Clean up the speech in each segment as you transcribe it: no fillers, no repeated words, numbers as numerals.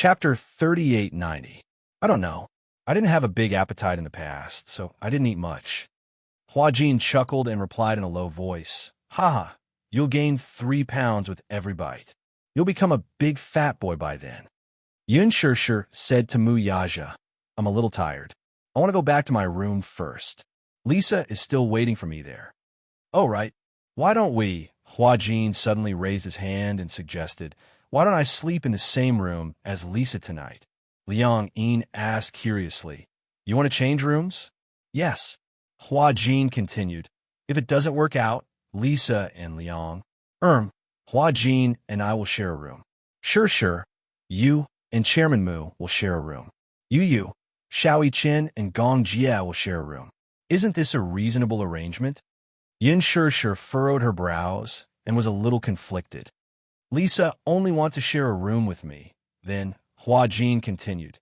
Chapter 3890. I don't know. I didn't have a big appetite in the past, so I didn't eat much. Hua Jin chuckled and replied in a low voice, Haha, you'll gain 3 pounds with every bite. You'll become a big fat boy by then. Yun Shirshir said to Mu Yaja, I'm a little tired. I want to go back to my room first. Lisa is still waiting for me there. Oh, right. Why don't we? Hua Jin suddenly raised his hand and suggested, Why don't I sleep in the same room as Lisa tonight? Liang Yin asked curiously, You want to change rooms? Yes. Hua Jin continued, If it doesn't work out, Lisa and Liang, Hua Jin and I will share a room. Sure. You and Chairman Mu will share a room. Yu, Xiaoi Chen and Gong Jie will share a room. Isn't this a reasonable arrangement? Yin Shirshir furrowed her brows and was a little conflicted. Lisa only wants to share a room with me. Then Hua Jin continued,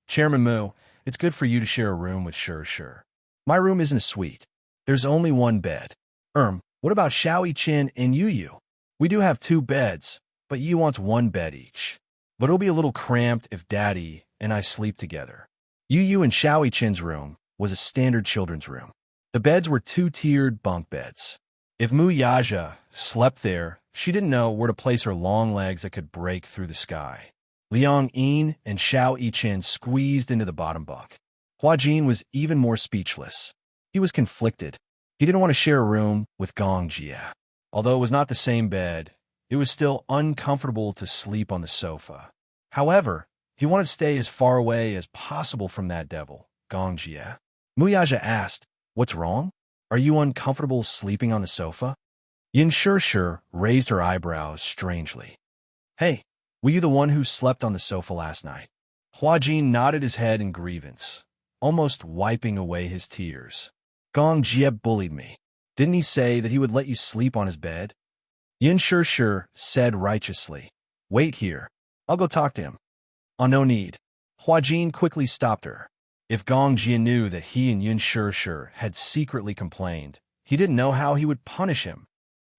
Chairman Mu, it's good for you to share a room with Shirshir. My room isn't a suite. There's only one bed. What about Xiaoi Chen and Yu? We do have 2 beds, but Yu wants 1 bed each. But it'll be a little cramped if Daddy and I sleep together. Yu and Xiaoi Chen's room was a standard children's room. The beds were 2-tiered bunk beds. If Mu Yaja slept there, she didn't know where to place her long legs that could break through the sky. Liang Yin and Xiaoi Chen squeezed into the bottom bunk. Hua Jin was even more speechless. He was conflicted. He didn't want to share a room with Gong Jie. Although it was not the same bed, it was still uncomfortable to sleep on the sofa. However, he wanted to stay as far away as possible from that devil, Gong Jie. Mu Yaja asked, What's wrong? Are you uncomfortable sleeping on the sofa? Yin Shirshir raised her eyebrows strangely. Hey, were you the one who slept on the sofa last night? Hua Jin nodded his head in grievance, almost wiping away his tears. Gong Jie bullied me. Didn't he say that he would let you sleep on his bed? Yin Shirshir said righteously, Wait here. I'll go talk to him. Oh, no need. Hua Jin quickly stopped her. If Gong Jie knew that he and Yin Shirshir had secretly complained, he didn't know how he would punish him.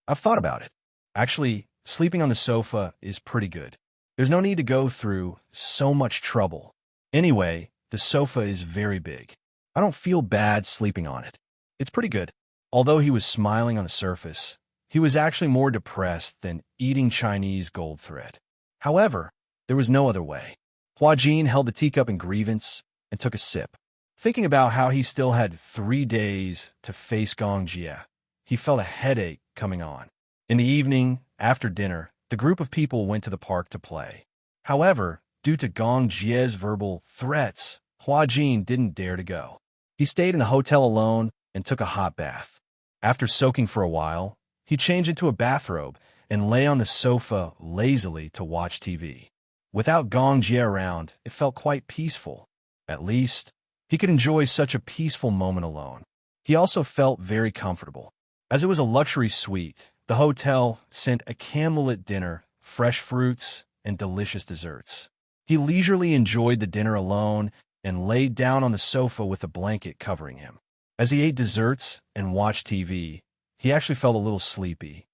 I've thought about it. Actually, sleeping on the sofa is pretty good. There's no need to go through so much trouble. Anyway, the sofa is very big. I don't feel bad sleeping on it. It's pretty good. Although he was smiling on the surface, he was actually more depressed than eating Chinese gold thread. However, there was no other way. Hua Jin held the teacup in grievance and took a sip. Thinking about how he still had 3 days to face Gong Jie, he felt a headache coming on. In the evening, after dinner, the group of people went to the park to play. However, due to Gong Jie's verbal threats, Hua Jin didn't dare to go. He stayed in the hotel alone and took a hot bath. After soaking for a while, he changed into a bathrobe and lay on the sofa lazily to watch TV. Without Gong Jie around, it felt quite peaceful. At least, he could enjoy such a peaceful moment alone. He also felt very comfortable. As it was a luxury suite, the hotel sent a candlelit dinner, fresh fruits, and delicious desserts. He leisurely enjoyed the dinner alone and laid down on the sofa with a blanket covering him. As he ate desserts and watched TV, he actually felt a little sleepy.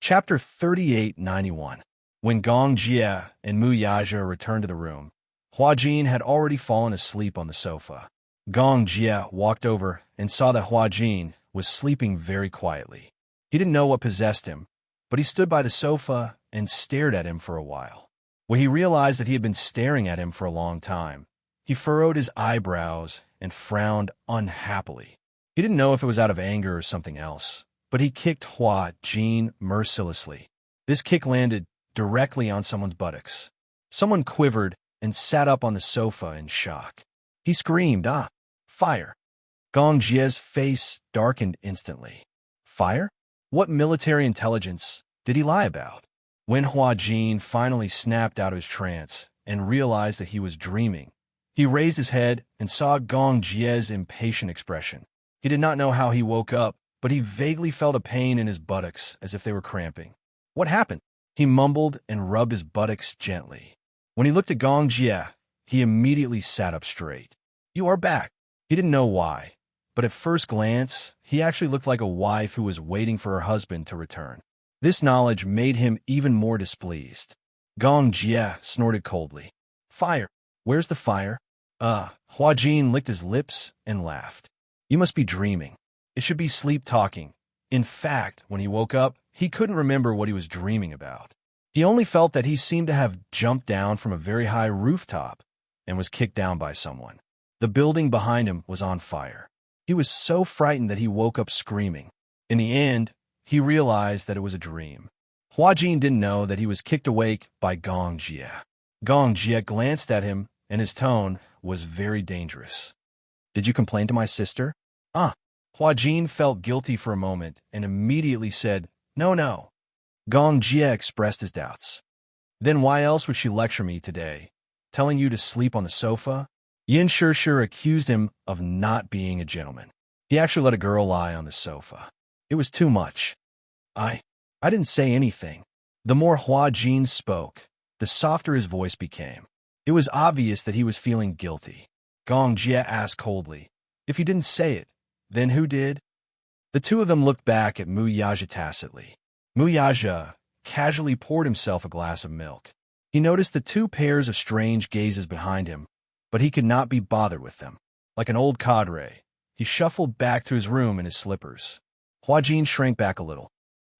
Chapter 3891. When Gong Jie and Mu Yaja returned to the room, Hua Jin had already fallen asleep on the sofa. Gong Jie walked over and saw that Hua Jin was sleeping very quietly. He didn't know what possessed him, but he stood by the sofa and stared at him for a while. When he realized that he had been staring at him for a long time, he furrowed his eyebrows and frowned unhappily. He didn't know if it was out of anger or something else, but he kicked Hua Jin mercilessly. This kick landed directly on someone's buttocks. Someone quivered and sat up on the sofa in shock. He screamed, Fire! Gong Jie's face darkened instantly. Fire? What military intelligence did he lie about? When Hua Jin finally snapped out of his trance and realized that he was dreaming, he raised his head and saw Gong Jie's impatient expression. He did not know how he woke up, but he vaguely felt a pain in his buttocks as if they were cramping. What happened? He mumbled and rubbed his buttocks gently. When he looked at Gong Jie, he immediately sat up straight. You are back. He didn't know why, but at first glance, he actually looked like a wife who was waiting for her husband to return. This knowledge made him even more displeased. Gong Jie snorted coldly. Fire. Where's the fire? Hua Jin licked his lips and laughed. You must be dreaming. It should be sleep talking. In fact, when he woke up, he couldn't remember what he was dreaming about. He only felt that he seemed to have jumped down from a very high rooftop and was kicked down by someone. The building behind him was on fire. He was so frightened that he woke up screaming. In the end, he realized that it was a dream. Hua Jin didn't know that he was kicked awake by Gong Jie. Gong Jie glanced at him, and his tone was very dangerous. Did you complain to my sister? Hua Jin felt guilty for a moment and immediately said, No. Gong Jie expressed his doubts. Then why else would she lecture me today? Telling you to sleep on the sofa? Yin Shishir accused him of not being a gentleman. He actually let a girl lie on the sofa. It was too much. I didn't say anything. The more Hua Jin spoke, the softer his voice became. It was obvious that he was feeling guilty. Gong Jie asked coldly, If you didn't say it, then who did? The two of them looked back at Mu Yaja tacitly. Mu Yaja casually poured himself a glass of milk. He noticed the two pairs of strange gazes behind him, but he could not be bothered with them. Like an old cadre, he shuffled back to his room in his slippers. Hua Jin shrank back a little.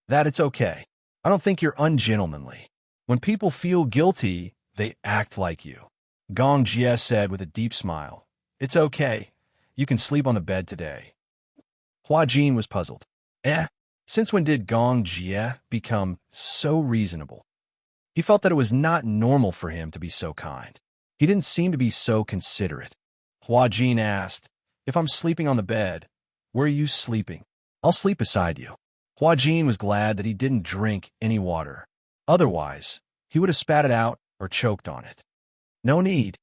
That it's okay. I don't think you're ungentlemanly. When people feel guilty, they act like you. Gong Jie said with a deep smile. It's okay. You can sleep on the bed today. Hua Jin was puzzled. Since when did Gong Jie become so reasonable? He felt that it was not normal for him to be so kind. He didn't seem to be so considerate. Hua Jin asked, If I'm sleeping on the bed, where are you sleeping? I'll sleep beside you. Hua Jin was glad that he didn't drink any water. Otherwise, he would have spat it out or choked on it. No need.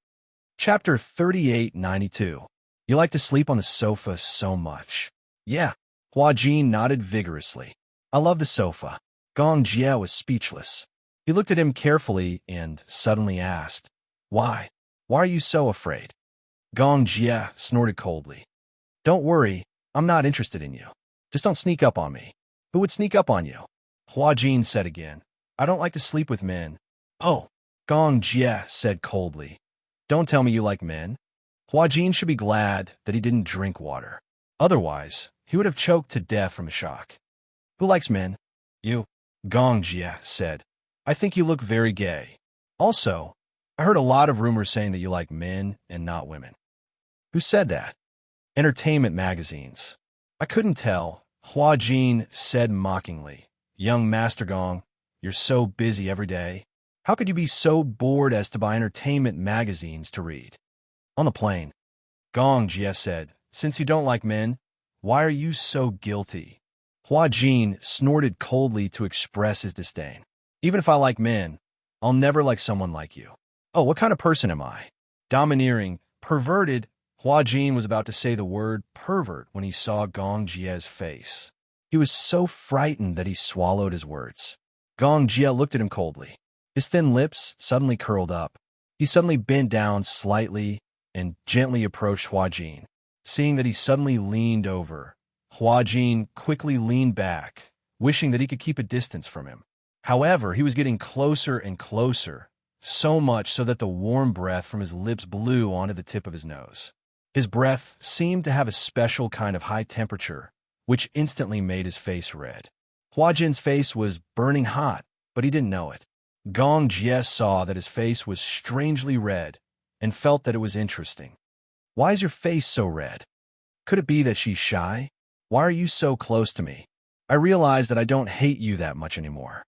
Chapter 3892. You like to sleep on the sofa so much. Yeah. Hua Jin nodded vigorously. I love the sofa. Gong Jie was speechless. He looked at him carefully and suddenly asked, Why? Why are you so afraid? Gong Jie snorted coldly. Don't worry, I'm not interested in you. Just don't sneak up on me. Who would sneak up on you? Hua Jin said again. I don't like to sleep with men. Oh, Gong Jie said coldly. Don't tell me you like men. Hua Jin should be glad that he didn't drink water. Otherwise, he would have choked to death from shock. Who likes men? You, Gong Jie said. I think you look very gay. Also, I heard a lot of rumors saying that you like men and not women. Who said that? Entertainment magazines. I couldn't tell. Hua Jin said mockingly. Young Master Gong, you're so busy every day. How could you be so bored as to buy entertainment magazines to read? On the plane, Gong Jie said, Since you don't like men, why are you so guilty? Hua Jin snorted coldly to express his disdain. Even if I like men, I'll never like someone like you. Oh, what kind of person am I? Domineering, perverted. Hua Jin was about to say the word pervert when he saw Gong Jie's face. He was so frightened that he swallowed his words. Gong Jie looked at him coldly. His thin lips suddenly curled up. He suddenly bent down slightly and gently approached Hua Jin. Seeing that he suddenly leaned over, Hua Jin quickly leaned back, wishing that he could keep a distance from him. However, he was getting closer and closer, so much so that the warm breath from his lips blew onto the tip of his nose. His breath seemed to have a special kind of high temperature, which instantly made his face red. Hua Jin's face was burning hot, but he didn't know it. Gong Jie saw that his face was strangely red and felt that it was interesting. Why is your face so red? Could it be that she's shy? Why are you so close to me? I realize that I don't hate you that much anymore.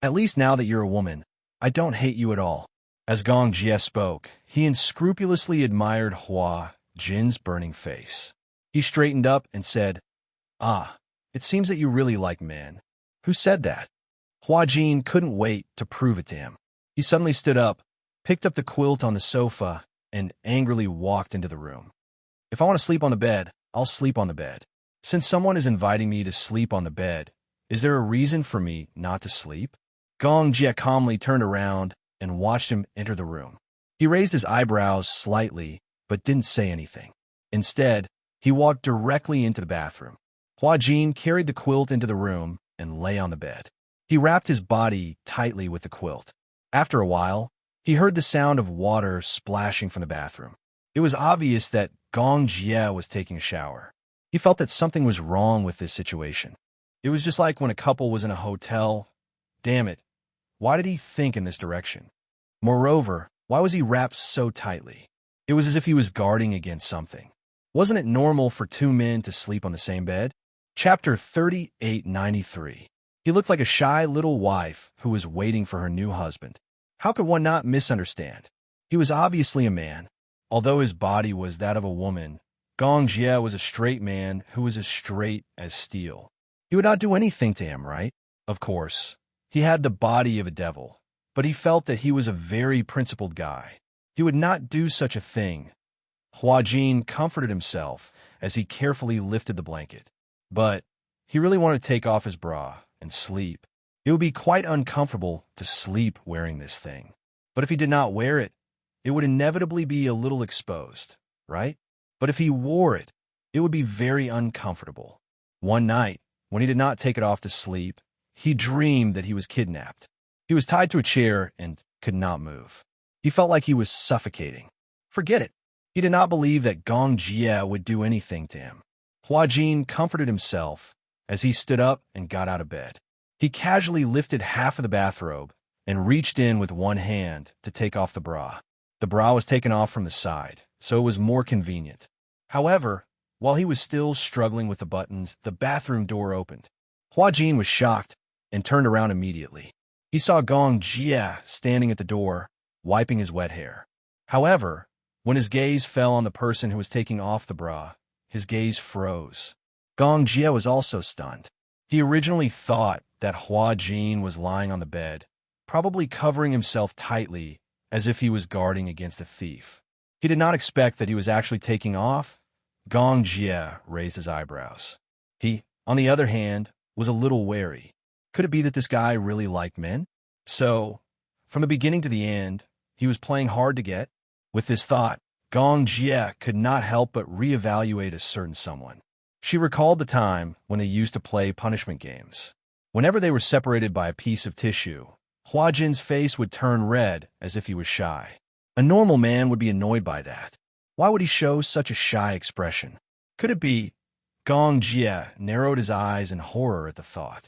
At least now that you're a woman, I don't hate you at all. As Gong Jie spoke, he unscrupulously admired Hua Jin's burning face. He straightened up and said, It seems that you really like men. Who said that? Hua Jin couldn't wait to prove it to him. He suddenly stood up, picked up the quilt on the sofa, and angrily walked into the room. If I want to sleep on the bed, I'll sleep on the bed. Since someone is inviting me to sleep on the bed, is there a reason for me not to sleep? Gong Jie calmly turned around and watched him enter the room. He raised his eyebrows slightly, but didn't say anything. Instead, he walked directly into the bathroom. Hua Jin carried the quilt into the room and lay on the bed. He wrapped his body tightly with the quilt. After a while, he He heard the sound of water splashing from the bathroom. It was obvious that Gong Jie was taking a shower. He felt that something was wrong with this situation. It was just like when a couple was in a hotel. Damn it, why did he think in this direction? Moreover, why was he wrapped so tightly? It was as if he was guarding against something. Wasn't it normal for two men to sleep on the same bed? Chapter 3893. He looked like a shy little wife who was waiting for her new husband. How could one not misunderstand? He was obviously a man. Although his body was that of a woman, Gong Jie was a straight man who was as straight as steel. He would not do anything to him, right? Of course. He had the body of a devil, but he felt that he was a very principled guy. He would not do such a thing. Hua Jin comforted himself as he carefully lifted the blanket. But he really wanted to take off his bra and sleep. It would be quite uncomfortable to sleep wearing this thing. But if he did not wear it, it would inevitably be a little exposed, right? But if he wore it, it would be very uncomfortable. One night, when he did not take it off to sleep, he dreamed that he was kidnapped. He was tied to a chair and could not move. He felt like he was suffocating. Forget it. He did not believe that Gong Jie would do anything to him. Hua Jin comforted himself as he stood up and got out of bed. He casually lifted half of the bathrobe and reached in with one hand to take off the bra. The bra was taken off from the side, so it was more convenient. However, while he was still struggling with the buttons, the bathroom door opened. Hua Jin was shocked and turned around immediately. He saw Gong Jie standing at the door, wiping his wet hair. However, when his gaze fell on the person who was taking off the bra, his gaze froze. Gong Jie was also stunned. He originally thought that Hua Jin was lying on the bed, probably covering himself tightly as if he was guarding against a thief. He did not expect that he was actually taking off. Gong Jie raised his eyebrows. He, on the other hand, was a little wary. Could it be that this guy really liked men? So, from the beginning to the end, he was playing hard to get? With this thought, Gong Jie could not help but reevaluate a certain someone. She recalled the time when they used to play punishment games. Whenever they were separated by a piece of tissue, Hua Jin's face would turn red as if he was shy. A normal man would be annoyed by that. Why would he show such a shy expression? Could it be? Gong Jie narrowed his eyes in horror at the thought.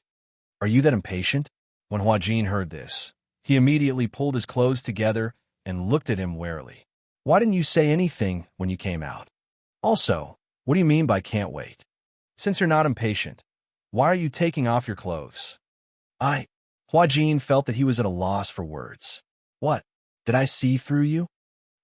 Are you that impatient? When Hua Jin heard this, he immediately pulled his clothes together and looked at him warily. Why didn't you say anything when you came out? Also, what do you mean by can't wait? Since you're not impatient, why are you taking off your clothes? Hua Jin felt that he was at a loss for words. What? Did I see through you?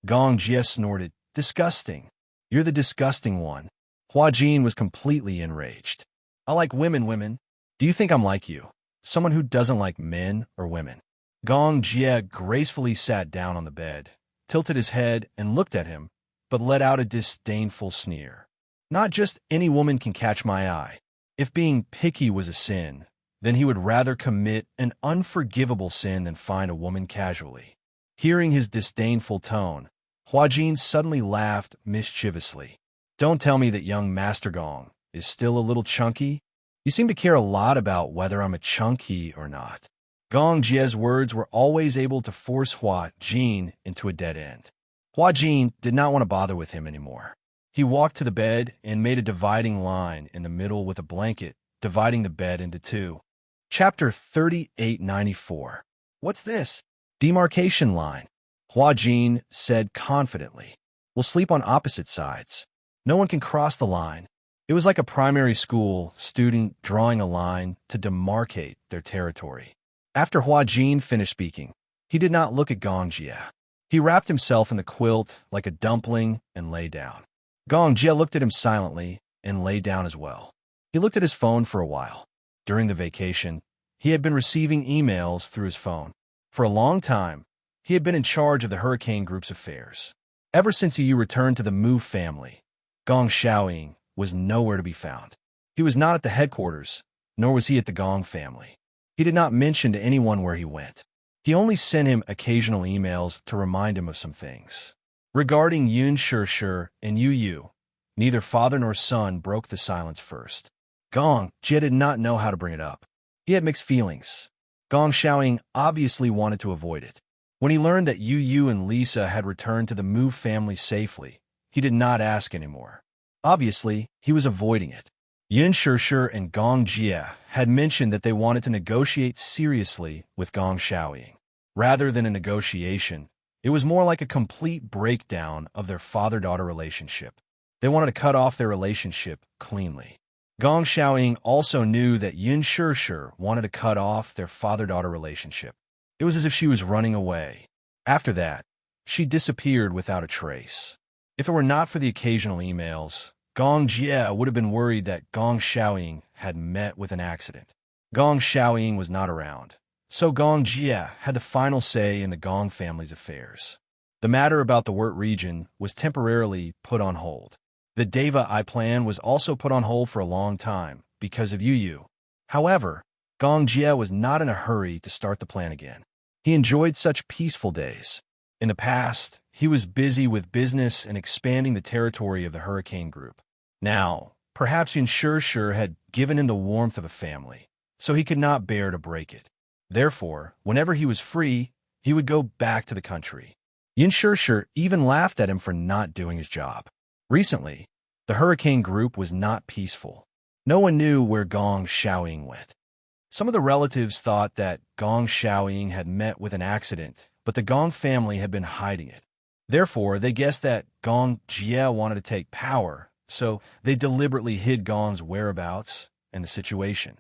Gong Jie snorted. Disgusting. You're the disgusting one. Hua Jin was completely enraged. I like women. Do you think I'm like you? Someone who doesn't like men or women? Gong Jie gracefully sat down on the bed, tilted his head and looked at him, but let out a disdainful sneer. Not just any woman can catch my eye. If being picky was a sin, then he would rather commit an unforgivable sin than find a woman casually. Hearing his disdainful tone, Hua Jin suddenly laughed mischievously. Don't tell me that young Master Gong is still a little chunky. You seem to care a lot about whether I'm a chunky or not. Gong Jie's words were always able to force Hua Jin into a dead end. Hua Jin did not want to bother with him anymore. He walked to the bed and made a dividing line in the middle with a blanket, dividing the bed into two. Chapter 3894. What's this? Demarcation line. Hua Jin said confidently. We'll sleep on opposite sides. No one can cross the line. It was like a primary school student drawing a line to demarcate their territory. After Hua Jin finished speaking, he did not look at Gong Jie. He wrapped himself in the quilt like a dumpling and lay down. Gong Jie looked at him silently and lay down as well. He looked at his phone for a while. During the vacation, he had been receiving emails through his phone. For a long time, he had been in charge of the Hurricane Group's affairs. Ever since he returned to the Mu family, Gong Xiaoying was nowhere to be found. He was not at the headquarters, nor was he at the Gong family. He did not mention to anyone where he went. He only sent him occasional emails to remind him of some things. Regarding Yun Shishir and Yu Yu, neither father nor son broke the silence first. Gong Jie did not know how to bring it up. He had mixed feelings. Gong Xiaoying obviously wanted to avoid it. When he learned that Yu and Lisa had returned to the Mu family safely, he did not ask anymore. Obviously, he was avoiding it. Yin Shishir and Gong Jie had mentioned that they wanted to negotiate seriously with Gong Xiaoying. Rather than a negotiation, it was more like a complete breakdown of their father-daughter relationship. They wanted to cut off their relationship cleanly. Gong Xiaoying also knew that Yin Shishir wanted to cut off their father-daughter relationship. It was as if she was running away. After that, she disappeared without a trace. If it were not for the occasional emails, Gong Jie would have been worried that Gong Xiaoying had met with an accident. Gong Xiaoying was not around, so Gong Jie had the final say in the Gong family's affairs. The matter about the Wurt region was temporarily put on hold. The Deva I plan was also put on hold for a long time because of Yu. However, Gong Jie was not in a hurry to start the plan again. He enjoyed such peaceful days. In the past, he was busy with business and expanding the territory of the Hurricane Group. Now, perhaps Yin Shishir had given him the warmth of a family, so he could not bear to break it. Therefore, whenever he was free, he would go back to the country. Yin Shishir even laughed at him for not doing his job. Recently, the Hurricane Group was not peaceful. No one knew where Gong Xiaoying went. Some of the relatives thought that Gong Xiaoying had met with an accident, but the Gong family had been hiding it. Therefore, they guessed that Gong Jie wanted to take power, so they deliberately hid Gong's whereabouts and the situation.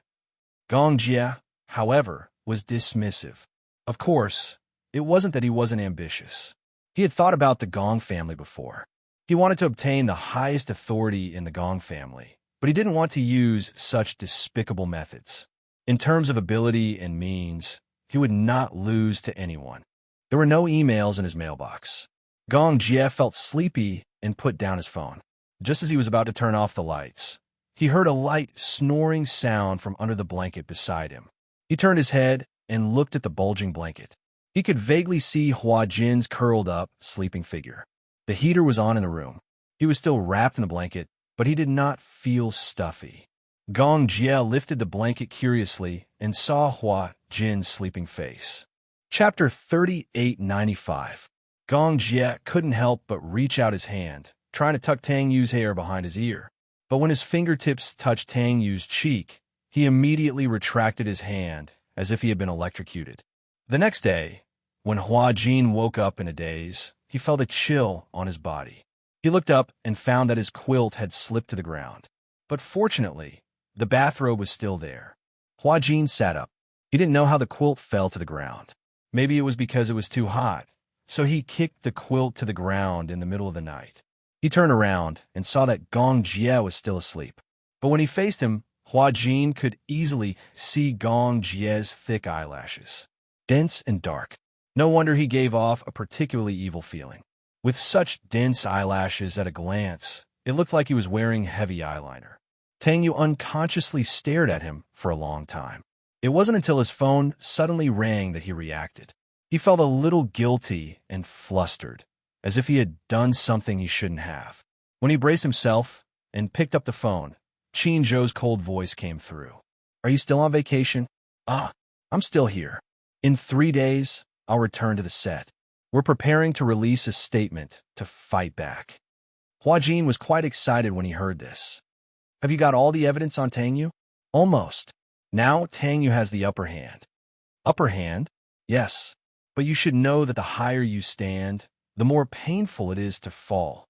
Gong Jie, however, was dismissive. Of course, it wasn't that he wasn't ambitious. He had thought about the Gong family before. He wanted to obtain the highest authority in the Gong family, but he didn't want to use such despicable methods. In terms of ability and means, he would not lose to anyone. There were no emails in his mailbox. Gong Jie felt sleepy and put down his phone. Just as he was about to turn off the lights, he heard a light snoring sound from under the blanket beside him. He turned his head and looked at the bulging blanket. He could vaguely see Hua Jin's curled up, sleeping figure. The heater was on in the room. He was still wrapped in the blanket, but he did not feel stuffy. Gong Jie lifted the blanket curiously and saw Hua Jin's sleeping face. Chapter 3895. Gong Jie couldn't help but reach out his hand, trying to tuck Tang Yu's hair behind his ear. But when his fingertips touched Tang Yu's cheek, he immediately retracted his hand as if he had been electrocuted. The next day, when Hua Jin woke up in a daze, he felt a chill on his body. He looked up and found that his quilt had slipped to the ground. But fortunately, the bathrobe was still there. Hua Jin sat up. He didn't know how the quilt fell to the ground. Maybe it was because it was too hot, so he kicked the quilt to the ground in the middle of the night. He turned around and saw that Gong Jie was still asleep. But when he faced him, Hua Jin could easily see Gong Jie's thick eyelashes. Dense and dark. No wonder he gave off a particularly evil feeling. With such dense eyelashes at a glance, it looked like he was wearing heavy eyeliner. Tang Yu unconsciously stared at him for a long time. It wasn't until his phone suddenly rang that he reacted. He felt a little guilty and flustered, as if he had done something he shouldn't have. When he braced himself and picked up the phone, Qin Zhou's cold voice came through. "Are you still on vacation?" I'm still here. In 3 days, I'll return to the set. We're preparing to release a statement to fight back." Hua Jin was quite excited when he heard this. "Have you got all the evidence on Tang Yu?" "Almost. Now Tang Yu has the upper hand." "Upper hand?" "Yes. But you should know that the higher you stand, the more painful it is to fall."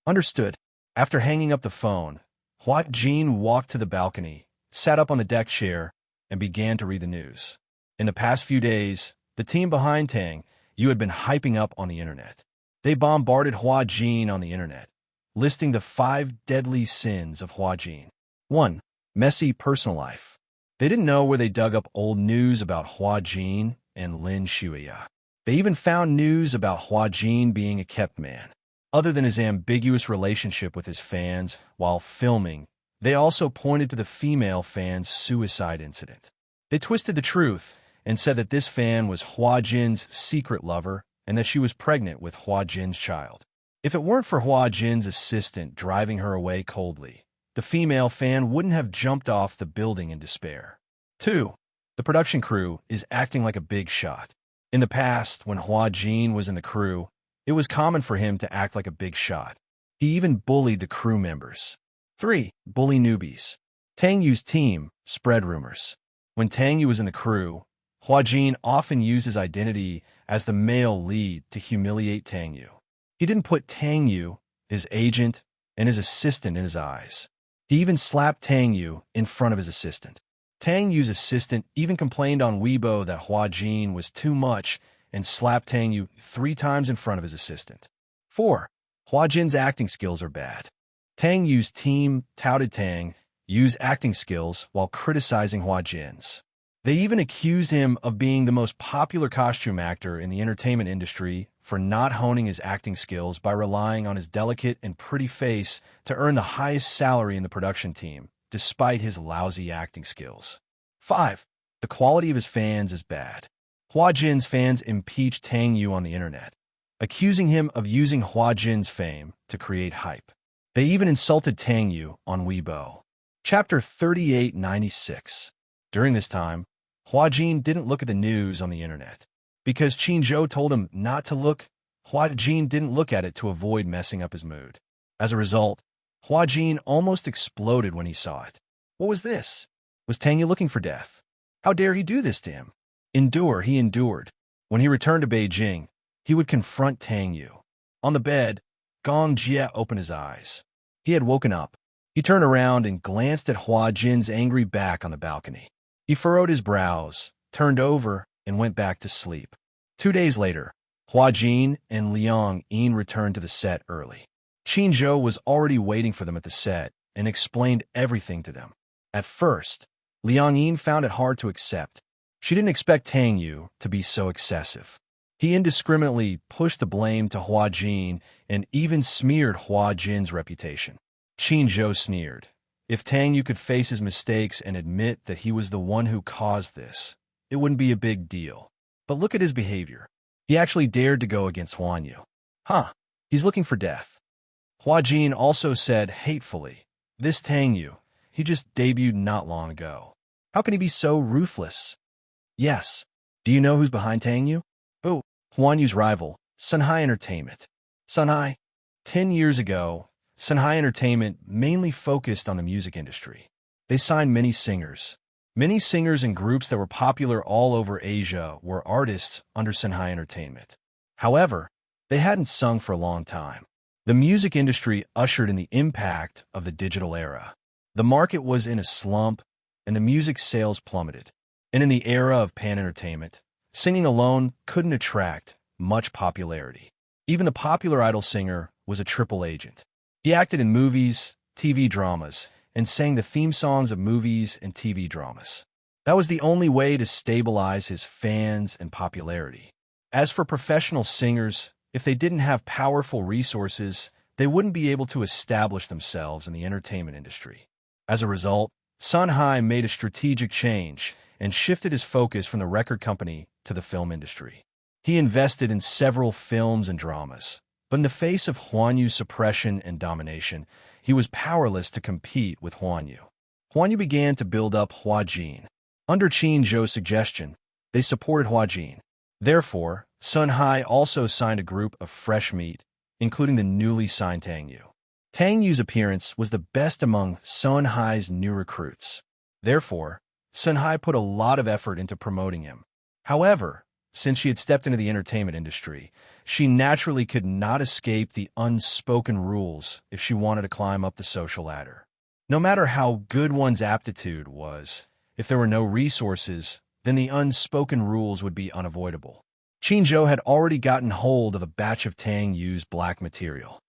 "Understood." After hanging up the phone, Hua Jin walked to the balcony, sat up on the deck chair, and began to read the news. In the past few days, the team behind Tang Yu had been hyping up on the internet. They bombarded Hua Jin on the internet, listing the 5 deadly sins of Hua Jin. 1. Messy personal life. They didn't know where they dug up old news about Hua Jin and Lin Shuya. They even found news about Hua Jin being a kept man. Other than his ambiguous relationship with his fans while filming, they also pointed to the female fan's suicide incident. They twisted the truth and said that this fan was Hua Jin's secret lover and that she was pregnant with Hua Jin's child. If it weren't for Hua Jin's assistant driving her away coldly, the female fan wouldn't have jumped off the building in despair. 2. The production crew is acting like a big shot. In the past, when Hua Jin was in the crew, it was common for him to act like a big shot. He even bullied the crew members. 3. Bully newbies. Tang Yu's team spread rumors. When Tang Yu was in the crew, Hua Jin often used his identity as the male lead to humiliate Tang Yu. He didn't put Tang Yu, his agent, and his assistant in his eyes. He even slapped Tang Yu in front of his assistant. Tang Yu's assistant even complained on Weibo that Hua Jin was too much and slapped Tang Yu 3 times in front of his assistant. 4. Hua Jin's acting skills are bad. Tang Yu's team touted Tang Yu's acting skills while criticizing Hua Jin's. They even accused him of being the most popular costume actor in the entertainment industry for not honing his acting skills by relying on his delicate and pretty face to earn the highest salary in the production team, despite his lousy acting skills. 5. The quality of his fans is bad. Hua Jin's fans impeached Tang Yu on the internet, accusing him of using Hua Jin's fame to create hype. They even insulted Tang Yu on Weibo. Chapter 3896. During this time, Hua Jin didn't look at the news on the internet. Because Qin Zhou told him not to look, Hua Jin didn't look at it to avoid messing up his mood. As a result, Hua Jin almost exploded when he saw it. What was this? Was Tang Yu looking for death? How dare he do this to him? He endured. When he returned to Beijing, he would confront Tang Yu. On the bed, Gong Jie opened his eyes. He had woken up. He turned around and glanced at Hua Jin's angry back on the balcony. He furrowed his brows, turned over, and went back to sleep. 2 days later, Hua Jin and Liang Yin returned to the set early. Qin Zhou was already waiting for them at the set and explained everything to them. At first, Liang Yin found it hard to accept. She didn't expect Tang Yu to be so excessive. He indiscriminately pushed the blame to Hua Jin and even smeared Hua Jin's reputation. Qin Zhou sneered. If Tang Yu could face his mistakes and admit that he was the one who caused this, it wouldn't be a big deal. But look at his behavior. He actually dared to go against Huan Yu. He's looking for death. Hua Jin also said hatefully, this Tang Yu, he just debuted not long ago. How can he be so ruthless? Yes. Do you know who's behind Tang Yu? Oh, Huan Yu's rival, Sunhai Entertainment. Sunhai? 10 years ago, Sunhai Entertainment mainly focused on the music industry. They signed many singers. Many singers and groups that were popular all over Asia were artists under Sunhai Entertainment. However, they hadn't sung for a long time. The music industry ushered in the impact of the digital era. The market was in a slump, and the music sales plummeted. And in the era of pan-entertainment, singing alone couldn't attract much popularity. Even the popular idol singer was a triple agent. He acted in movies, TV dramas, and sang the theme songs of movies and TV dramas. That was the only way to stabilize his fans and popularity. As for professional singers, if they didn't have powerful resources, they wouldn't be able to establish themselves in the entertainment industry. As a result, Sunhai made a strategic change and shifted his focus from the record company to the film industry. He invested in several films and dramas, but in the face of Huan Yu's suppression and domination, he was powerless to compete with Huan Yu. Huan Yu began to build up Hua Jin. Under Qin Zhou's suggestion, they supported Hua Jin. Therefore, Sunhai also signed a group of fresh meat, including the newly signed Tang Yu. Tang Yu's appearance was the best among Sunhai's new recruits. Therefore, Sunhai put a lot of effort into promoting him. However, since she had stepped into the entertainment industry, she naturally could not escape the unspoken rules if she wanted to climb up the social ladder. No matter how good one's aptitude was, if there were no resources, then the unspoken rules would be unavoidable. Qin Zhou had already gotten hold of a batch of Tang Yu's black material.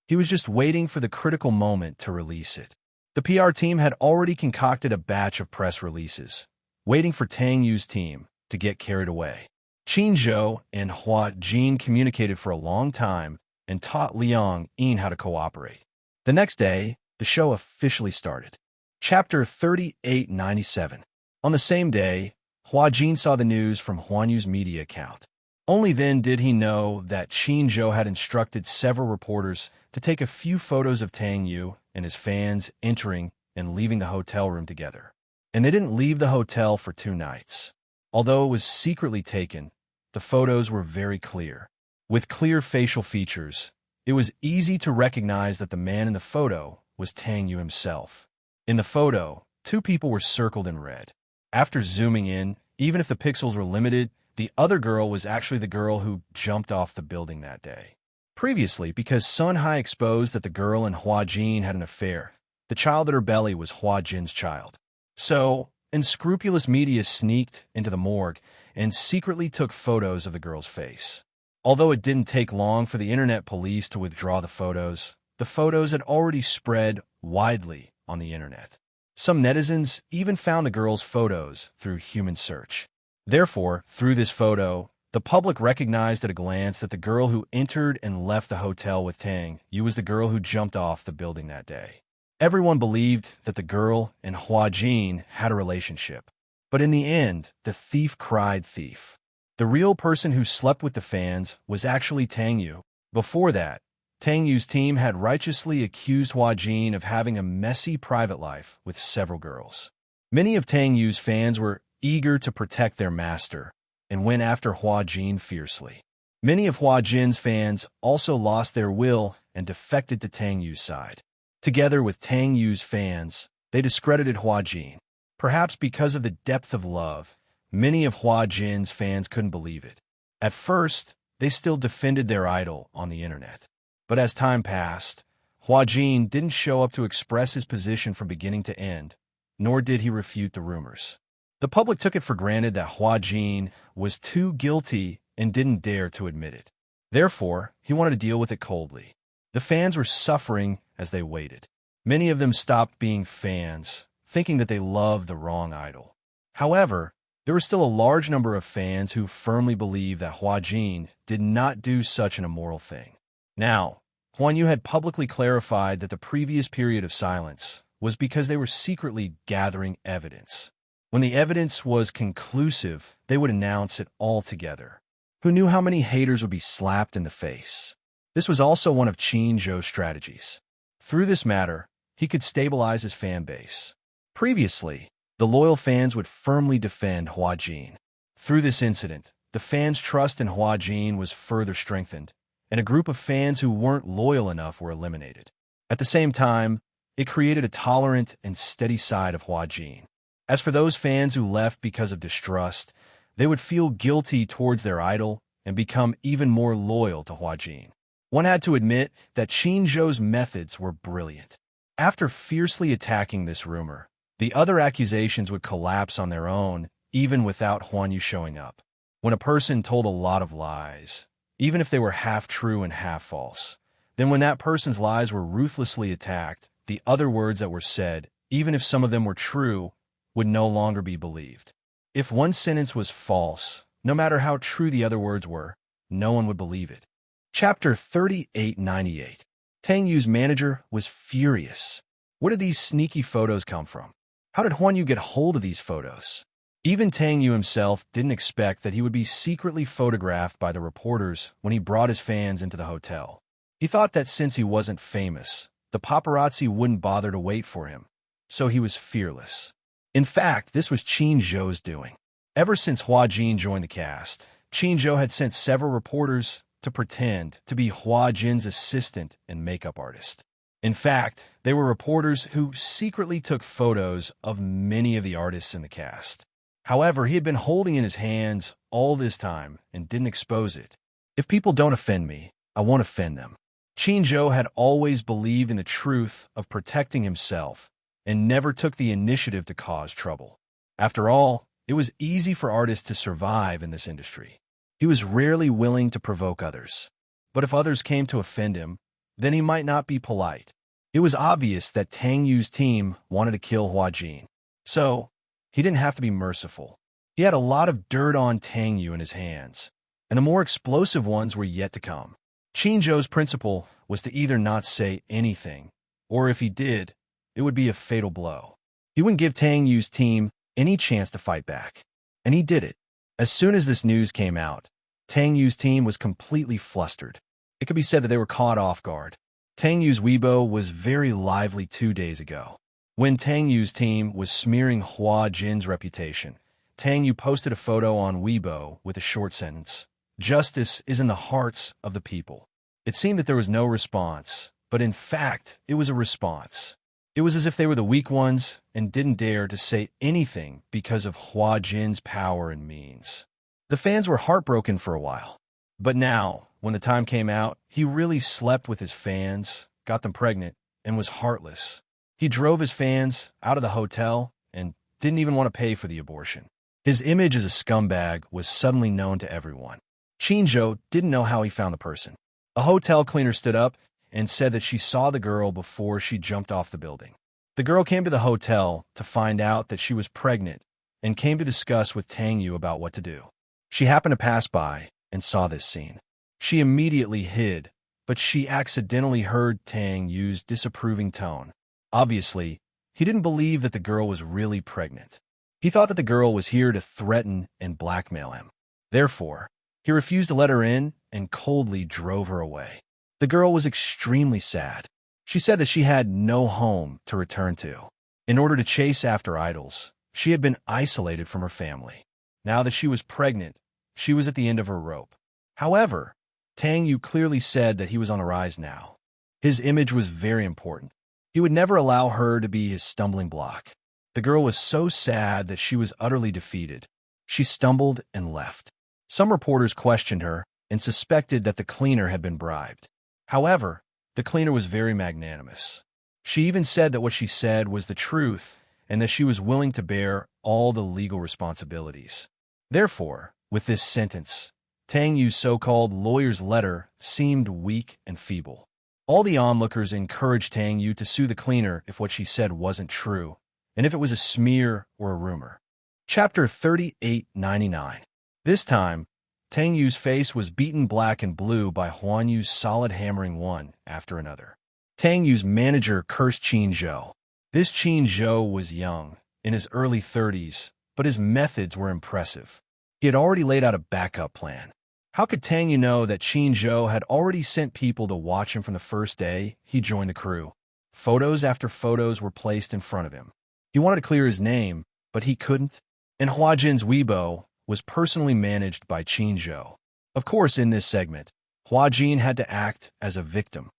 He was just waiting for the critical moment to release it. The PR team had already concocted a batch of press releases, waiting for Tang Yu's team to get carried away. Qin Zhou and Hua Jin communicated for a long time and taught Liang Yin how to cooperate. The next day, the show officially started. Chapter 3897. On the same day, Hua Jin saw the news from Huan Yu's media account. Only then did he know that Qin Zhou had instructed several reporters to take a few photos of Tang Yu and his fans entering and leaving the hotel room together. And they didn't leave the hotel for 2 nights. Although it was secretly taken, the photos were very clear. With clear facial features, it was easy to recognize that the man in the photo was Tang Yu himself. In the photo, two people were circled in red. After zooming in, even if the pixels were limited, the other girl was actually the girl who jumped off the building that day. Previously, because Sun Hai exposed that the girl and Hua Jin had an affair, the child at her belly was Hua Jin's child. So, unscrupulous media sneaked into the morgue and secretly took photos of the girl's face. Although it didn't take long for the internet police to withdraw the photos had already spread widely on the internet. Some netizens even found the girl's photos through human search. Therefore, through this photo, the public recognized at a glance that the girl who entered and left the hotel with Tang Yu was the girl who jumped off the building that day. Everyone believed that the girl and Hua Jin had a relationship. But in the end, the thief cried thief. The real person who slept with the fans was actually Tang Yu. Before that, Tang Yu's team had righteously accused Hua Jin of having a messy private life with several girls. Many of Tang Yu's fans were eager to protect their master and went after Hua Jin fiercely. Many of Hua Jin's fans also lost their will and defected to Tang Yu's side. Together with Tang Yu's fans, they discredited Hua Jin. Perhaps because of the depth of love, many of Hua Jin's fans couldn't believe it. At first, they still defended their idol on the internet. But as time passed, Hua Jin didn't show up to express his position from beginning to end, nor did he refute the rumors. The public took it for granted that Hua Jin was too guilty and didn't dare to admit it. Therefore, he wanted to deal with it coldly. The fans were suffering as they waited. Many of them stopped being fans, thinking that they loved the wrong idol. However, there were still a large number of fans who firmly believed that Hua Jin did not do such an immoral thing. Now, Huan Yu had publicly clarified that the previous period of silence was because they were secretly gathering evidence. When the evidence was conclusive, they would announce it all together. Who knew how many haters would be slapped in the face? This was also one of Qin Zhou's strategies. Through this matter, he could stabilize his fan base. Previously, the loyal fans would firmly defend Hua Jin. Through this incident, the fans' trust in Hua Jin was further strengthened, and a group of fans who weren't loyal enough were eliminated. At the same time, it created a tolerant and steady side of Hua Jin. As for those fans who left because of distrust, they would feel guilty towards their idol and become even more loyal to Hua Jin. One had to admit that Qin Zhou's methods were brilliant. After fiercely attacking this rumor, the other accusations would collapse on their own, even without Huan Yu showing up. When a person told a lot of lies, even if they were half true and half false, then when that person's lies were ruthlessly attacked, the other words that were said, even if some of them were true, would no longer be believed. If one sentence was false, no matter how true the other words were, no one would believe it. Chapter 3898. Tang Yu's manager was furious. Where did these sneaky photos come from? How did Huan Yu get hold of these photos? Even Tang Yu himself didn't expect that he would be secretly photographed by the reporters when he brought his fans into the hotel. He thought that since he wasn't famous, the paparazzi wouldn't bother to wait for him, so he was fearless. In fact, this was Qin Zhou's doing. Ever since Hua Jin joined the cast, Qin Zhou had sent several reporters to pretend to be Hua Jin's assistant and makeup artist. In fact, they were reporters who secretly took photos of many of the artists in the cast. However, he had been holding in his hands all this time and didn't expose it. If people don't offend me, I won't offend them. Qin Zhou had always believed in the truth of protecting himself and never took the initiative to cause trouble. After all, it was easy for artists to survive in this industry. He was rarely willing to provoke others. But if others came to offend him, then he might not be polite. It was obvious that Tang Yu's team wanted to kill Hua Jin. So, he didn't have to be merciful. He had a lot of dirt on Tang Yu in his hands, and the more explosive ones were yet to come. Qin Zhou's principle was to either not say anything, or if he did, it would be a fatal blow. He wouldn't give Tang Yu's team any chance to fight back. And he did it. As soon as this news came out, Tang Yu's team was completely flustered. It could be said that they were caught off guard. Tang Yu's Weibo was very lively 2 days ago. When Tang Yu's team was smearing Hua Jin's reputation, Tang Yu posted a photo on Weibo with a short sentence, "Justice is in the hearts of the people." It seemed that there was no response, but in fact, it was a response. It was as if they were the weak ones and didn't dare to say anything because of Hua Jin's power and means. The fans were heartbroken for a while. But now, when the time came out, he really slept with his fans, got them pregnant, and was heartless. He drove his fans out of the hotel and didn't even want to pay for the abortion. His image as a scumbag was suddenly known to everyone. Qinzhou didn't know how he found the person. A hotel cleaner stood up and said that she saw the girl before she jumped off the building. The girl came to the hotel to find out that she was pregnant and came to discuss with Tang Yu about what to do. She happened to pass by and saw this scene. She immediately hid, but she accidentally heard Tang Yu's disapproving tone. Obviously, he didn't believe that the girl was really pregnant. He thought that the girl was here to threaten and blackmail him. Therefore, he refused to let her in and coldly drove her away. The girl was extremely sad. She said that she had no home to return to. In order to chase after idols, she had been isolated from her family. Now that she was pregnant, she was at the end of her rope. However, Tang Yu clearly said that he was on a rise now. His image was very important. He would never allow her to be his stumbling block. The girl was so sad that she was utterly defeated. She stumbled and left. Some reporters questioned her and suspected that the cleaner had been bribed. However, the cleaner was very magnanimous. She even said that what she said was the truth and that she was willing to bear all the legal responsibilities. Therefore, with this sentence, Tang Yu's so-called lawyer's letter seemed weak and feeble. All the onlookers encouraged Tang Yu to sue the cleaner if what she said wasn't true, and if it was a smear or a rumor. Chapter 3899. This time, Tang Yu's face was beaten black and blue by Huan Yu's solid hammering one after another. Tang Yu's manager cursed Qinzhou. This Qinzhou was young, in his early 30s, but his methods were impressive. He had already laid out a backup plan. How could Tang Yu know that Qinzhou had already sent people to watch him from the first day he joined the crew? Photos after photos were placed in front of him. He wanted to clear his name, but he couldn't. And Hua Jin's Weibo was personally managed by Qinzhou. Of course, in this segment, Hua Jin had to act as a victim.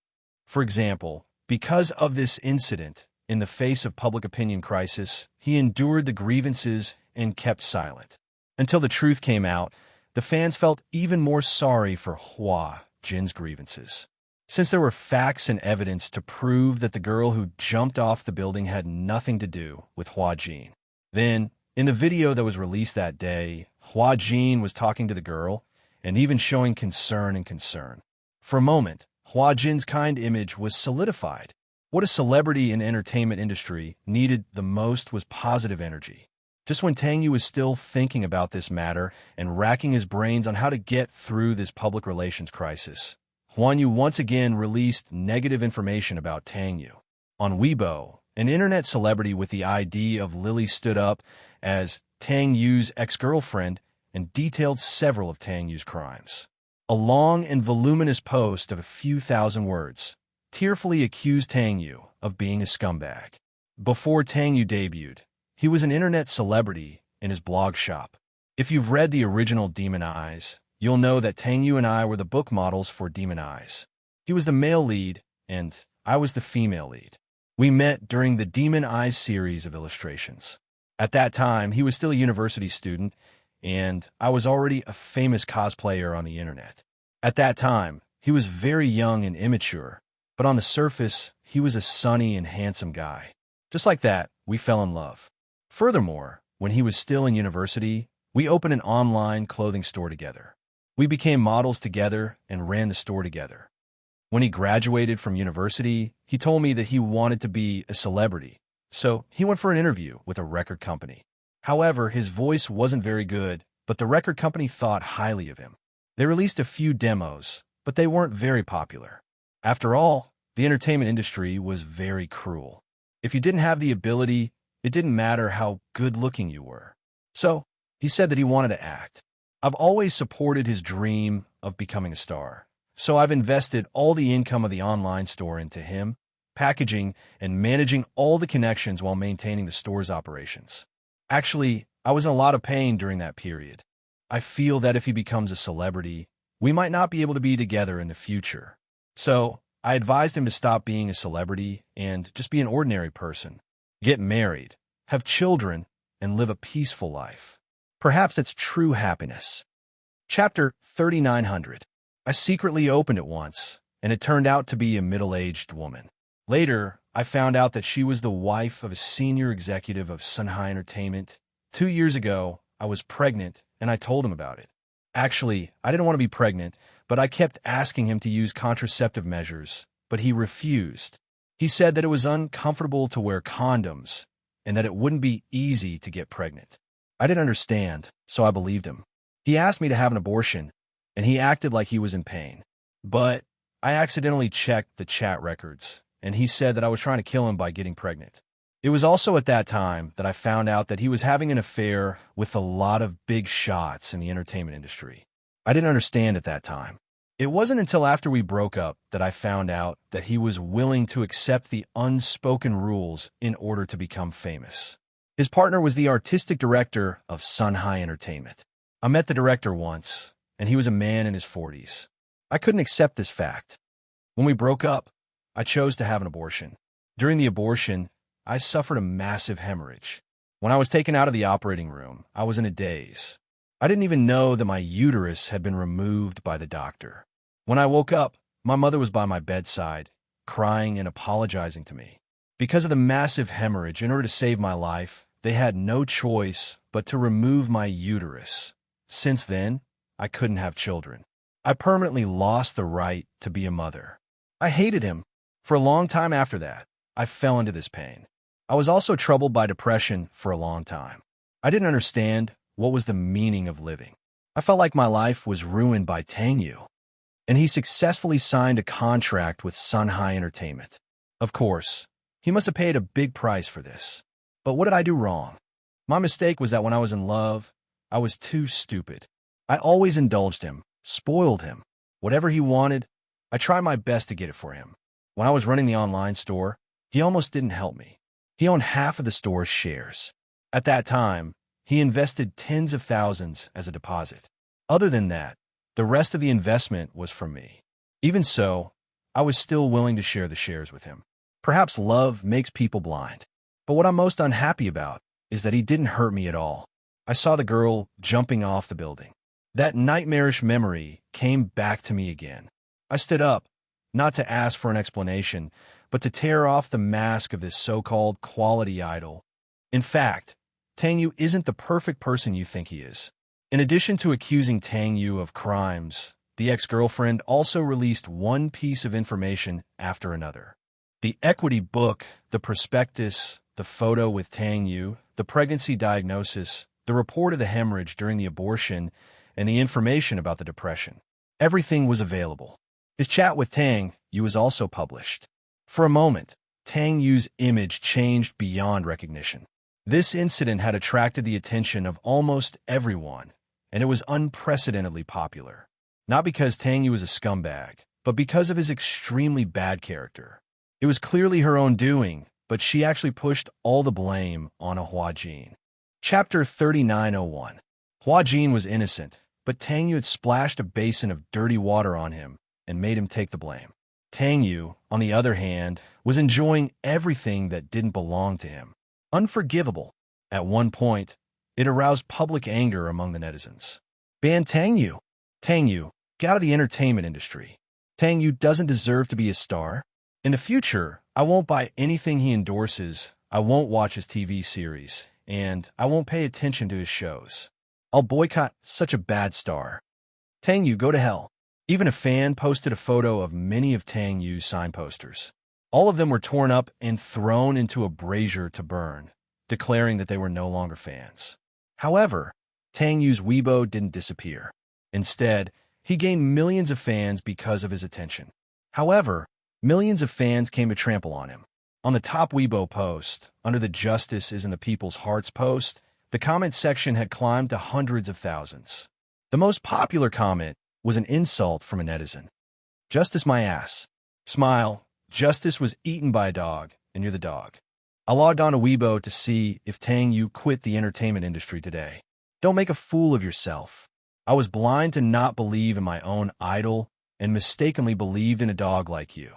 For example, because of this incident, in the face of public opinion crisis, he endured the grievances and kept silent. Until the truth came out, the fans felt even more sorry for Hua Jin's grievances. Since there were facts and evidence to prove that the girl who jumped off the building had nothing to do with Hua Jin. Then, in the video that was released that day, Hua Jin was talking to the girl and even showing concern. For a moment, Hua Jin's kind image was solidified. What a celebrity in the entertainment industry needed the most was positive energy. Just when Tang Yu was still thinking about this matter and racking his brains on how to get through this public relations crisis, Huan Yu once again released negative information about Tang Yu. On Weibo, an internet celebrity with the ID of Lily stood up as Tang Yu's ex-girlfriend and detailed several of Tang Yu's crimes. A long and voluminous post of a few thousand words tearfully accused Tang Yu of being a scumbag. Before Tang Yu debuted, he was an internet celebrity in his blog shop. If you've read the original Demon Eyes, you'll know that Tang Yu and I were the book models for Demon Eyes. He was the male lead, and I was the female lead. We met during the Demon Eyes series of illustrations. At that time, he was still a university student, and I was already a famous cosplayer on the internet. At that time, he was very young and immature, but on the surface, he was a sunny and handsome guy. Just like that, we fell in love. Furthermore, when he was still in university, we opened an online clothing store together. We became models together and ran the store together. When he graduated from university, he told me that he wanted to be a celebrity, so he went for an interview with a record company. However, his voice wasn't very good, but the record company thought highly of him. They released a few demos, but they weren't very popular. After all, the entertainment industry was very cruel. If you didn't have the ability, it didn't matter how good-looking you were. So, he said that he wanted to act. I've always supported his dream of becoming a star, so I've invested all the income of the online store into him, packaging and managing all the connections while maintaining the store's operations. Actually, I was in a lot of pain during that period. I feel that if he becomes a celebrity, we might not be able to be together in the future. So I advised him to stop being a celebrity and just be an ordinary person, get married, have children, and live a peaceful life. Perhaps that's true happiness. Chapter 3900. I secretly opened it once, and it turned out to be a middle-aged woman. Later, I found out that she was the wife of a senior executive of Sun High Entertainment. 2 years ago, I was pregnant, and I told him about it. Actually, I didn't want to be pregnant, but I kept asking him to use contraceptive measures, but he refused. He said that it was uncomfortable to wear condoms, and that it wouldn't be easy to get pregnant. I didn't understand, so I believed him. He asked me to have an abortion, and he acted like he was in pain. But I accidentally checked the chat records, and he said that I was trying to kill him by getting pregnant. It was also at that time that I found out that he was having an affair with a lot of big shots in the entertainment industry. I didn't understand at that time. It wasn't until after we broke up that I found out that he was willing to accept the unspoken rules in order to become famous. His partner was the artistic director of Sun High Entertainment. I met the director once, and he was a man in his 40s. I couldn't accept this fact. When we broke up, I chose to have an abortion. During the abortion, I suffered a massive hemorrhage. When I was taken out of the operating room, I was in a daze. I didn't even know that my uterus had been removed by the doctor. When I woke up, my mother was by my bedside, crying and apologizing to me. Because of the massive hemorrhage, in order to save my life, they had no choice but to remove my uterus. Since then, I couldn't have children. I permanently lost the right to be a mother. I hated him. For a long time after that, I fell into this pain. I was also troubled by depression for a long time. I didn't understand what was the meaning of living. I felt like my life was ruined by Tang Yu, and he successfully signed a contract with Sun High Entertainment. Of course, he must have paid a big price for this. But what did I do wrong? My mistake was that when I was in love, I was too stupid. I always indulged him, spoiled him. Whatever he wanted, I tried my best to get it for him. When I was running the online store, he almost didn't help me. He owned half of the store's shares. At that time, he invested tens of thousands as a deposit. Other than that, the rest of the investment was from me. Even so, I was still willing to share the shares with him. Perhaps love makes people blind. But what I'm most unhappy about is that he didn't hurt me at all. I saw the girl jumping off the building. That nightmarish memory came back to me again. I stood up, not to ask for an explanation, but to tear off the mask of this so-called quality idol. In fact, Tang Yu isn't the perfect person you think he is. In addition to accusing Tang Yu of crimes, the ex-girlfriend also released one piece of information after another. The equity book, the prospectus, the photo with Tang Yu, the pregnancy diagnosis, the report of the hemorrhage during the abortion, and the information about the depression. Everything was available. His chat with Tang Yu was also published. For a moment, Tang Yu's image changed beyond recognition. This incident had attracted the attention of almost everyone, and it was unprecedentedly popular. Not because Tang Yu was a scumbag, but because of his extremely bad character. It was clearly her own doing, but she actually pushed all the blame on a Hua Jin. Chapter 3901. Hua Jin was innocent, but Tang Yu had splashed a basin of dirty water on him and made him take the blame. Tang Yu, on the other hand, was enjoying everything that didn't belong to him. Unforgivable. At one point, it aroused public anger among the netizens. Ban Tang Yu. Tang Yu, get out of the entertainment industry. Tang Yu doesn't deserve to be a star. In the future, I won't buy anything he endorses, I won't watch his TV series, and I won't pay attention to his shows. I'll boycott such a bad star. Tang Yu, go to hell. Even a fan posted a photo of many of Tang Yu's sign posters. All of them were torn up and thrown into a brazier to burn, declaring that they were no longer fans. However, Tang Yu's Weibo didn't disappear. Instead, he gained millions of fans because of his attention. However, millions of fans came to trample on him. On the top Weibo post, under the Justice is in the People's Hearts post, the comment section had climbed to hundreds of thousands. The most popular comment was an insult from a netizen. Justice my ass. Smile. Justice was eaten by a dog, and you're the dog. I logged on to Weibo to see if Tang Yu quit the entertainment industry today. Don't make a fool of yourself. I was blind to not believe in my own idol and mistakenly believed in a dog like you.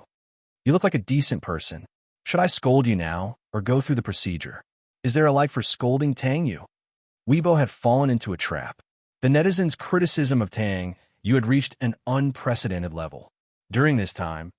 You look like a decent person. Should I scold you now or go through the procedure? Is there a like for scolding Tang Yu? Weibo had fallen into a trap. The netizens' criticism of Tang Yu had reached an unprecedented level. During this time,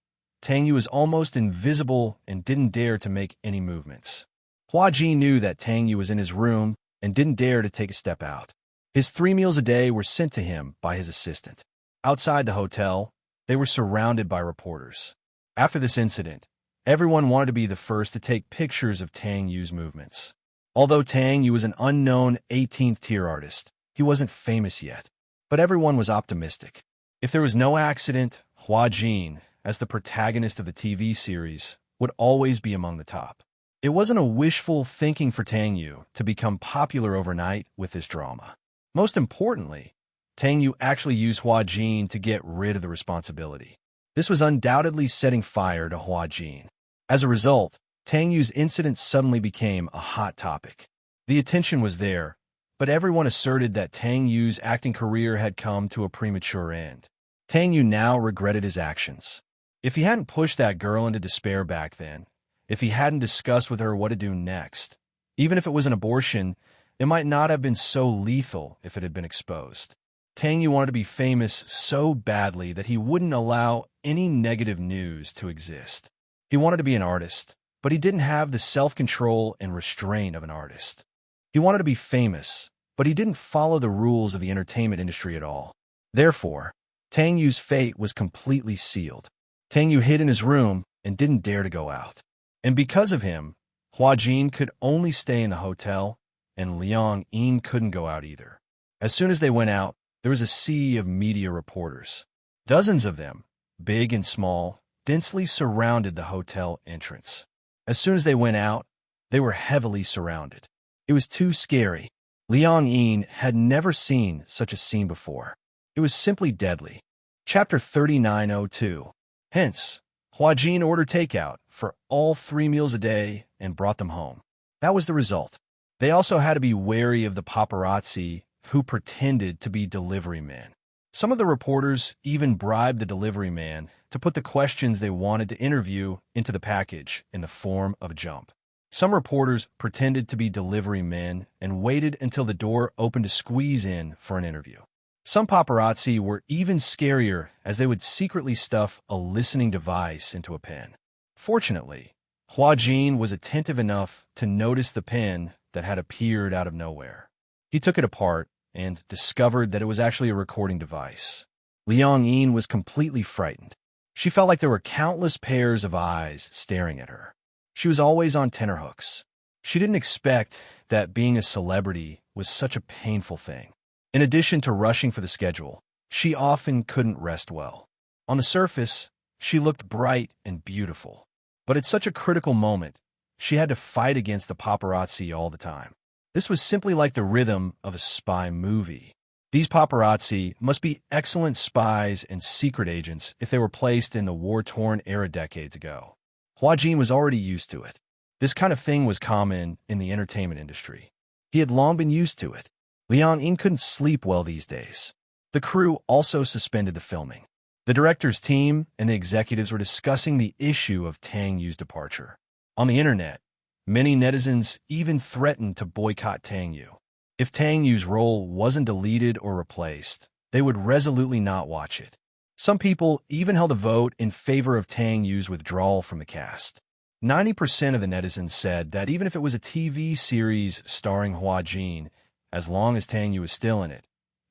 Tang Yu was almost invisible and didn't dare to make any movements. Hua Ji knew that Tang Yu was in his room and didn't dare to take a step out. His 3 meals a day were sent to him by his assistant. Outside the hotel, they were surrounded by reporters. After this incident, everyone wanted to be the first to take pictures of Tang Yu's movements. Although Tang Yu was an unknown 18th-tier artist, he wasn't famous yet. But everyone was optimistic. If there was no accident, Hua Jin, as the protagonist of the TV series, would always be among the top. It wasn't a wishful thinking for Tang Yu to become popular overnight with this drama. Most importantly, Tang Yu actually used Hua Jin to get rid of the responsibility. This was undoubtedly setting fire to Hua Jin. As a result, Tang Yu's incident suddenly became a hot topic. The attention was there, but everyone asserted that Tang Yu's acting career had come to a premature end. Tang Yu now regretted his actions. If he hadn't pushed that girl into despair back then, if he hadn't discussed with her what to do next, even if it was an abortion, it might not have been so lethal if it had been exposed. Tang Yu wanted to be famous so badly that he wouldn't allow any negative news to exist. He wanted to be an artist, but he didn't have the self-control and restraint of an artist. He wanted to be famous, but he didn't follow the rules of the entertainment industry at all. Therefore, Tang Yu's fate was completely sealed. Tang Yu hid in his room and didn't dare to go out. And because of him, Hua Jin could only stay in the hotel, and Liang Yin couldn't go out either. As soon as they went out, there was a sea of media reporters. Dozens of them, big and small, densely surrounded the hotel entrance. As soon as they went out, they were heavily surrounded. It was too scary. Liang Yin had never seen such a scene before. It was simply deadly. Chapter 3902. Hence, Hua Jin ordered takeout for all 3 meals a day and brought them home. That was the result. They also had to be wary of the paparazzi who pretended to be delivery men. Some of the reporters even bribed the delivery man to put the questions they wanted to interview into the package in the form of a jump. Some reporters pretended to be delivery men and waited until the door opened to squeeze in for an interview. Some paparazzi were even scarier, as they would secretly stuff a listening device into a pen. Fortunately, Hua Jin was attentive enough to notice the pen that had appeared out of nowhere. He took it apart and discovered that it was actually a recording device. Liang Yin was completely frightened. She felt like there were countless pairs of eyes staring at her. She was always on tenterhooks. She didn't expect that being a celebrity was such a painful thing. In addition to rushing for the schedule, she often couldn't rest well. On the surface, she looked bright and beautiful. But at such a critical moment, she had to fight against the paparazzi all the time. This was simply like the rhythm of a spy movie. These paparazzi must be excellent spies and secret agents if they were placed in the war-torn era decades ago. Hua Jin was already used to it. This kind of thing was common in the entertainment industry. He had long been used to it. Liang Yin couldn't sleep well these days. The crew also suspended the filming. The director's team and the executives were discussing the issue of Tang Yu's departure. On the internet, many netizens even threatened to boycott Tang Yu. If Tang Yu's role wasn't deleted or replaced, they would resolutely not watch it. Some people even held a vote in favor of Tang Yu's withdrawal from the cast. 90% of the netizens said that even if it was a TV series starring Hua Jin, as long as Tang Yu was still in it,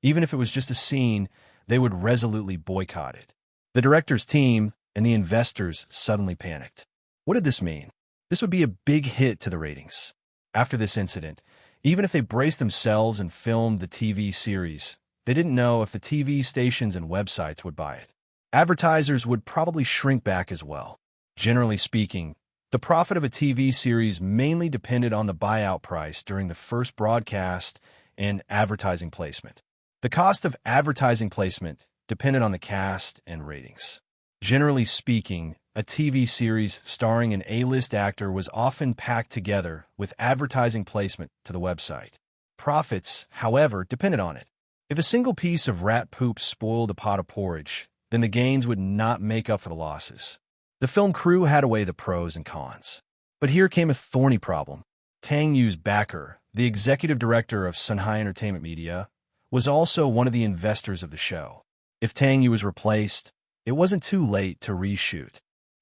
even if it was just a scene, they would resolutely boycott it. The director's team and the investors suddenly panicked. What did this mean? This would be a big hit to the ratings. After this incident, even if they braced themselves and filmed the TV series, they didn't know if the TV stations and websites would buy it. Advertisers would probably shrink back as well. Generally speaking, the profit of a TV series mainly depended on the buyout price during the first broadcast and advertising placement. The cost of advertising placement depended on the cast and ratings. Generally speaking, a TV series starring an A-list actor, was often packed together with advertising placement to the website. Profits, however, depended on it. If a single piece of rat poop spoiled a pot of porridge, then the gains would not make up for the losses. The film crew had to weigh the pros and cons. But here came a thorny problem. Tang Yu's backer, the executive director of Sunhai Entertainment Media, was also one of the investors of the show. If Tang Yu was replaced, it wasn't too late to reshoot.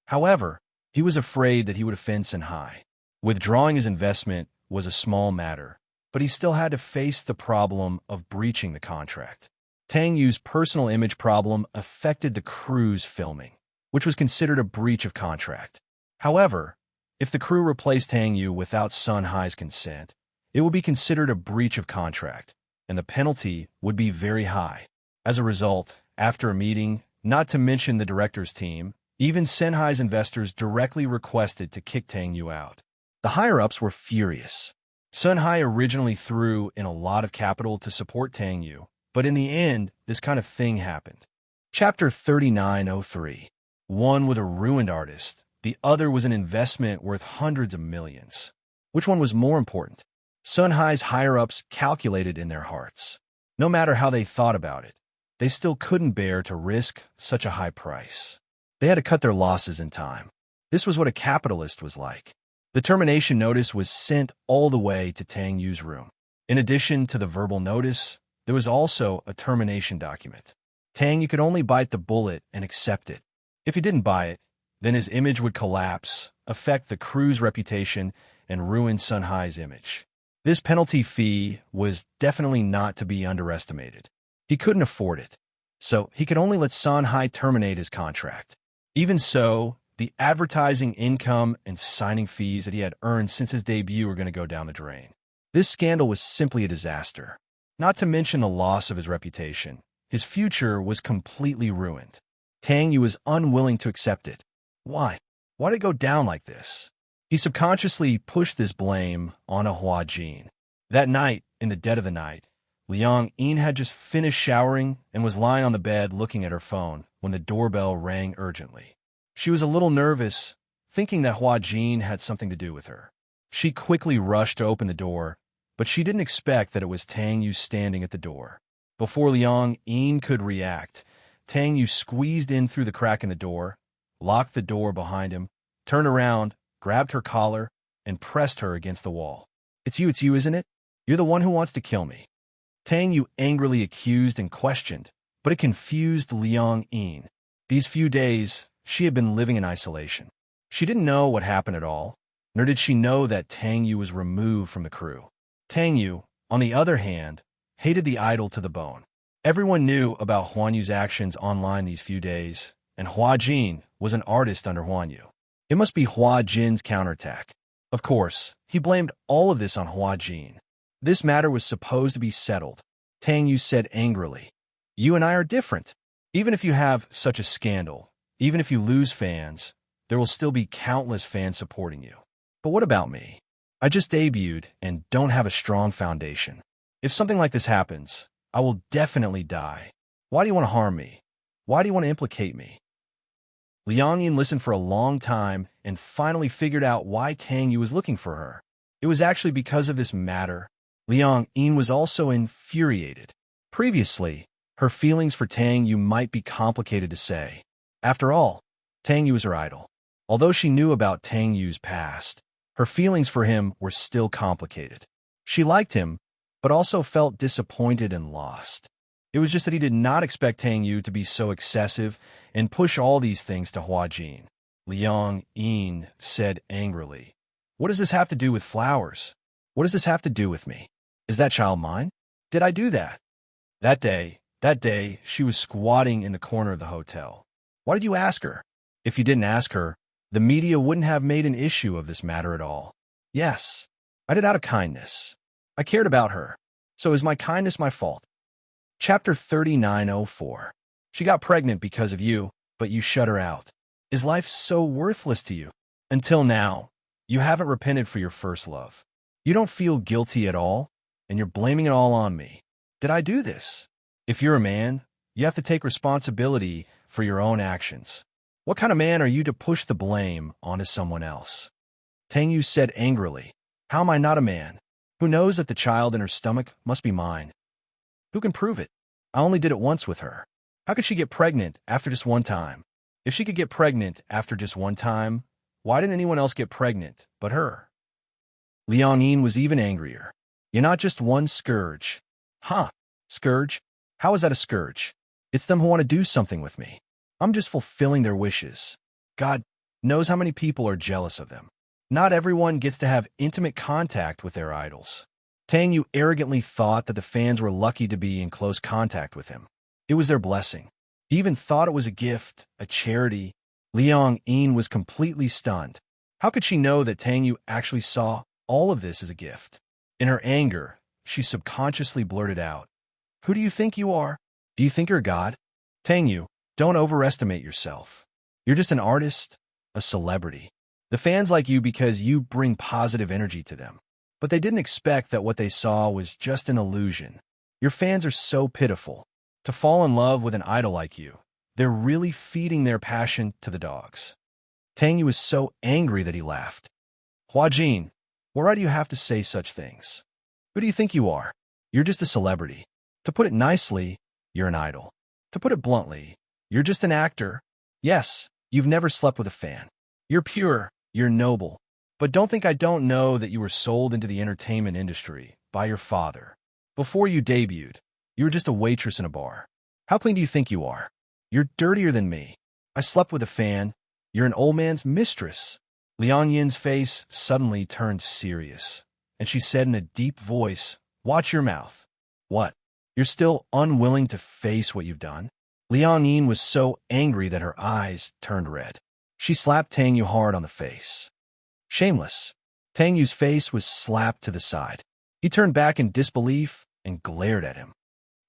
However, he was afraid that he would offend Sunhai. Withdrawing his investment was a small matter, but he still had to face the problem of breaching the contract. Tang Yu's personal image problem affected the crew's filming, which was considered a breach of contract. However, if the crew replaced Tang Yu without Sunhai's consent, it would be considered a breach of contract, and the penalty would be very high. As a result, after a meeting, not to mention the director's team, even Sunhai's investors directly requested to kick Tang Yu out. The higher-ups were furious. Sunhai originally threw in a lot of capital to support Tang Yu, but in the end, this kind of thing happened. Chapter 3903. One was a ruined artist. The other was an investment worth hundreds of millions. Which one was more important? Sunhai's higher-ups calculated in their hearts. No matter how they thought about it, they still couldn't bear to risk such a high price. They had to cut their losses in time. This was what a capitalist was like. The termination notice was sent all the way to Tang Yu's room. In addition to the verbal notice, there was also a termination document. Tang Yu could only bite the bullet and accept it. If he didn't buy it, then his image would collapse, affect the crew's reputation, and ruin Sunhai's image. This penalty fee was definitely not to be underestimated. He couldn't afford it, so he could only let Sunhai terminate his contract. Even so, the advertising income and signing fees that he had earned since his debut were going to go down the drain. This scandal was simply a disaster. Not to mention the loss of his reputation. His future was completely ruined. Tang Yu was unwilling to accept it. Why? Why did it go down like this? He subconsciously pushed this blame on Hua Jin. That night, in the dead of the night, Liang Yin had just finished showering and was lying on the bed looking at her phone when the doorbell rang urgently. She was a little nervous, thinking that Hua Jin had something to do with her. She quickly rushed to open the door, but she didn't expect that it was Tang Yu standing at the door. Before Liang Yin could react, Tang Yu squeezed in through the crack in the door, locked the door behind him, turned around, grabbed her collar, and pressed her against the wall. It's you, isn't it? You're the one who wants to kill me. Tang Yu angrily accused and questioned, but it confused Liang Yin. These few days, she had been living in isolation. She didn't know what happened at all, nor did she know that Tang Yu was removed from the crew. Tang Yu, on the other hand, hated the idol to the bone. Everyone knew about Huan Yu's actions online these few days, and Hua Jin was an artist under Huan Yu. It must be Hua Jin's counterattack. Of course, he blamed all of this on Hua Jin. This matter was supposed to be settled. Tang Yu said angrily, "You and I are different. Even if you have such a scandal, even if you lose fans, there will still be countless fans supporting you. But what about me? I just debuted and don't have a strong foundation. If something like this happens, I will definitely die. Why do you want to harm me? Why do you want to implicate me?" Liang Yin listened for a long time and finally figured out why Tang Yu was looking for her. It was actually because of this matter. Liang Yin was also infuriated. Previously, her feelings for Tang Yu might be complicated to say. After all, Tang Yu was her idol. Although she knew about Tang Yu's past, her feelings for him were still complicated. She liked him, but also felt disappointed and lost. It was just that he did not expect Tang Yu to be so excessive and push all these things to Hua Jin. Liang Yin said angrily, "What does this have to do with flowers? What does this have to do with me? Is that child mine? Did I do that?" That day, she was squatting in the corner of the hotel. Why did you ask her? If you didn't ask her, the media wouldn't have made an issue of this matter at all. Yes, I did out of kindness. I cared about her. So is my kindness my fault? Chapter 3904. She got pregnant because of you, but you shut her out. Is life so worthless to you? Until now, you haven't repented for your first love. You don't feel guilty at all, and you're blaming it all on me. Did I do this? If you're a man, you have to take responsibility for your own actions. What kind of man are you to push the blame onto someone else? Tang Yu said angrily. How am I not a man? Who knows that the child in her stomach must be mine? Who can prove it? I only did it once with her. How could she get pregnant after just one time? If she could get pregnant after just one time, why didn't anyone else get pregnant but her? Liang Yin was even angrier. You're not just one scourge. Huh? Scourge? How is that a scourge? It's them who want to do something with me. I'm just fulfilling their wishes. God knows how many people are jealous of them. Not everyone gets to have intimate contact with their idols. Tang Yu arrogantly thought that the fans were lucky to be in close contact with him. It was their blessing. He even thought it was a gift, a charity. Liang Yin was completely stunned. How could she know that Tang Yu actually saw all of this as a gift? In her anger, she subconsciously blurted out, Who do you think you are? Do you think you're God? Tang Yu, don't overestimate yourself. You're just an artist, a celebrity. The fans like you because you bring positive energy to them. But they didn't expect that what they saw was just an illusion. Your fans are so pitiful. To fall in love with an idol like you, they're really feeding their passion to the dogs. Tang Yu was so angry that he laughed. Huajin, why do you have to say such things? Who do you think you are? You're just a celebrity. To put it nicely, you're an idol. To put it bluntly, you're just an actor. Yes, you've never slept with a fan. You're pure, you're noble. But don't think I don't know that you were sold into the entertainment industry by your father. Before you debuted, you were just a waitress in a bar. How clean do you think you are? You're dirtier than me. I slept with a fan. You're an old man's mistress. Liang Yin's face suddenly turned serious, and she said in a deep voice, Watch your mouth. What? You're still unwilling to face what you've done? Liang Yin was so angry that her eyes turned red. She slapped Tang Yu hard on the face. Shameless. Tang Yu's face was slapped to the side. He turned back in disbelief and glared at him.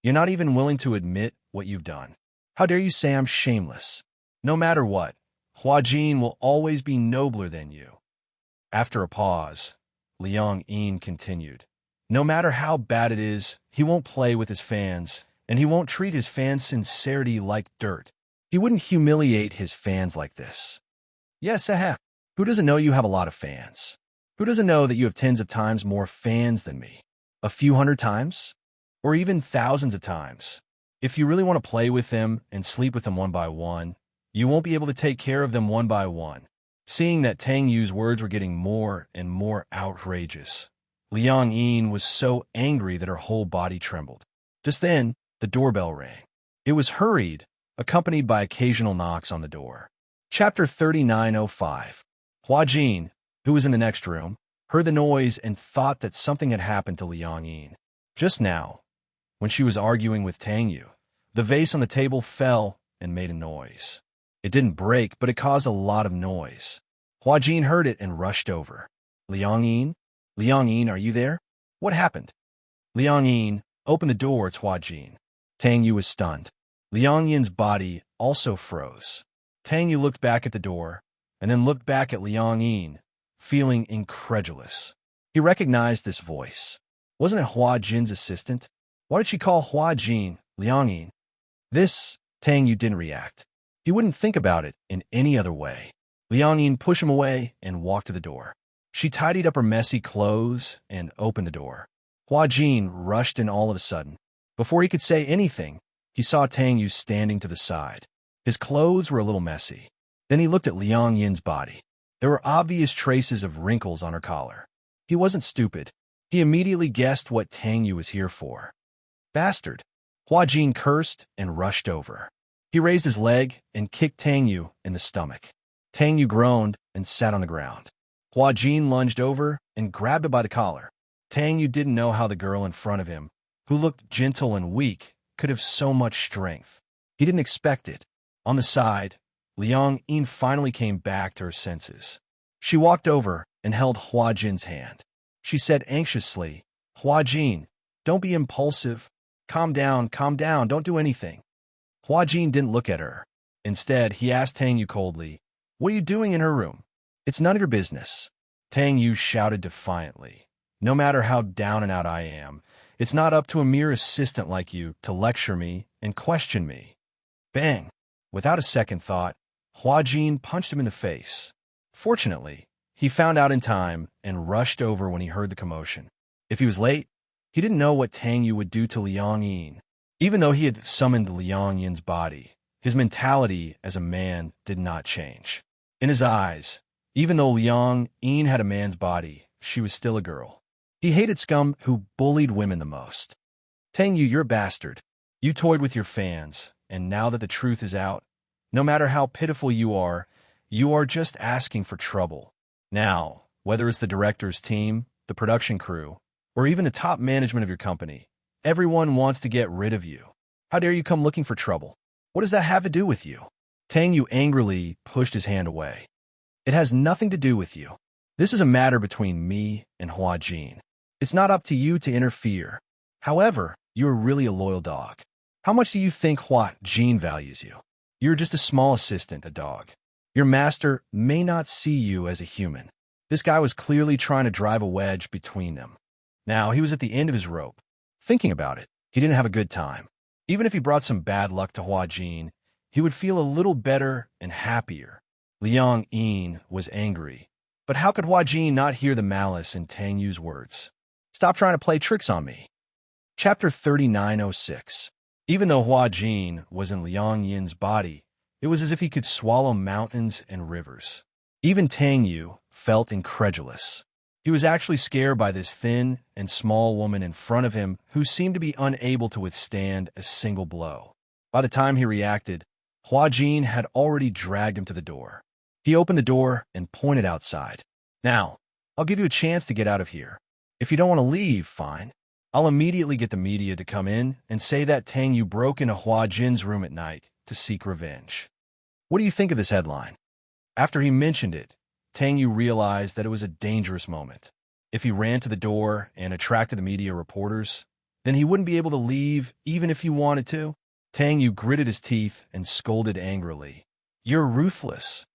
You're not even willing to admit what you've done. How dare you say I'm shameless? No matter what, Huajin will always be nobler than you. After a pause, Liang Yin continued. No matter how bad it is, he won't play with his fans, and he won't treat his fans' sincerity like dirt. He wouldn't humiliate his fans like this. Yes, Who doesn't know you have a lot of fans? Who doesn't know that you have tens of times more fans than me? A few hundred times? Or even thousands of times? If you really want to play with them and sleep with them one by one, you won't be able to take care of them one by one. Seeing that Tang Yu's words were getting more and more outrageous, Liang Yin was so angry that her whole body trembled. Just then, the doorbell rang. It was hurried, accompanied by occasional knocks on the door. Chapter 3905. Huajin, who was in the next room, heard the noise and thought that something had happened to Liang Yin. Just now, when she was arguing with Tang Yu, the vase on the table fell and made a noise. It didn't break, but it caused a lot of noise. Huajin heard it and rushed over. Liang Yin? Liang Yin, are you there? What happened? Liang Yin opened the door to Huajin. Tang Yu was stunned. Liang Yin's body also froze. Tang Yu looked back at the door, and then looked back at Liang Yin, feeling incredulous. He recognized this voice. Wasn't it Hua Jin's assistant? Why did she call Hua Jin Liang Yin? This, Tang Yu didn't react. He wouldn't think about it in any other way. Liang Yin pushed him away and walked to the door. She tidied up her messy clothes and opened the door. Hua Jin rushed in all of a sudden. Before he could say anything, he saw Tang Yu standing to the side. His clothes were a little messy. Then he looked at Liang Yin's body. There were obvious traces of wrinkles on her collar. He wasn't stupid. He immediately guessed what Tang Yu was here for. Bastard! Hua Jin cursed and rushed over. He raised his leg and kicked Tang Yu in the stomach. Tang Yu groaned and sat on the ground. Hua Jin lunged over and grabbed her by the collar. Tang Yu didn't know how the girl in front of him, who looked gentle and weak, could have so much strength. He didn't expect it. On the side, Liang Yin finally came back to her senses. She walked over and held Hua Jin's hand. She said anxiously, Hua Jin, don't be impulsive. Calm down, don't do anything. Hua Jin didn't look at her. Instead, he asked Tang Yu coldly, What are you doing in her room? It's none of your business. Tang Yu shouted defiantly, No matter how down and out I am, it's not up to a mere assistant like you to lecture me and question me. Bang! Without a second thought, Hua Jin punched him in the face. Fortunately, he found out in time and rushed over when he heard the commotion. If he was late, he didn't know what Tang Yu would do to Liang Yin. Even though he had summoned Liang Yin's body, his mentality as a man did not change. In his eyes, even though Liang Yin had a man's body, she was still a girl. He hated scum who bullied women the most. Tang Yu, you're a bastard. You toyed with your fans, and now that the truth is out, no matter how pitiful you are just asking for trouble. Now, whether it's the director's team, the production crew, or even the top management of your company, everyone wants to get rid of you. How dare you come looking for trouble? What does that have to do with you? Tang Yu angrily pushed his hand away. It has nothing to do with you. This is a matter between me and Hua Jin. It's not up to you to interfere. However, you're really a loyal dog. How much do you think Hua Jin values you? You're just a small assistant, a dog. Your master may not see you as a human. This guy was clearly trying to drive a wedge between them. Now, he was at the end of his rope. Thinking about it, he didn't have a good time. Even if he brought some bad luck to Hua Jin, he would feel a little better and happier. Liang Yin was angry. But how could Hua Jin not hear the malice in Tang Yu's words? Stop trying to play tricks on me. Chapter 3906. Even though Hua Jin was in Liang Yin's body, it was as if he could swallow mountains and rivers. Even Tang Yu felt incredulous. He was actually scared by this thin and small woman in front of him who seemed to be unable to withstand a single blow. By the time he reacted, Hua Jin had already dragged him to the door. He opened the door and pointed outside. Now, I'll give you a chance to get out of here. If you don't want to leave, fine. I'll immediately get the media to come in and say that Tang Yu broke into Hua Jin's room at night to seek revenge. What do you think of this headline? After he mentioned it, Tang Yu realized that it was a dangerous moment. If he ran to the door and attracted the media reporters, then he wouldn't be able to leave even if he wanted to. Tang Yu gritted his teeth and scolded angrily. You're ruthless.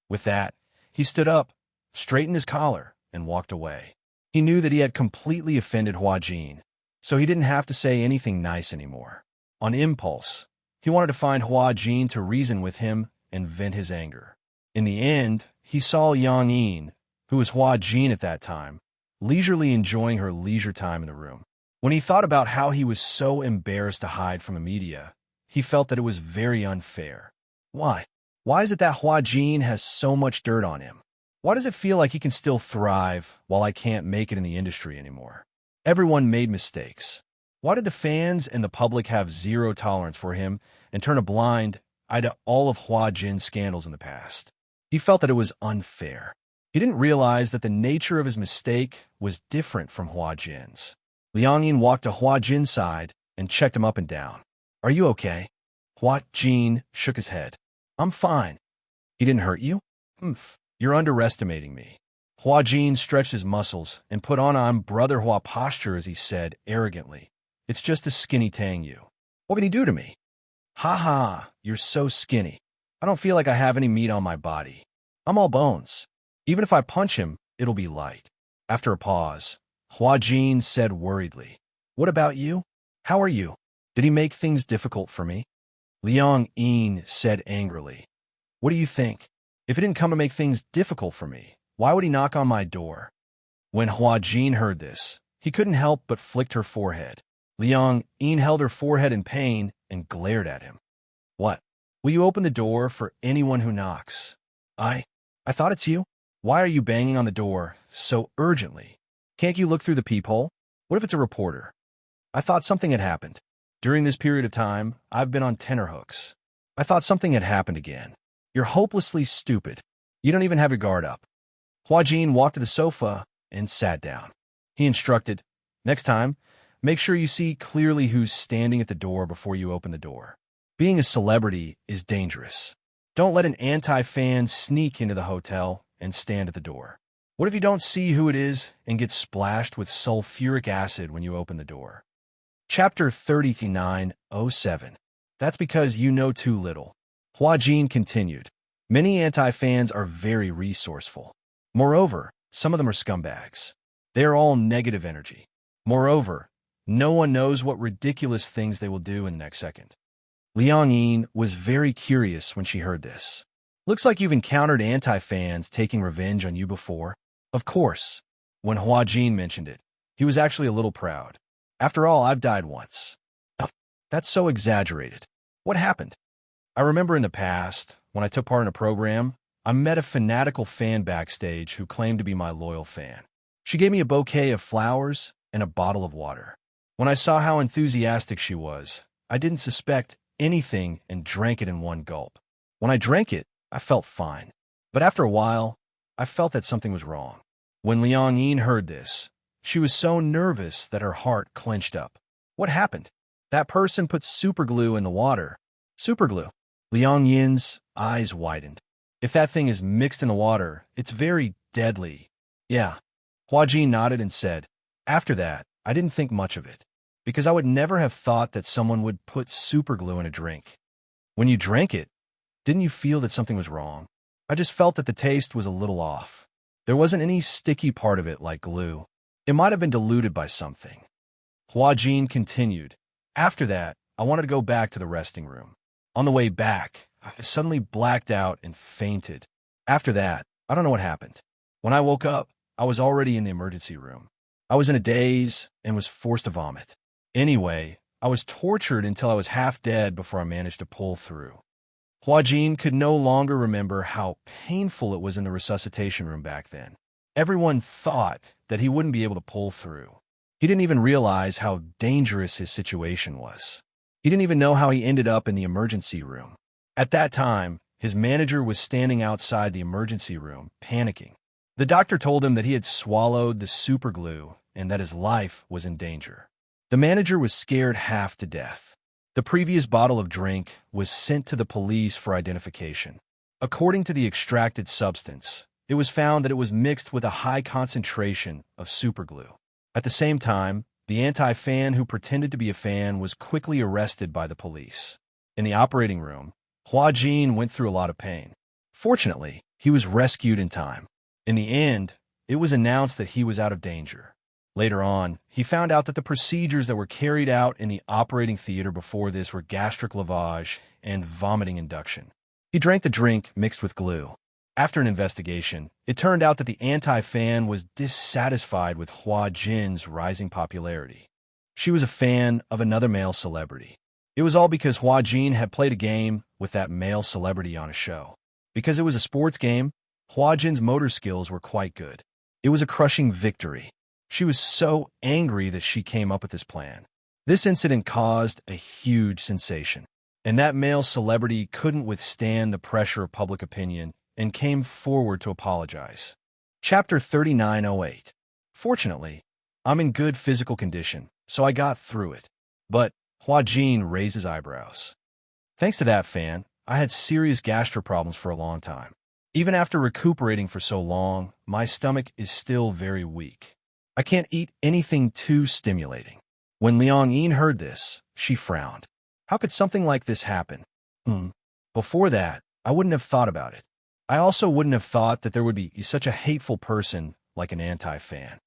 With that, he stood up, straightened his collar, and walked away. He knew that he had completely offended Hua Jin, so he didn't have to say anything nice anymore. On impulse, he wanted to find Hua Jin to reason with him and vent his anger. In the end, he saw Liang Yin, who was Hua Jin at that time, leisurely enjoying her leisure time in the room. When he thought about how he was so embarrassed to hide from the media, he felt that it was very unfair. Why? Why is it that Hua Jin has so much dirt on him? Why does it feel like he can still thrive while I can't make it in the industry anymore? Everyone made mistakes. Why did the fans and the public have zero tolerance for him and turn a blind eye to all of Hua Jin's scandals in the past? He felt that it was unfair. He didn't realize that the nature of his mistake was different from Hua Jin's. Liang Yin walked to Hua Jin's side and checked him up and down. Are you okay? Hua Jin shook his head. I'm fine. He didn't hurt you? Humph. You're underestimating me. Hua Jin stretched his muscles and put on brother Hua posture as he said arrogantly, It's just a skinny Tang Yu. What can he do to me? Ha ha, you're so skinny. I don't feel like I have any meat on my body. I'm all bones. Even if I punch him, it'll be light. After a pause, Hua Jin said worriedly, What about you? How are you? Did he make things difficult for me? Liang Yin said angrily, What do you think? If he didn't come to make things difficult for me, why would he knock on my door? When Hua Jin heard this, he couldn't help but flicked her forehead. Liang Yin held her forehead in pain and glared at him. What? Will you open the door for anyone who knocks? I thought it's you. Why are you banging on the door so urgently? Can't you look through the peephole? What if it's a reporter? I thought something had happened. During this period of time, I've been on tenterhooks. I thought something had happened again. You're hopelessly stupid. You don't even have your guard up. Hua Jin walked to the sofa and sat down. He instructed, Next time, make sure you see clearly who's standing at the door before you open the door. Being a celebrity is dangerous. Don't let an anti-fan sneak into the hotel and stand at the door. What if you don't see who it is and get splashed with sulfuric acid when you open the door? Chapter 3907. That's because you know too little. Hua Jin continued, Many anti-fans are very resourceful. Moreover, some of them are scumbags. They are all negative energy. Moreover, no one knows what ridiculous things they will do in the next second. Liang Yin was very curious when she heard this. Looks like you've encountered anti-fans taking revenge on you before. Of course. When Hua Jin mentioned it, he was actually a little proud. After all, I've died once. Oh, that's so exaggerated. What happened? I remember in the past, when I took part in a program, I met a fanatical fan backstage who claimed to be my loyal fan. She gave me a bouquet of flowers and a bottle of water. When I saw how enthusiastic she was, I didn't suspect anything and drank it in one gulp. When I drank it, I felt fine. But after a while, I felt that something was wrong. When Liang Yin heard this, she was so nervous that her heart clenched up. What happened? That person put superglue in the water. Superglue. Liang Yin's eyes widened. If that thing is mixed in the water, it's very deadly. Yeah. Hua Jin nodded and said, after that, I didn't think much of it, because I would never have thought that someone would put superglue in a drink. When you drank it, didn't you feel that something was wrong? I just felt that the taste was a little off. There wasn't any sticky part of it like glue. It might have been diluted by something. Hua Jin continued. After that, I wanted to go back to the resting room. On the way back, I suddenly blacked out and fainted. After that, I don't know what happened. When I woke up, I was already in the emergency room. I was in a daze and was forced to vomit. Anyway, I was tortured until I was half dead before I managed to pull through. Hua Jin could no longer remember how painful it was in the resuscitation room back then. Everyone thought that he wouldn't be able to pull through. He didn't even realize how dangerous his situation was. He didn't even know how he ended up in the emergency room. At that time, his manager was standing outside the emergency room, panicking. The doctor told him that he had swallowed the superglue and that his life was in danger. The manager was scared half to death. The previous bottle of drink was sent to the police for identification. According to the extracted substance, it was found that it was mixed with a high concentration of superglue. At the same time, the anti-fan who pretended to be a fan was quickly arrested by the police. In the operating room, Hua Jin went through a lot of pain. Fortunately, he was rescued in time. In the end, it was announced that he was out of danger. Later on, he found out that the procedures that were carried out in the operating theater before this were gastric lavage and vomiting induction. He drank the drink mixed with glue. After an investigation, it turned out that the anti-fan was dissatisfied with Hua Jin's rising popularity. She was a fan of another male celebrity. It was all because Hua Jin had played a game with that male celebrity on a show. Because it was a sports game, Hua Jin's motor skills were quite good. It was a crushing victory. She was so angry that she came up with this plan. This incident caused a huge sensation, and that male celebrity couldn't withstand the pressure of public opinion and came forward to apologize. Chapter 3908. Fortunately, I'm in good physical condition, so I got through it. But Hua Jin raised his eyebrows. Thanks to that fan, I had serious gastro problems for a long time. Even after recuperating for so long, my stomach is still very weak. I can't eat anything too stimulating. When Liang Yin heard this, she frowned. How could something like this happen? Before that, I wouldn't have thought about it. I also wouldn't have thought that there would be such a hateful person like an anti-fan.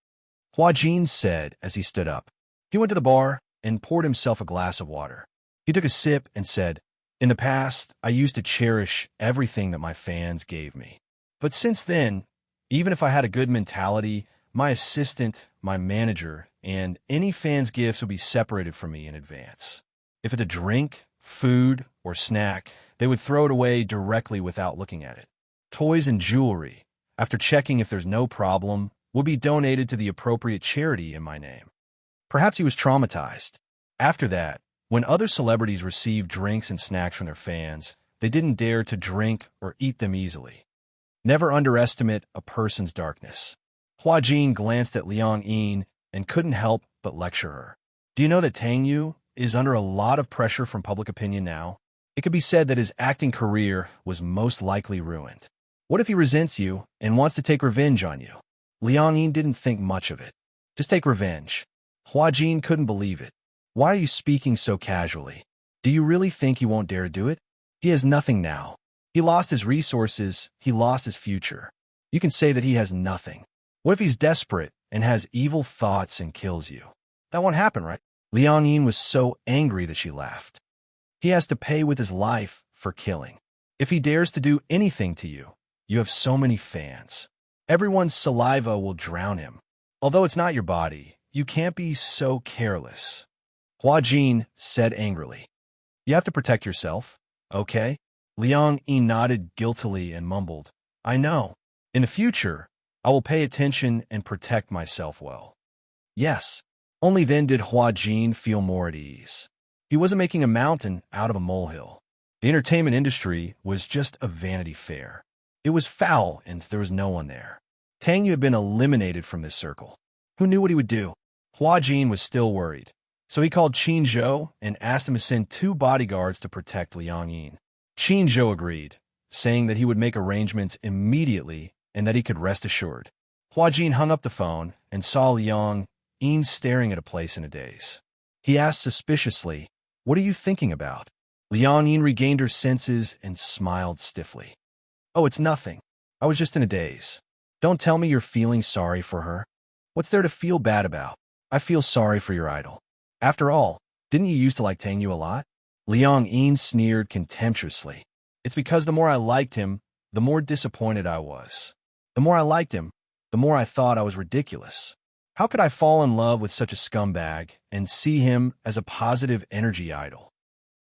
Hua Jin said as he stood up. He went to the bar and poured himself a glass of water. He took a sip and said, in the past, I used to cherish everything that my fans gave me. But since then, even if I had a good mentality, my assistant, my manager, and any fan's gifts would be separated from me in advance. If it's a drink, food, or snack, they would throw it away directly without looking at it. Toys and jewelry, after checking if there's no problem, would be donated to the appropriate charity in my name. Perhaps he was traumatized. After that, when other celebrities received drinks and snacks from their fans, they didn't dare to drink or eat them easily. Never underestimate a person's darkness. Hua Jin glanced at Liang Yin and couldn't help but lecture her. Do you know that Tang Yu is under a lot of pressure from public opinion now? It could be said that his acting career was most likely ruined. What if he resents you and wants to take revenge on you? Liang Yin didn't think much of it. Just take revenge. Hua Jin couldn't believe it. Why are you speaking so casually? Do you really think he won't dare do it? He has nothing now. He lost his resources. He lost his future. You can say that he has nothing. What if he's desperate and has evil thoughts and kills you? That won't happen, right? Liang Yin was so angry that she laughed. He has to pay with his life for killing. If he dares to do anything to you, you have so many fans. Everyone's saliva will drown him. Although it's not your body, you can't be so careless. Hua Jin said angrily. You have to protect yourself, okay? Liang Yi nodded guiltily and mumbled, I know. In the future, I will pay attention and protect myself well. Yes. Only then did Hua Jin feel more at ease. He wasn't making a mountain out of a molehill. The entertainment industry was just a vanity fair. It was foul, and there was no one there. Tang Yu had been eliminated from this circle. Who knew what he would do? Hua Jin was still worried, so he called Qin Zhou and asked him to send 2 bodyguards to protect Liang Yin. Qin Zhou agreed, saying that he would make arrangements immediately and that he could rest assured. Hua Jin hung up the phone and saw Liang Yin staring at a place in a daze. He asked suspiciously, What are you thinking about? Liang Yin regained her senses and smiled stiffly. Oh, it's nothing. I was just in a daze. Don't tell me you're feeling sorry for her. What's there to feel bad about? I feel sorry for your idol. After all, didn't you used to like Tang Yu a lot? Liang Yin sneered contemptuously. It's because the more I liked him, the more disappointed I was. The more I liked him, the more I thought I was ridiculous. How could I fall in love with such a scumbag and see him as a positive energy idol?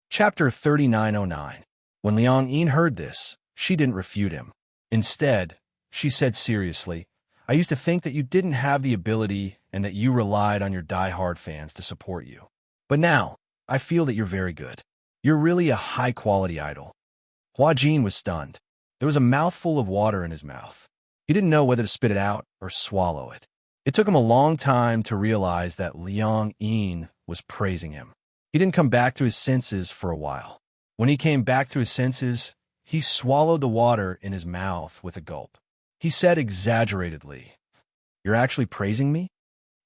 Chapter 3909. When Liang Yin heard this, she didn't refute him. Instead, she said seriously, I used to think that you didn't have the ability and that you relied on your die-hard fans to support you. But now, I feel that you're very good. You're really a high-quality idol. Hua Jin was stunned. There was a mouthful of water in his mouth. He didn't know whether to spit it out or swallow it. It took him a long time to realize that Liang Yin was praising him. He didn't come back to his senses for a while. When he came back to his senses, he swallowed the water in his mouth with a gulp. He said exaggeratedly, You're actually praising me?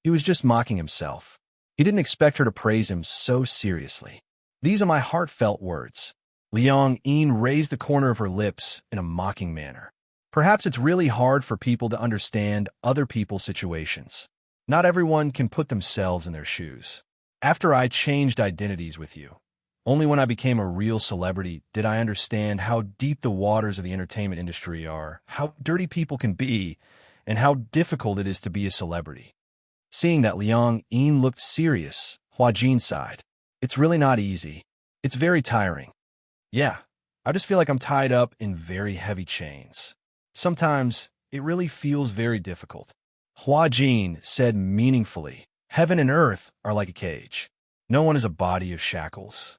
He was just mocking himself. He didn't expect her to praise him so seriously. These are my heartfelt words. Liang Yin raised the corner of her lips in a mocking manner. Perhaps it's really hard for people to understand other people's situations. Not everyone can put themselves in their shoes. After I changed identities with you, only when I became a real celebrity did I understand how deep the waters of the entertainment industry are, how dirty people can be, and how difficult it is to be a celebrity. Seeing that Liang Yin looked serious, Hua Jin sighed. It's really not easy. It's very tiring. Yeah, I just feel like I'm tied up in very heavy chains. Sometimes it really feels very difficult. Hua Jin said meaningfully, Heaven and earth are like a cage. No one is a body of shackles.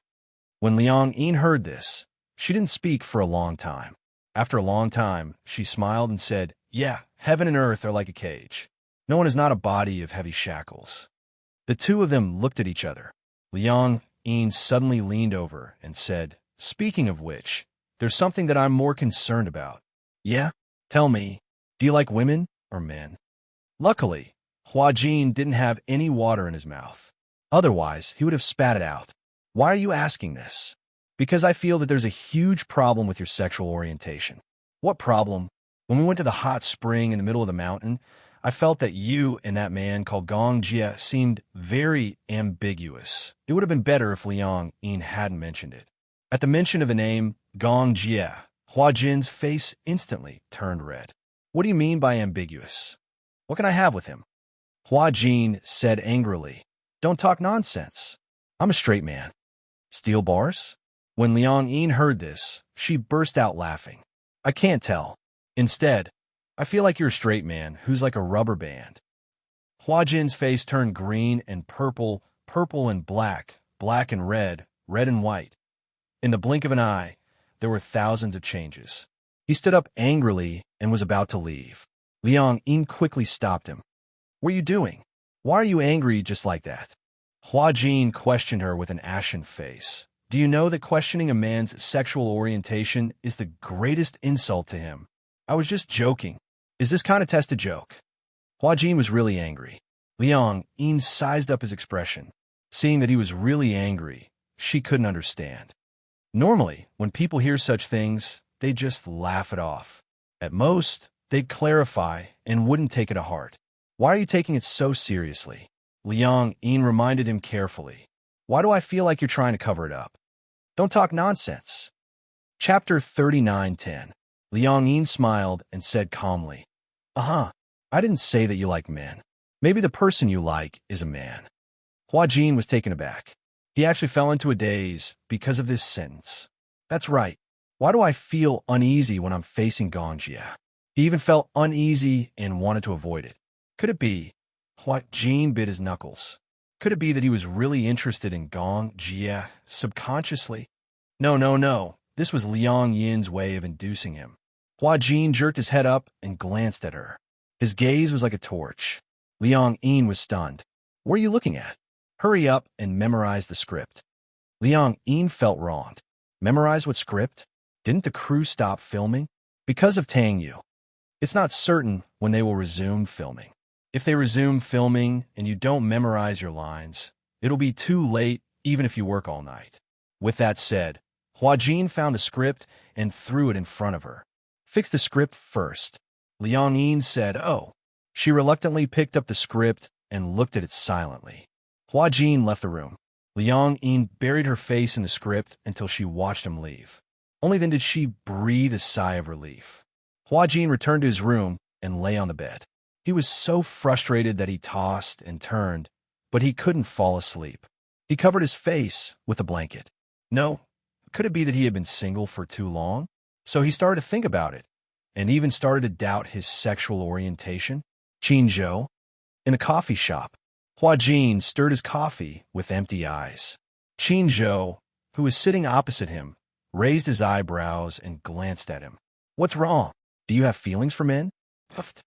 When Liang Yin heard this, she didn't speak for a long time. After a long time, she smiled and said, Yeah, heaven and earth are like a cage. No one is not a body of heavy shackles. The two of them looked at each other. Liang Yin suddenly leaned over and said, Speaking of which, there's something that I'm more concerned about. Yeah? Tell me, do you like women or men? Luckily, Hua Jin didn't have any water in his mouth. Otherwise, he would have spat it out. Why are you asking this? Because I feel that there's a huge problem with your sexual orientation. What problem? When we went to the hot spring in the middle of the mountain, I felt that you and that man called Gong Jia seemed very ambiguous. It would have been better if Liang Yin hadn't mentioned it. At the mention of the name Gong Jia, Hua Jin's face instantly turned red. What do you mean by ambiguous? What can I have with him? Hua Jin said angrily, Don't talk nonsense. I'm a straight man. Steel bars? When Liang Yin heard this, she burst out laughing. I can't tell. Instead, I feel like you're a straight man who's like a rubber band. Hua Jin's face turned green and purple, purple and black, black and red, red and white. In the blink of an eye, there were thousands of changes. He stood up angrily and was about to leave. Liang Yin quickly stopped him. What are you doing? Why are you angry just like that? Hua Jin questioned her with an ashen face. Do you know that questioning a man's sexual orientation is the greatest insult to him? I was just joking. Is this kind of test a joke? Hua Jin was really angry. Liang Yin sized up his expression. Seeing that he was really angry, she couldn't understand. Normally, when people hear such things, they just laugh it off. At most, they'd clarify and wouldn't take it to heart. Why are you taking it so seriously? Liang Yin reminded him carefully. Why do I feel like you're trying to cover it up? Don't talk nonsense. Chapter 39:10. Liang Yin smiled and said calmly, "Uh-huh, I didn't say that you like men. Maybe the person you like is a man." Hua Jin was taken aback. He actually fell into a daze because of this sentence. That's right. Why do I feel uneasy when I'm facing Gong Jia? He even felt uneasy and wanted to avoid it. Could it be? Hua Jin bit his knuckles. Could it be that he was really interested in Gong Jia subconsciously? No, no, no. This was Liang Yin's way of inducing him. Hua Jin jerked his head up and glanced at her. His gaze was like a torch. Liang Yin was stunned. What are you looking at? Hurry up and memorize the script. Liang Yin felt wronged. Memorize what script? Didn't the crew stop filming? Because of Tang Yu. It's not certain when they will resume filming. If they resume filming and you don't memorize your lines, it'll be too late even if you work all night. With that said, Hua Jin found the script and threw it in front of her. Fix the script first. Liang Yin said, "Oh." She reluctantly picked up the script and looked at it silently. Hua Jin left the room. Liang Yin buried her face in the script until she watched him leave. Only then did she breathe a sigh of relief. Hua Jin returned to his room and lay on the bed. He was so frustrated that he tossed and turned, but he couldn't fall asleep. He covered his face with a blanket. No, could it be that he had been single for too long? So he started to think about it, and even started to doubt his sexual orientation. Qinzhou, in a coffee shop, Hua Jin stirred his coffee with empty eyes. Qinzhou, who was sitting opposite him, raised his eyebrows and glanced at him. "What's wrong? Do you have feelings for men?" Puffed.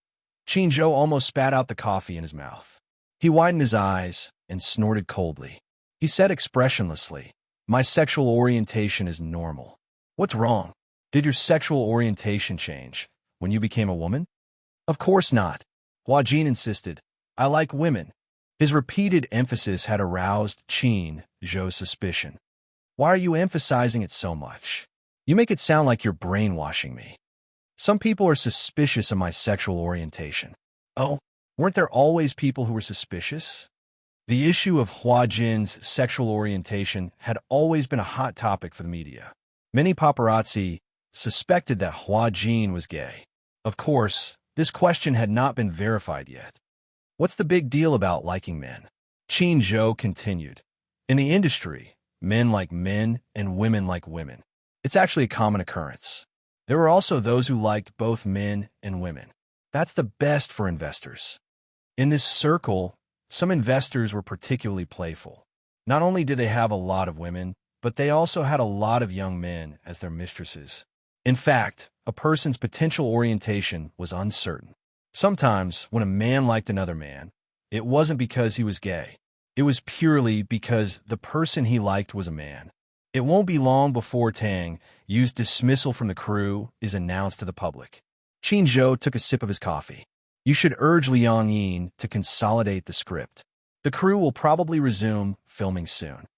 Qinzhou almost spat out the coffee in his mouth. He widened his eyes and snorted coldly. He said expressionlessly, "My sexual orientation is normal." "What's wrong? Did your sexual orientation change when you became a woman?" "Of course not," Hua Jin insisted. "I like women." His repeated emphasis had aroused Qinzhou's suspicion. "Why are you emphasizing it so much? You make it sound like you're brainwashing me. Some people are suspicious of my sexual orientation." "Oh, weren't there always people who were suspicious?" The issue of Hua Jin's sexual orientation had always been a hot topic for the media. Many paparazzi suspected that Hua Jin was gay. Of course, this question had not been verified yet. "What's the big deal about liking men?" Qinzhou continued. "In the industry, men like men and women like women. It's actually a common occurrence. There were also those who liked both men and women. That's the best for investors." In this circle, some investors were particularly playful. Not only did they have a lot of women, but they also had a lot of young men as their mistresses. In fact, a person's potential orientation was uncertain. Sometimes, when a man liked another man, it wasn't because he was gay. It was purely because the person he liked was a man. It won't be long before Tang Yu's dismissal from the crew is announced to the public. Qinzhou took a sip of his coffee. "You should urge Liang Yin to consolidate the script. The crew will probably resume filming soon."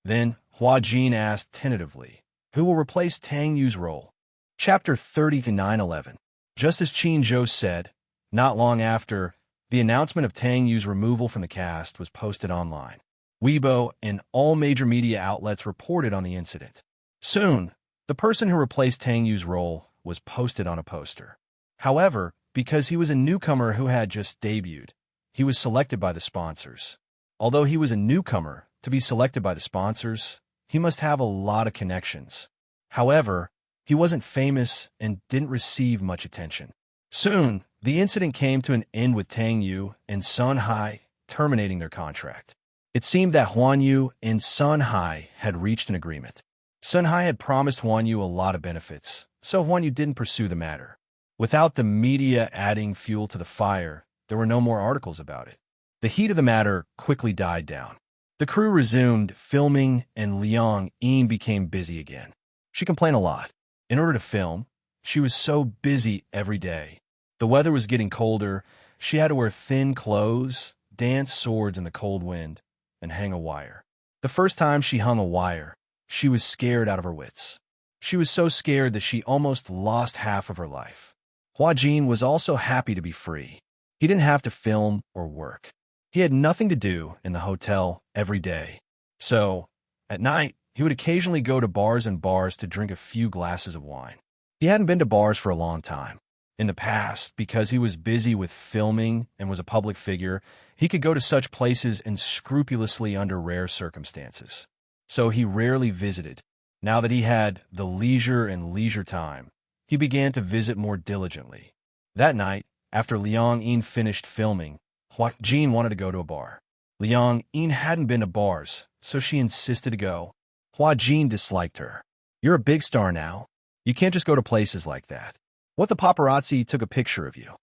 Then Hua Jin asked tentatively, "Who will replace Tang Yu's role?" Chapter 30-911. Just as Qinzhou said, not long after, the announcement of Tang Yu's removal from the cast was posted online. Weibo and all major media outlets reported on the incident. Soon, the person who replaced Tang Yu's role was posted on a poster. However, because he was a newcomer who had just debuted, he was selected by the sponsors. Although he was a newcomer, to be selected by the sponsors, he must have a lot of connections. However, he wasn't famous and didn't receive much attention. Soon, the incident came to an end with Tang Yu and Sun Hai terminating their contract. It seemed that Huan Yu and Sun Hai had reached an agreement. Sun Hai had promised Huan Yu a lot of benefits, so Huan Yu didn't pursue the matter. Without the media adding fuel to the fire, there were no more articles about it. The heat of the matter quickly died down. The crew resumed filming and Liang Yin became busy again. She complained a lot. In order to film, she was so busy every day. The weather was getting colder. She had to wear thin clothes, dance swords in the cold wind, and hang a wire. The first time she hung a wire, she was scared out of her wits. She was so scared that she almost lost half of her life. Hua Jin was also happy to be free. He didn't have to film or work. He had nothing to do in the hotel every day. So, at night, he would occasionally go to bars and bars to drink a few glasses of wine. He hadn't been to bars for a long time. In the past, because he was busy with filming and was a public figure, he could go to such places unscrupulously under rare circumstances. So he rarely visited. Now that he had the leisure time, he began to visit more diligently. That night, after Liang Yin finished filming, Hua Jin wanted to go to a bar. Liang Yin hadn't been to bars, so she insisted to go. Hua Jin disliked her. "You're a big star now. You can't just go to places like that. What the paparazzi took a picture of you?"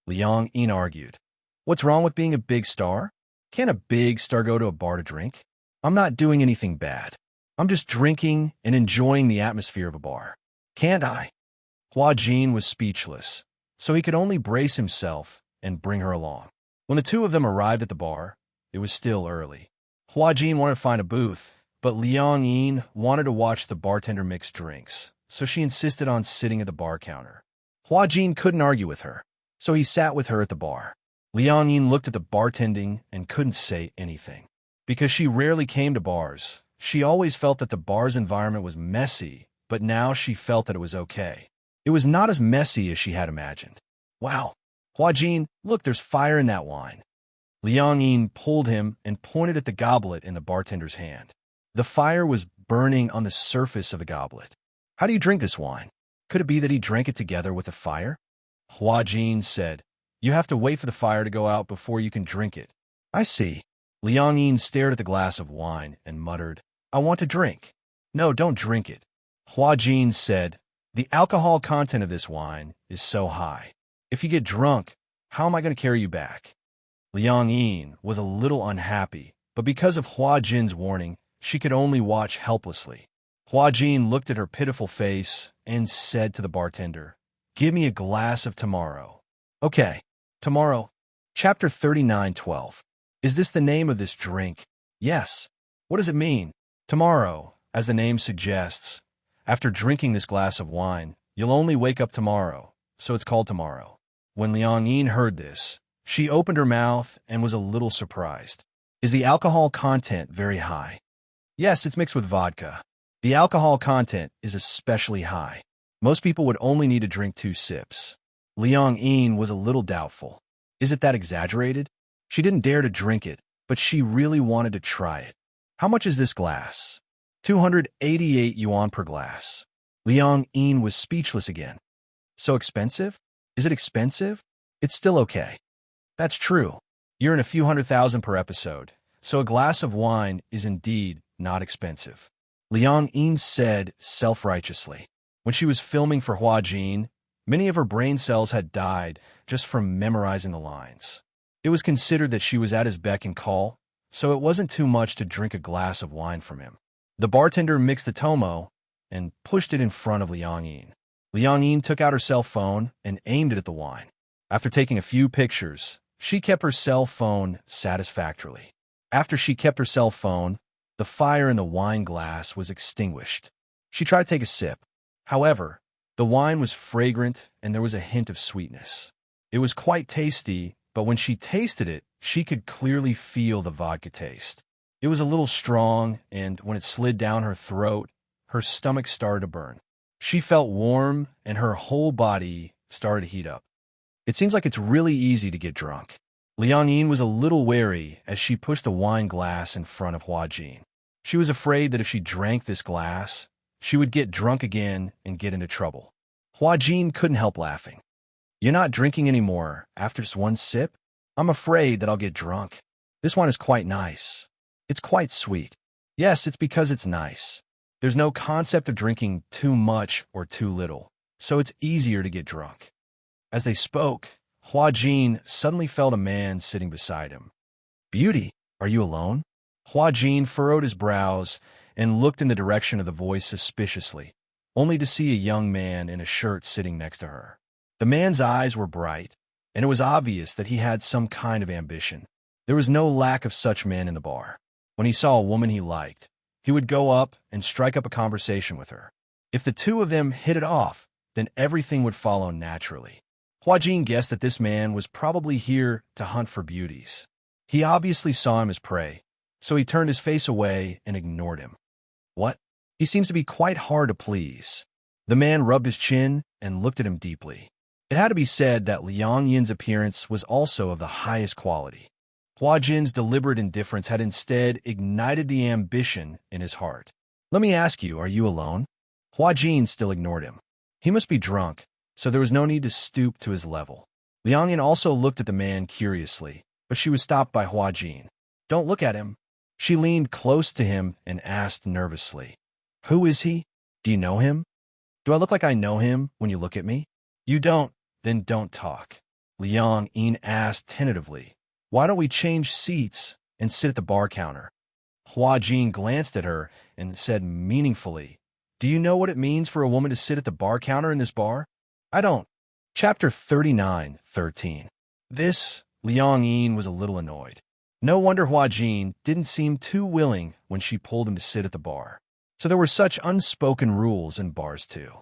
Liang Yin argued. "What's wrong with being a big star? Can't a big star go to a bar to drink? I'm not doing anything bad. I'm just drinking and enjoying the atmosphere of a bar. Can't I?" Hua Jin was speechless, so he could only brace himself and bring her along. When the two of them arrived at the bar, it was still early. Hua Jin wanted to find a booth, but Liang Yin wanted to watch the bartender mix drinks, so she insisted on sitting at the bar counter. Hua Jin couldn't argue with her, so he sat with her at the bar. Liang Yin looked at the bartending and couldn't say anything. Because she rarely came to bars, she always felt that the bar's environment was messy, but now she felt that it was okay. It was not as messy as she had imagined. "Wow, Hua Jin, look, there's fire in that wine." Liang Yin pulled him and pointed at the goblet in the bartender's hand. The fire was burning on the surface of the goblet. "How do you drink this wine? Could it be that he drank it together with the fire?" Hua Jin said, "You have to wait for the fire to go out before you can drink it." "I see." Liang Yin stared at the glass of wine and muttered, "I want to drink." "No, don't drink it." Hua Jin said, "The alcohol content of this wine is so high. If you get drunk, how am I going to carry you back?" Liang Yin was a little unhappy, but because of Hua Jin's warning, she could only watch helplessly. Hua Jin looked at her pitiful face and said to the bartender, "Give me a glass of tomorrow." "Okay, tomorrow." Chapter 39:12. Is this the name of this drink? Yes. What does it mean? Tomorrow, as the name suggests. After drinking this glass of wine, you'll only wake up tomorrow, so it's called tomorrow. When Liang Yin heard this, she opened her mouth and was a little surprised. "Is the alcohol content very high?" "Yes, it's mixed with vodka. The alcohol content is especially high. Most people would only need to drink 2 sips. Liang Yin was a little doubtful. Is it that exaggerated? She didn't dare to drink it, but she really wanted to try it. "How much is this glass?" 288 yuan per glass. Liang Yin was speechless again. "So expensive? Is it expensive?" "It's still okay." "That's true. You're in a few $100,000 per episode, so a glass of wine is indeed not expensive," Liang Yin said self-righteously. When she was filming for Hua Jin, many of her brain cells had died just from memorizing the lines. It was considered that she was at his beck and call, so it wasn't too much to drink a glass of wine from him. The bartender mixed the tomo and pushed it in front of Liang Yin. Liang Yin took out her cell phone and aimed it at the wine. After taking a few pictures, she kept her cell phone satisfactorily. After she kept her cell phone, the fire in the wine glass was extinguished. She tried to take a sip. However, the wine was fragrant and there was a hint of sweetness. It was quite tasty, but when she tasted it, she could clearly feel the vodka taste. It was a little strong, and when it slid down her throat, her stomach started to burn. She felt warm, and her whole body started to heat up. It seems like it's really easy to get drunk. Liang Yin was a little wary as she pushed the wine glass in front of Hua Jin. She was afraid that if she drank this glass, she would get drunk again and get into trouble. Hua Jin couldn't help laughing. "You're not drinking anymore after just 1 sip? I'm afraid that I'll get drunk. This wine is quite nice. It's quite sweet." "Yes, it's because it's nice. There's no concept of drinking too much or too little, so it's easier to get drunk." As they spoke, Hua Jin suddenly felt a man sitting beside him. "Beauty, are you alone?" Hua Jin furrowed his brows and looked in the direction of the voice suspiciously, only to see a young man in a shirt sitting next to her. The man's eyes were bright, and it was obvious that he had some kind of ambition. There was no lack of such men in the bar. When he saw a woman he liked, he would go up and strike up a conversation with her. If the two of them hit it off, then everything would follow naturally. Hua Jin guessed that this man was probably here to hunt for beauties. He obviously saw him as prey, so he turned his face away and ignored him. What? He seems to be quite hard to please. The man rubbed his chin and looked at him deeply. It had to be said that Liang Yin's appearance was also of the highest quality. Hua Jin's deliberate indifference had instead ignited the ambition in his heart. Let me ask you, are you alone? Hua Jin still ignored him. He must be drunk, so there was no need to stoop to his level. Liang Yin also looked at the man curiously, but she was stopped by Hua Jin. Don't look at him. She leaned close to him and asked nervously. Who is he? Do you know him? Do I look like I know him when you look at me? You don't, then don't talk. Liang Yin asked tentatively. Why don't we change seats and sit at the bar counter? Hua Jin glanced at her and said meaningfully, Do you know what it means for a woman to sit at the bar counter in this bar? I don't. Chapter 39:13. This, Liang Yin was a little annoyed. No wonder Hua Jin didn't seem too willing when she pulled him to sit at the bar. So there were such unspoken rules in bars too.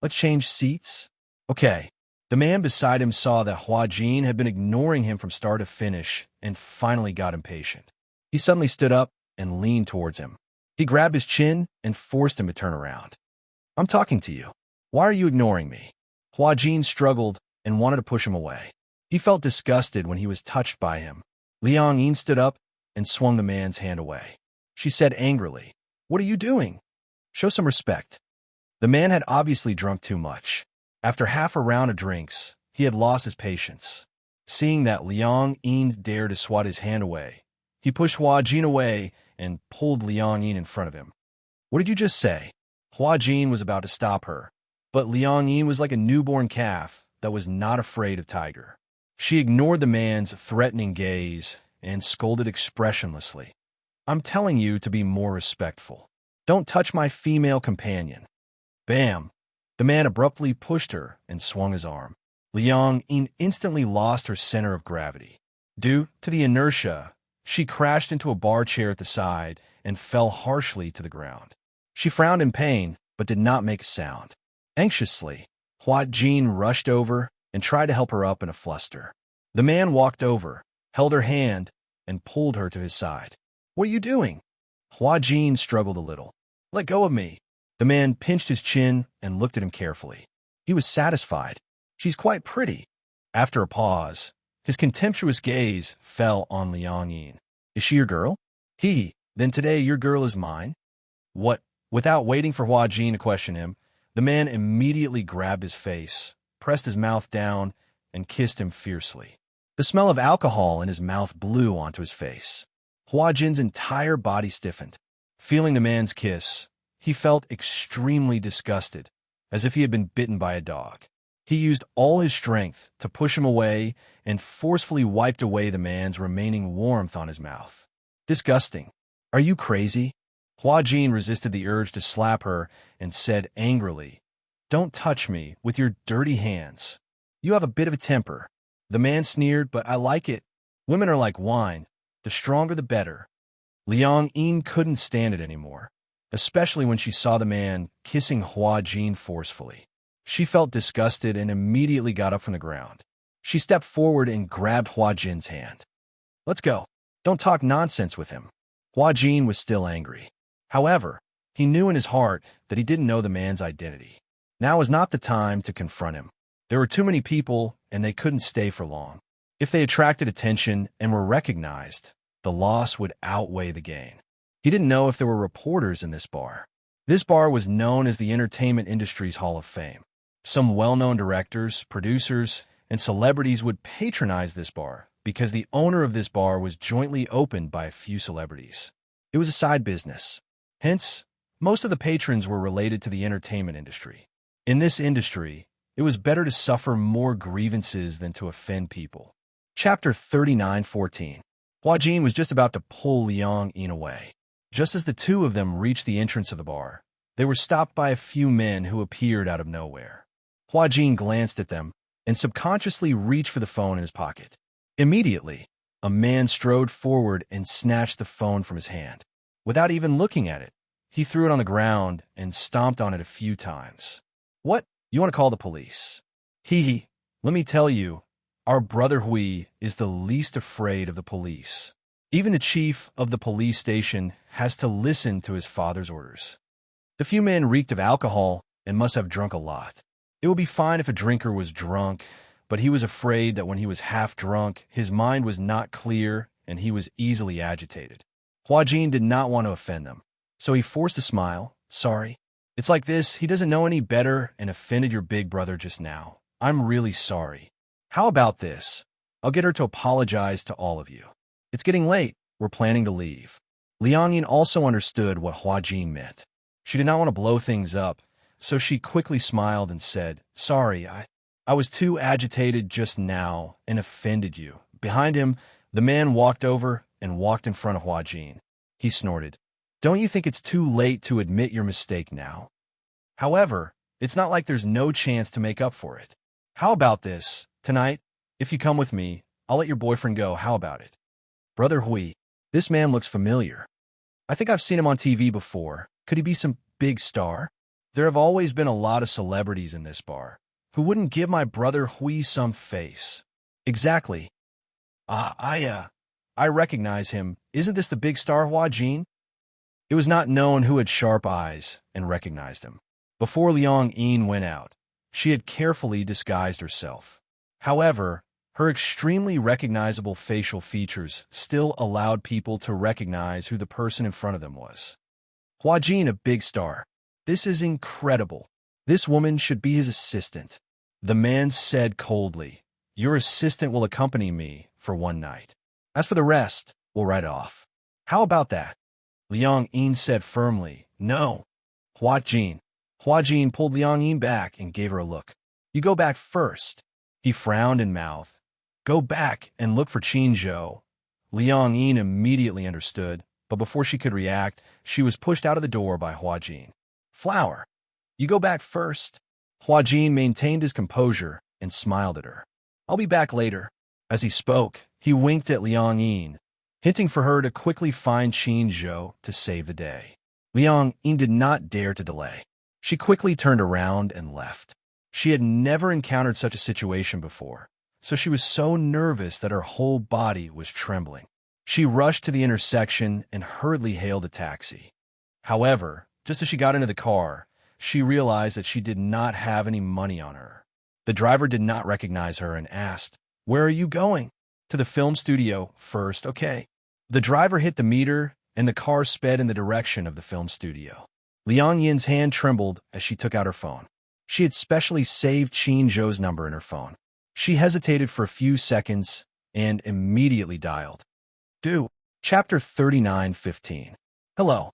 Let's change seats? Okay. The man beside him saw that Hua Jin had been ignoring him from start to finish and finally got impatient. He suddenly stood up and leaned towards him. He grabbed his chin and forced him to turn around. I'm talking to you. Why are you ignoring me? Hua Jin struggled and wanted to push him away. He felt disgusted when he was touched by him. Liang Yin stood up and swung the man's hand away. She said angrily, What are you doing? Show some respect. The man had obviously drunk too much. After half a round of drinks, he had lost his patience. Seeing that Liang Yin dared to swat his hand away, he pushed Hua Jin away and pulled Liang Yin in front of him. What did you just say? Hua Jin was about to stop her, but Liang Yin was like a newborn calf that was not afraid of Tiger. She ignored the man's threatening gaze and scolded expressionlessly. I'm telling you to be more respectful. Don't touch my female companion. Bam! The man abruptly pushed her and swung his arm. Liang Yin instantly lost her center of gravity. Due to the inertia, she crashed into a bar chair at the side and fell harshly to the ground. She frowned in pain, but did not make a sound. Anxiously, Hua Jin rushed over and tried to help her up in a fluster. The man walked over, held her hand, and pulled her to his side. What are you doing? Hua Jin struggled a little. Let go of me. The man pinched his chin and looked at him carefully. He was satisfied. She's quite pretty. After a pause, his contemptuous gaze fell on Liang Yin. Is she your girl? Then today your girl is mine? What? Without waiting for Hua Jin to question him, the man immediately grabbed his face, pressed his mouth down, and kissed him fiercely. The smell of alcohol in his mouth blew onto his face. Hua Jin's entire body stiffened. Feeling the man's kiss, he felt extremely disgusted, as if he had been bitten by a dog. He used all his strength to push him away and forcefully wiped away the man's remaining warmth on his mouth. Disgusting. Are you crazy? Hua Jin resisted the urge to slap her and said angrily, Don't touch me with your dirty hands. You have a bit of a temper. The man sneered, but I like it. Women are like wine. The stronger the better. Liang Yin couldn't stand it anymore, especially when she saw the man kissing Hua Jin forcefully. She felt disgusted and immediately got up from the ground. She stepped forward and grabbed Hua Jin's hand. Let's go. Don't talk nonsense with him. Hua Jin was still angry. However, he knew in his heart that he didn't know the man's identity. Now was not the time to confront him. There were too many people, and they couldn't stay for long. If they attracted attention and were recognized, the loss would outweigh the gain. He didn't know if there were reporters in this bar. This bar was known as the entertainment industry's Hall of Fame. Some well-known directors, producers, and celebrities would patronize this bar because the owner of this bar was jointly opened by a few celebrities. It was a side business. Hence, most of the patrons were related to the entertainment industry. In this industry, it was better to suffer more grievances than to offend people. Chapter 39:14. Hua Jin was just about to pull Liang Yin away. Just as the two of them reached the entrance of the bar, they were stopped by a few men who appeared out of nowhere. Hua Jin glanced at them and subconsciously reached for the phone in his pocket. Immediately, a man strode forward and snatched the phone from his hand. Without even looking at it, he threw it on the ground and stomped on it a few times. What? You want to call the police? Let me tell you, our brother Hui is the least afraid of the police. Even the chief of the police station has to listen to his father's orders. The few men reeked of alcohol and must have drunk a lot. It would be fine if a drinker was drunk, but he was afraid that when he was half drunk, his mind was not clear and he was easily agitated. Huajin did not want to offend them, so he forced a smile. Sorry. It's like this, he doesn't know any better and offended your big brother just now. I'm really sorry. How about this? I'll get her to apologize to all of you. It's getting late. We're planning to leave. Liang Yin also understood what Huajin meant. She did not want to blow things up, so she quickly smiled and said, Sorry, I was too agitated just now and offended you. Behind him, the man walked over and walked in front of Huajin. He snorted. Don't you think it's too late to admit your mistake now? However, it's not like there's no chance to make up for it. How about this? Tonight, if you come with me, I'll let your boyfriend go. How about it? Brother Hui, this man looks familiar. I think I've seen him on TV before. Could he be some big star? There have always been a lot of celebrities in this bar. Who wouldn't give my brother Hui some face? Exactly. I recognize him. Isn't this the big star Huajin? It was not known who had sharp eyes and recognized him. Before Liang Yin went out, she had carefully disguised herself. However, her extremely recognizable facial features still allowed people to recognize who the person in front of them was. Huajin, a big star. This is incredible. This woman should be his assistant. The man said coldly, Your assistant will accompany me for one night. As for the rest, we'll write off. How about that? Liang Yin said firmly, No. Huajin. Huajin pulled Liang Yin back and gave her a look. You go back first. He frowned and mouthed. Go back and look for Qin Zhou. Liang Yin immediately understood, but before she could react, she was pushed out of the door by Huajin. Flower. You go back first. Huajin maintained his composure and smiled at her. I'll be back later. As he spoke, he winked at Liang Yin, hinting for her to quickly find Qin Zhou to save the day. Liang Yin did not dare to delay. She quickly turned around and left. She had never encountered such a situation before, so she was so nervous that her whole body was trembling. She rushed to the intersection and hurriedly hailed a taxi. However, just as she got into the car, she realized that she did not have any money on her. The driver did not recognize her and asked, Where are you going? To the film studio first, okay. The driver hit the meter and the car sped in the direction of the film studio. Liang Yin's hand trembled as she took out her phone. She had specially saved Qin Zhou's number in her phone. She hesitated for a few seconds and immediately dialed. Chapter 39:15. Hello.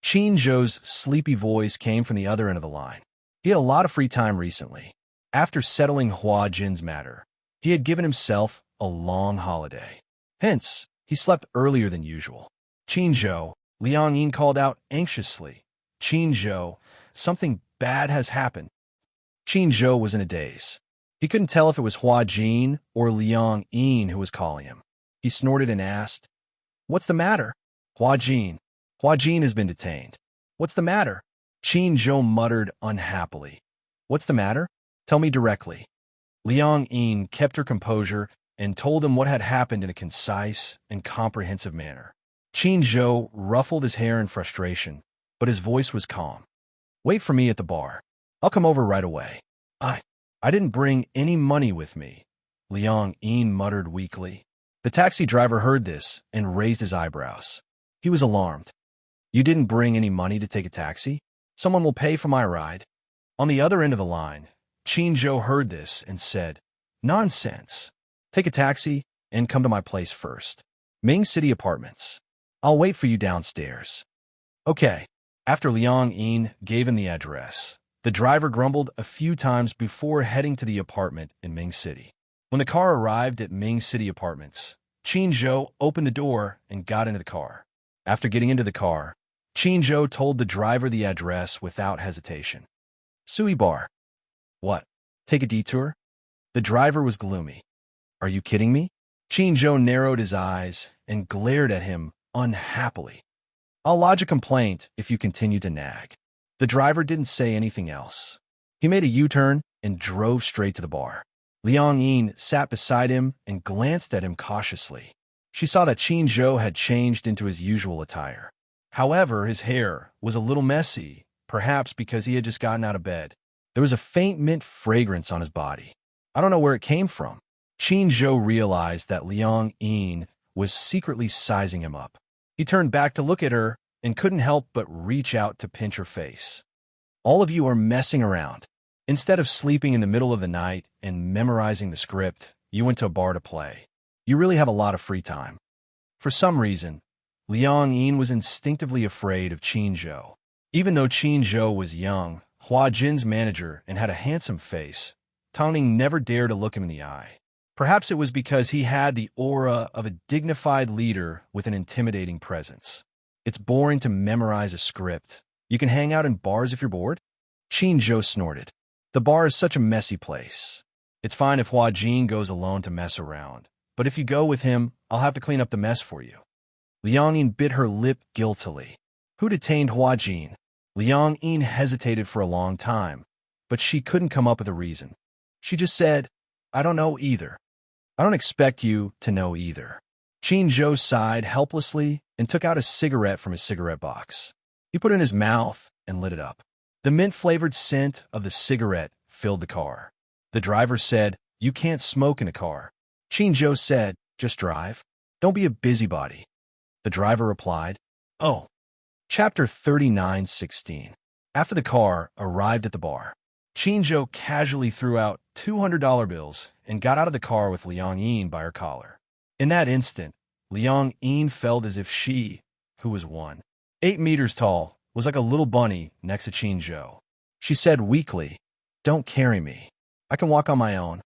Qin Zhou's sleepy voice came from the other end of the line. He had a lot of free time recently. After settling Huajin's matter, he had given himself a long holiday. Hence, he slept earlier than usual. Qin Zhou, Liang Yin called out anxiously. Qin Zhou, something bad has happened. Qin Zhou was in a daze. He couldn't tell if it was Huajin or Liang Yin who was calling him. He snorted and asked, What's the matter? Huajin. Huajin has been detained. What's the matter? Qin Zhou muttered unhappily. What's the matter? Tell me directly. Liang Yin kept her composure and told him what had happened in a concise and comprehensive manner. Qin Zhou ruffled his hair in frustration, but his voice was calm. Wait for me at the bar. I'll come over right away. I didn't bring any money with me, Liang Yin muttered weakly. The taxi driver heard this and raised his eyebrows. He was alarmed. You didn't bring any money to take a taxi? Someone will pay for my ride. On the other end of the line, Qin Zhou heard this and said, Nonsense. Take a taxi and come to my place first. Ming City Apartments. I'll wait for you downstairs. Okay. After Liang Yin gave him the address, the driver grumbled a few times before heading to the apartment in Ming City. When the car arrived at Ming City Apartments, Qin Zhou opened the door and got into the car. After getting into the car, Qin Zhou told the driver the address without hesitation. Sui Bar. What? Take a detour? The driver was gloomy. Are you kidding me? Qin Zhou narrowed his eyes and glared at him unhappily. I'll lodge a complaint if you continue to nag. The driver didn't say anything else. He made a U-turn and drove straight to the bar. Liang Yin sat beside him and glanced at him cautiously. She saw that Qin Zhou had changed into his usual attire. However, his hair was a little messy, perhaps because he had just gotten out of bed. There was a faint mint fragrance on his body. I don't know where it came from. Qin Zhou realized that Liang Yin was secretly sizing him up. He turned back to look at her and couldn't help but reach out to pinch her face. All of you are messing around. Instead of sleeping in the middle of the night and memorizing the script, you went to a bar to play. You really have a lot of free time. For some reason, Liang Yin was instinctively afraid of Qin Zhou. Even though Qin Zhou was young, Hua Jin's manager, and had a handsome face, Tang Ning never dared to look him in the eye. Perhaps it was because he had the aura of a dignified leader with an intimidating presence. It's boring to memorize a script. You can hang out in bars if you're bored? Qin Zhou snorted. The bar is such a messy place. It's fine if Hua Jin goes alone to mess around, but if you go with him, I'll have to clean up the mess for you. Liang Yin bit her lip guiltily. Who detained Hua Jin? Liang Yin hesitated for a long time, but she couldn't come up with a reason. She just said, I don't know either. I don't expect you to know either. Qin Zhou sighed helplessly and took out a cigarette from his cigarette box. He put it in his mouth and lit it up. The mint-flavored scent of the cigarette filled the car. The driver said, You can't smoke in the car. Qin Zhou said, Just drive. Don't be a busybody. The driver replied, Oh. Chapter 39:16. After the car arrived at the bar, Qin Zhou casually threw out $200 bills and got out of the car with Liang Yin by her collar. In that instant, Liang Yin felt as if she, who was 8 meters tall, was like a little bunny next to Qin Zhou. She said weakly, Don't carry me. I can walk on my own.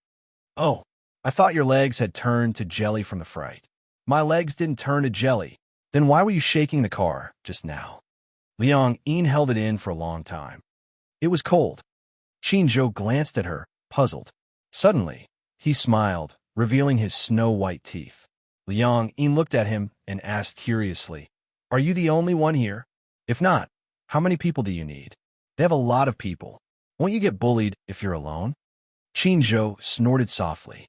Oh, I thought your legs had turned to jelly from the fright. My legs didn't turn to jelly. Then why were you shaking the car just now? Liang Yin held it in for a long time. It was cold. Qin Zhou glanced at her, puzzled. Suddenly, he smiled, revealing his snow-white teeth. Liang Yin looked at him and asked curiously, Are you the only one here? If not, how many people do you need? They have a lot of people. Won't you get bullied if you're alone? Qin Zhou snorted softly.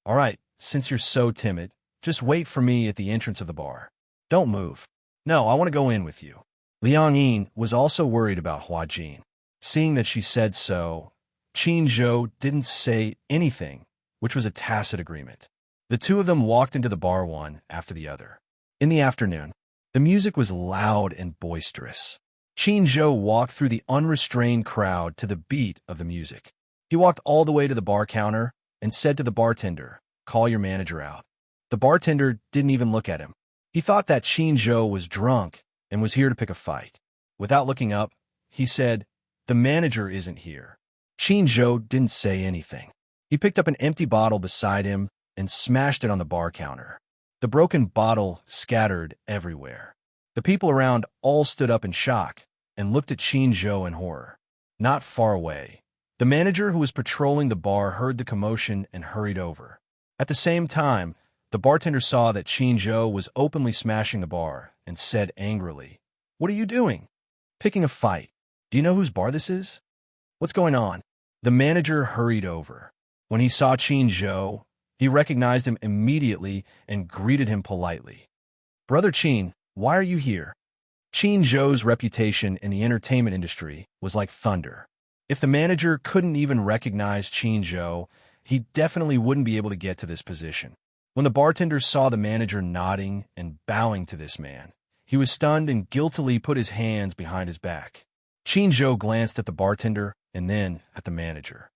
All right, since you're so timid, just wait for me at the entrance of the bar. Don't move. No, I want to go in with you. Liang Yin was also worried about Hua Jin. Seeing that she said so, Qin Zhou didn't say anything, which was a tacit agreement. The two of them walked into the bar one after the other. In the afternoon, the music was loud and boisterous. Qin Zhou walked through the unrestrained crowd to the beat of the music. He walked all the way to the bar counter and said to the bartender, Call your manager out. The bartender didn't even look at him. He thought that Qin Zhou was drunk and was here to pick a fight. Without looking up, he said, The manager isn't here. Qin Zhou didn't say anything. He picked up an empty bottle beside him and smashed it on the bar counter. The broken bottle scattered everywhere. The people around all stood up in shock and looked at Qin Zhou in horror. Not far away, the manager who was patrolling the bar heard the commotion and hurried over. At the same time, the bartender saw that Qin Zhou was openly smashing the bar and said angrily, What are you doing? Picking a fight. Do you know whose bar this is? What's going on? The manager hurried over. When he saw Qin Zhou, he recognized him immediately and greeted him politely. Brother Qin, why are you here? Qin Zhou's reputation in the entertainment industry was like thunder. If the manager couldn't even recognize Qin Zhou, he definitely wouldn't be able to get to this position. When the bartender saw the manager nodding and bowing to this man, he was stunned and guiltily put his hands behind his back. Qin Zhou glanced at the bartender and then at the manager.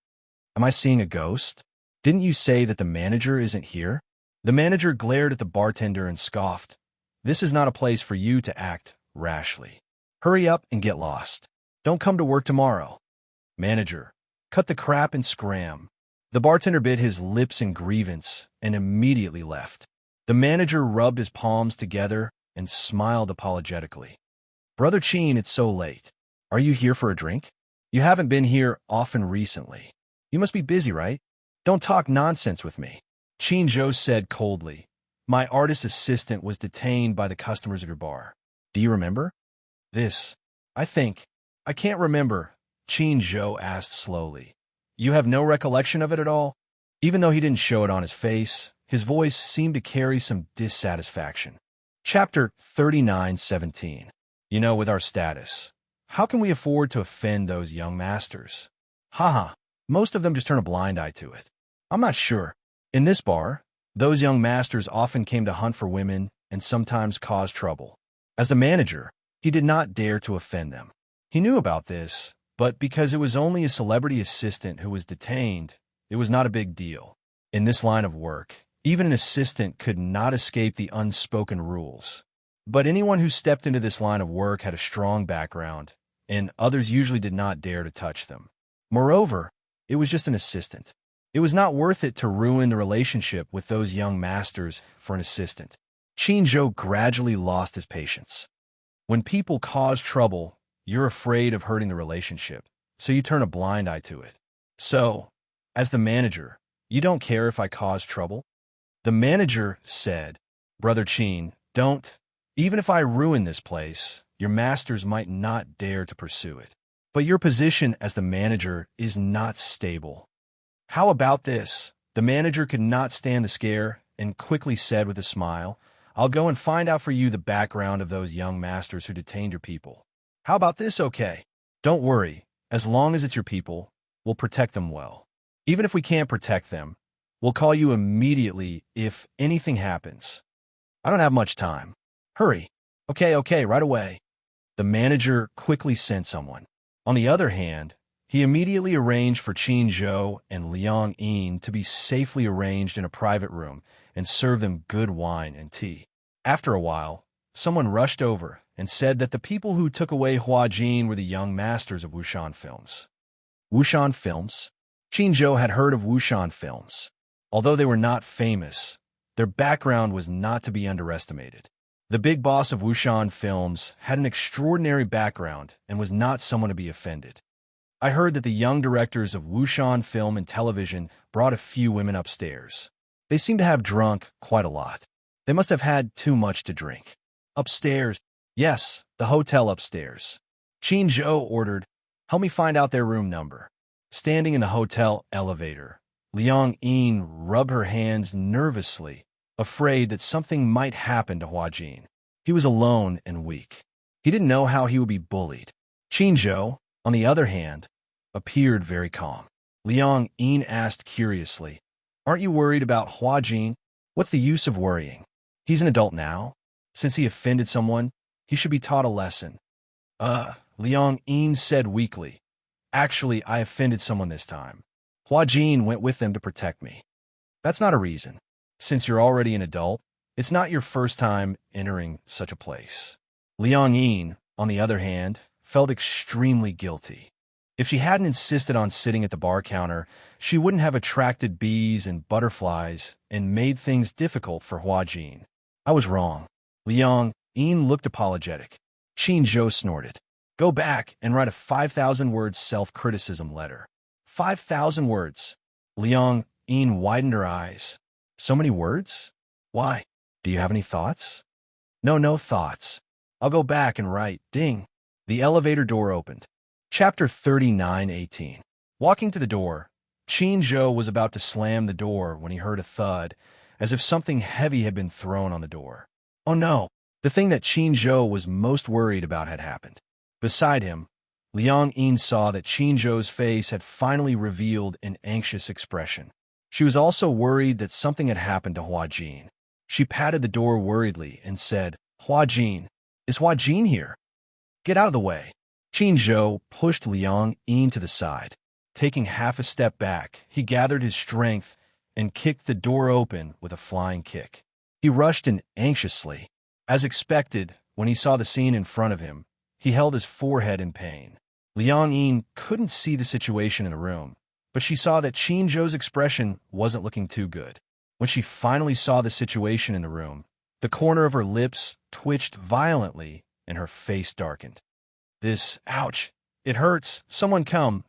Am I seeing a ghost? Didn't you say that the manager isn't here? The manager glared at the bartender and scoffed. This is not a place for you to act rashly. Hurry up and get lost. Don't come to work tomorrow. Manager, cut the crap and scram. The bartender bit his lips in grievance and immediately left. The manager rubbed his palms together and smiled apologetically. Brother Qin, it's so late. Are you here for a drink? You haven't been here often recently. You must be busy, right? Don't talk nonsense with me. Qin Zhou said coldly. My artist assistant was detained by the customers of your bar. Do you remember? This, I can't remember, Qin Zhou asked slowly. You have no recollection of it at all? Even though he didn't show it on his His voice seemed to carry some dissatisfaction. Chapter 39:17. With our status, how can we afford to offend those young masters? Haha, most of them just turn a blind eye to it. I'm not sure. In this bar, those young masters often came to hunt for women and sometimes cause trouble. As the manager, he did not dare to offend them. He knew about this, but because it was only a celebrity assistant who was detained, it was not a big deal. In this line of work, even an assistant could not escape the unspoken rules. But anyone who stepped into this line of work had a strong background, and others usually did not dare to touch them. Moreover, it was just an assistant. It was not worth it to ruin the relationship with those young masters for an assistant. Qin gradually lost his patience. When people cause trouble, you're afraid of hurting the relationship, so you turn a blind eye to it. So, as the manager, you don't care if I cause trouble? The manager said, Brother Qin, don't. Even if I ruin this place, your masters might not dare to pursue it. But your position as the manager is not stable. How about this? The manager could not stand the scare and quickly said with a smile, I'll go and find out for you the background of those young masters who detained your people. How about this, okay? Don't worry. As long as it's your people, we'll protect them well. Even if we can't protect them, we'll call you immediately if anything happens. I don't have much time. Hurry. Okay, right away. The manager quickly sent someone. On the other hand, he immediately arranged for Qin Zhou and Liang Yin to be safely arranged in a private room and serve them good wine and tea. After a while, someone rushed over and said that the people who took away Hua Jin were the young masters of Wushan Films. Wushan Films? Qin Zhou had heard of Wushan Films. Although they were not famous, their background was not to be underestimated. The big boss of Wushan Films had an extraordinary background and was not someone to be offended. I heard that the young directors of Wushan Film and Television brought a few women upstairs. They seemed to have drunk quite a lot. They must have had too much to drink. Upstairs? Yes, the hotel upstairs. Qin Zhou ordered, help me find out their room number. Standing in the hotel elevator, Liang Yin rubbed her hands nervously, afraid that something might happen to Hua Jin. He was alone and weak. He didn't know how he would be bullied. Qin Zhou, on the other hand, appeared very calm. Liang Yin asked curiously, aren't you worried about Hua Jin? What's the use of worrying? He's an adult now. Since he offended someone, he should be taught a lesson. Liang Yin said weakly. Actually, I offended someone this time. Hua Jin went with them to protect me. That's not a reason. Since you're already an adult, it's not your first time entering such a place. Liang Yin, on the other hand, felt extremely guilty. If she hadn't insisted on sitting at the bar counter, she wouldn't have attracted bees and butterflies and made things difficult for Hua Jin. I was wrong. Liang Yin looked apologetic. Qin Zhou snorted. Go back and write a 5,000-word self-criticism letter. 5,000 words. Liang Yin widened her eyes. So many words? Why? Do you have any thoughts? No thoughts. I'll go back and write. Ding. The elevator door opened. Chapter 39:18. Walking to the door, Qin Zhou was about to slam the door when he heard a thud, as if something heavy had been thrown on the door. Oh no! The thing that Qin Zhou was most worried about had happened. Beside him, Liang Yin saw that Qin Zhou's face had finally revealed an anxious expression. She was also worried that something had happened to Hua Jin. She patted the door worriedly and said, Hua Jin, is Hua Jin here? Get out of the way. Qin Zhou pushed Liang Yin to the side. Taking half a step back, he gathered his strength and kicked the door open with a flying kick. He rushed in anxiously. As expected, when he saw the scene in front of him, he held his forehead in pain. Liang Yin couldn't see the situation in the room, but she saw that Qin Zhou's expression wasn't looking too good. When she finally saw the situation in the room, the corner of her lips twitched violently and her face darkened. Ouch, it hurts, someone come,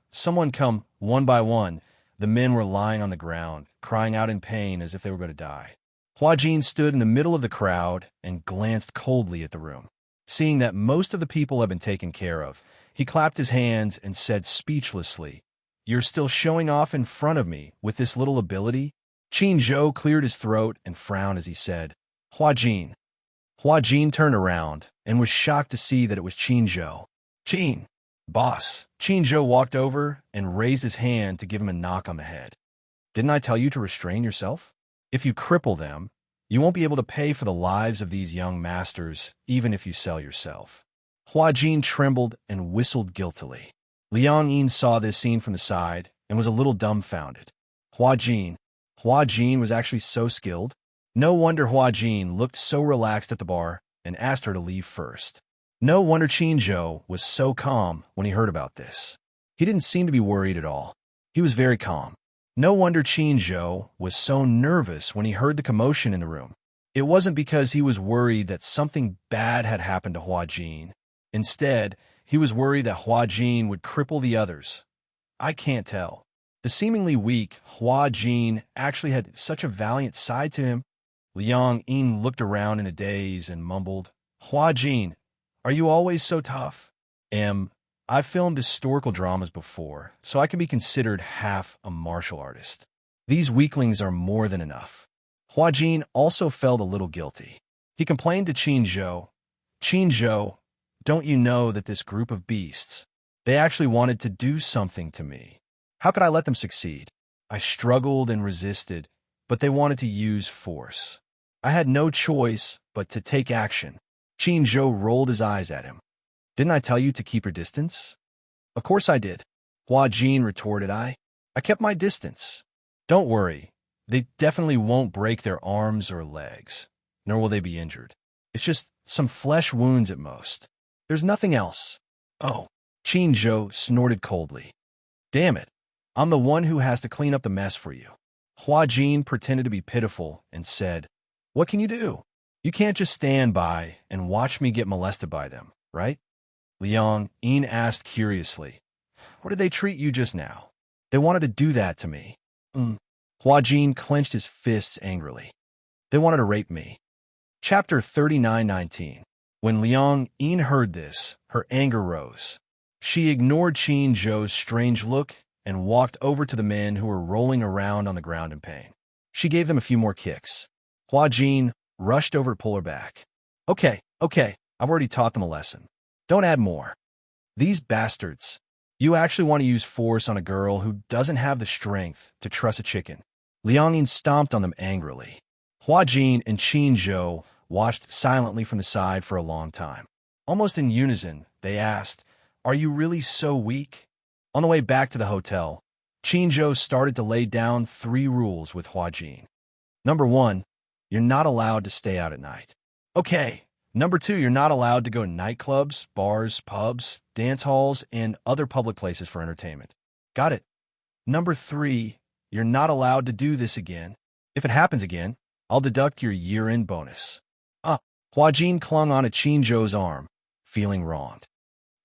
one by one. The men were lying on the ground, crying out in pain as if they were going to die. Hua Jin stood in the middle of the crowd and glanced coldly at the room. Seeing that most of the people had been taken care of, he clapped his hands and said speechlessly, You're still showing off in front of me with this little ability? Qin Zhou cleared his throat and frowned as he said, Huajin. Huajin turned around and was shocked to see that it was Qin Zhou. Qin, boss. Qin Zhou walked over and raised his hand to give him a knock on the head. Didn't I tell you to restrain yourself? If you cripple them, you won't be able to pay for the lives of these young masters, even if you sell yourself. Huajin trembled and whistled guiltily. Liang Yin saw this scene from the side and was a little dumbfounded. Huajin was actually so skilled? No wonder Huajin looked so relaxed at the bar and asked her to leave first. No wonder Qin Zhou was so calm when he heard about this. He didn't seem to be worried at all. He was very calm. No wonder Qin Zhou was so nervous when he heard the commotion in the room. It wasn't because he was worried that something bad had happened to Huajin. Instead, he was worried that Huajin would cripple the others. I can't tell. The seemingly weak Huajin actually had such a valiant side to him. Liang Yin looked around in a daze and mumbled, Huajin, are you always so tough? I've filmed historical dramas before, so I can be considered half a martial artist. These weaklings are more than enough. Huajin also felt a little guilty. He complained to Qin Zhou, don't you know that this group of beasts, they actually wanted to do something to me? How could I let them succeed? I struggled and resisted, but they wanted to use force. I had no choice but to take action. Qin Zhou rolled his eyes at him. Didn't I tell you to keep your distance? Of course I did. Huajin retorted. I kept my distance. Don't worry. They definitely won't break their arms or legs, nor will they be injured. It's just some flesh wounds at most. There's nothing else. Oh, Qin Zhou snorted coldly. Damn it. I'm the one who has to clean up the mess for you. Huajin pretended to be pitiful and said, What can you do? You can't just stand by and watch me get molested by them, right? Liang Yin asked curiously. What did they treat you just now? They wanted to do that to me. Huajin clenched his fists angrily. They wanted to rape me. Chapter 39:19. When Liang Yin heard this, her anger rose. She ignored Qin Zhou's strange look and walked over to the men who were rolling around on the ground in pain. She gave them a few more kicks. Huajin rushed over to pull her back. Okay, I've already taught them a lesson. Don't add more. These bastards. You actually want to use force on a girl who doesn't have the strength to truss a chicken. Liang Yin stomped on them angrily. Huajin and Qin Zhou watched silently from the side for a long time. Almost in unison, they asked, Are you really so weak? On the way back to the hotel, Qin Zhou started to lay down 3 rules with Huajin. Number 1, you're not allowed to stay out at night. Okay. Number 2, you're not allowed to go to nightclubs, bars, pubs, dance halls, and other public places for entertainment. Got it. Number 3, you're not allowed to do this again. If it happens again, I'll deduct your year-end bonus. Huajin clung onto Qin Zhou's arm, feeling wronged.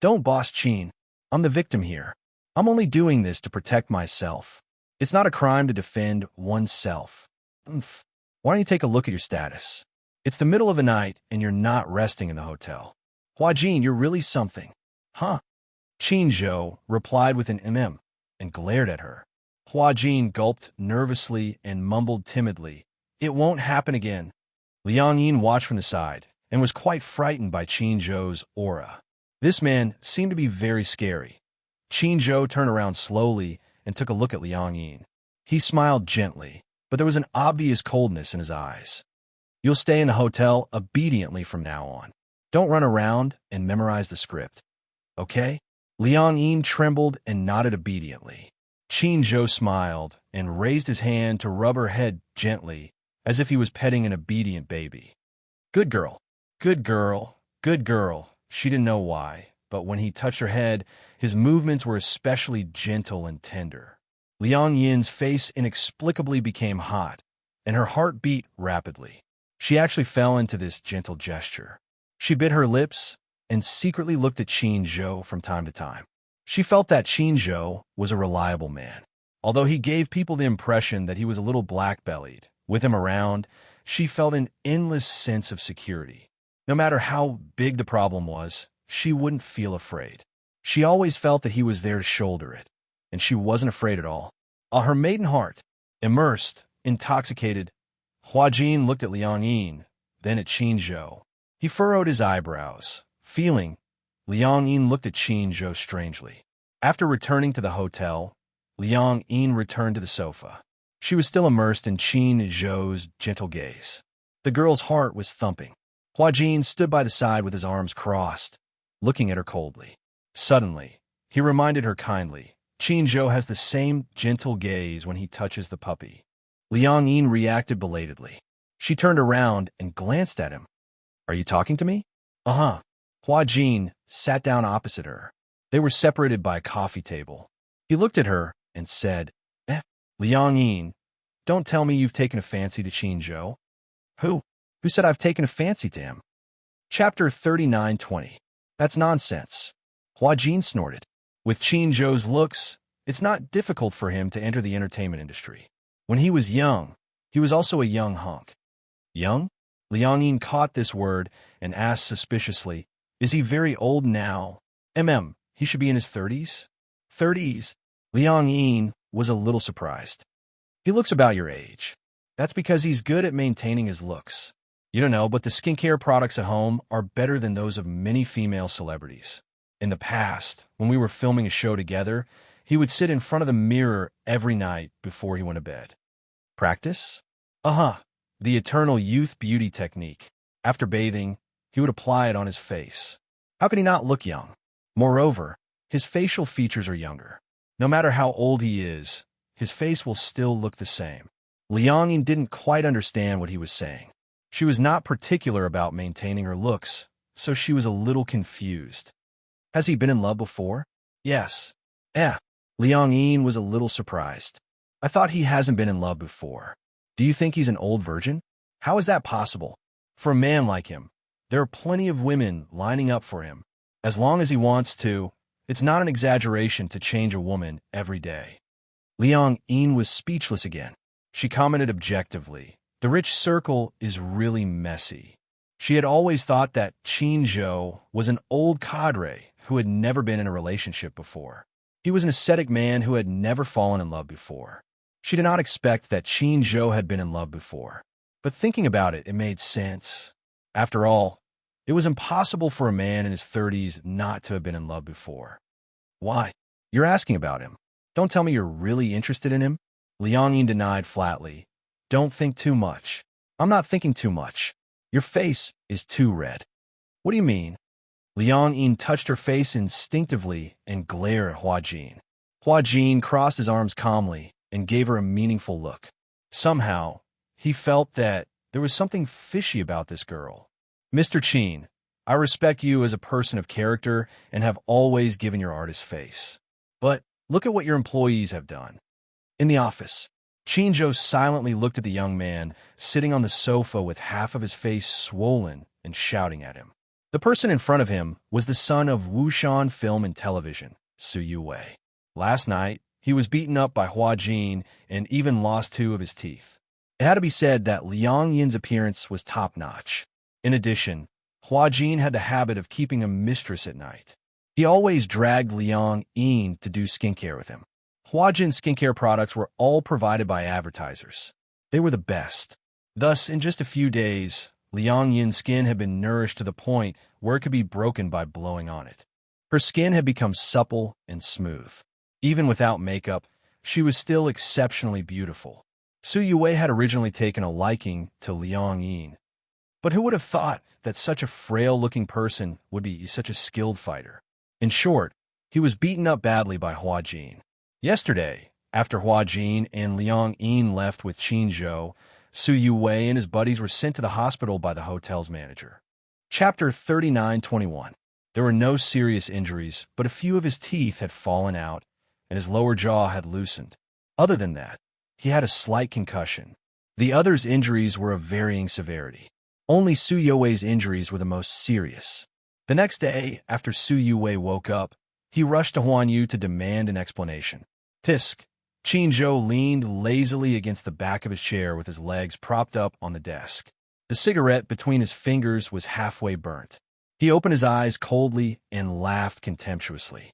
Don't boss Qin. I'm the victim here. I'm only doing this to protect myself. It's not a crime to defend oneself. Why don't you take a look at your status? It's the middle of the night, and you're not resting in the hotel. Huajin, you're really something. Huh? Qin Zhou replied with an and glared at her. Huajin gulped nervously and mumbled timidly, It won't happen again. Liang Yin watched from the side and was quite frightened by Qin Zhou's aura. This man seemed to be very scary. Qin Zhou turned around slowly and took a look at Liang Yin. He smiled gently, but there was an obvious coldness in his eyes. You'll stay in the hotel obediently from now on. Don't run around and memorize the script. Okay? Liang Yin trembled and nodded obediently. Qin Zhou smiled and raised his hand to rub her head gently, as if he was petting an obedient baby. Good girl. Good girl. Good girl. She didn't know why, but when he touched her head, his movements were especially gentle and tender. Liang Yin's face inexplicably became hot, and her heart beat rapidly. She actually fell into this gentle gesture. She bit her lips and secretly looked at Qin Zhou from time to time. She felt that Qin Zhou was a reliable man. Although he gave people the impression that he was a little black-bellied, with him around, she felt an endless sense of security. No matter how big the problem was, she wouldn't feel afraid. She always felt that he was there to shoulder it, and she wasn't afraid at all. Her maiden heart, immersed intoxicated. Hua Jin looked at Liang Yin, then at Qin Zhou. He furrowed his eyebrows. Feeling, Liang Yin looked at Qin Zhou strangely. After returning to the hotel, Liang Yin returned to the sofa. She was still immersed in Qin Zhou's gentle gaze. The girl's heart was thumping. Hua Jin stood by the side with his arms crossed, looking at her coldly. Suddenly, he reminded her kindly, Qin Zhou has the same gentle gaze when he touches the puppy. Liang Yin reacted belatedly. She turned around and glanced at him. Are you talking to me? Uh-huh. Hua Jin sat down opposite her. They were separated by a coffee table. He looked at her and said, Liang Yin, don't tell me you've taken a fancy to Qin Zhou. Who? Who said I've taken a fancy to him? Chapter 39:20. That's nonsense. Hua Jin snorted. With Qin Zhou's looks, it's not difficult for him to enter the entertainment industry. When he was young, he was also a young hunk. Young? Liang Yin caught this word and asked suspiciously, is he very old now? He should be in his 30s? 30s? Liang Yin was a little surprised. He looks about your age. That's because he's good at maintaining his looks. You don't know, but the skincare products at home are better than those of many female celebrities. In the past, when we were filming a show together, he would sit in front of the mirror every night before he went to bed. Practice? The eternal youth beauty technique. After bathing, he would apply it on his face. How could he not look young? Moreover, his facial features are younger. No matter how old he is, his face will still look the same. Liang Yin didn't quite understand what he was saying. She was not particular about maintaining her looks, so she was a little confused. Has he been in love before? Yes. Liang Yin was a little surprised. I thought he hasn't been in love before. Do you think he's an old virgin? How is that possible? For a man like him, there are plenty of women lining up for him. As long as he wants to, it's not an exaggeration to change a woman every day. Liang Yin was speechless again. She commented objectively, the rich circle is really messy. She had always thought that Qin Zhou was an old cadre who had never been in a relationship before. He was an ascetic man who had never fallen in love before. She did not expect that Qin Zhou had been in love before. But thinking about it, it made sense. After all, it was impossible for a man in his 30s not to have been in love before. Why? You're asking about him. Don't tell me you're really interested in him. Liang Yin denied flatly. Don't think too much. I'm not thinking too much. Your face is too red. What do you mean? Liang Yin touched her face instinctively and glared at Hua Jin. Hua Jin crossed his arms calmly and gave her a meaningful look. Somehow, he felt that there was something fishy about this girl. Mr. Qin, I respect you as a person of character and have always given your artist face. But look at what your employees have done. In the office, Qin Zhou silently looked at the young man sitting on the sofa with half of his face swollen and shouting at him. The person in front of him was the son of Wushan Film and Television, Su Yuwei. Last night, he was beaten up by Hua Jin and even lost 2 of his teeth. It had to be said that Liang Yin's appearance was top-notch. In addition, Hua Jin had the habit of keeping a mistress at night. He always dragged Liang Yin to do skincare with him. Hua Jin's skincare products were all provided by advertisers. They were the best. Thus, in just a few days, Liang Yin's skin had been nourished to the point where it could be broken by blowing on it. Her skin had become supple and smooth. Even without makeup, she was still exceptionally beautiful. Su Yuwei had originally taken a liking to Liang Yin. But who would have thought that such a frail-looking person would be such a skilled fighter? In short, he was beaten up badly by Hua Jin. Yesterday, after Hua Jin and Liang Yin left with Qin Zhou, Su Yuwei and his buddies were sent to the hospital by the hotel's manager. Chapter 39:21. There were no serious injuries, but a few of his teeth had fallen out, and his lower jaw had loosened. Other than that, he had a slight concussion. The others' injuries were of varying severity. Only Su Yuwei's injuries were the most serious. The next day, after Su Yuwei woke up, he rushed to Huan Yu to demand an explanation. Tisk. Qin Zhou leaned lazily against the back of his chair with his legs propped up on the desk. The cigarette between his fingers was halfway burnt. He opened his eyes coldly and laughed contemptuously.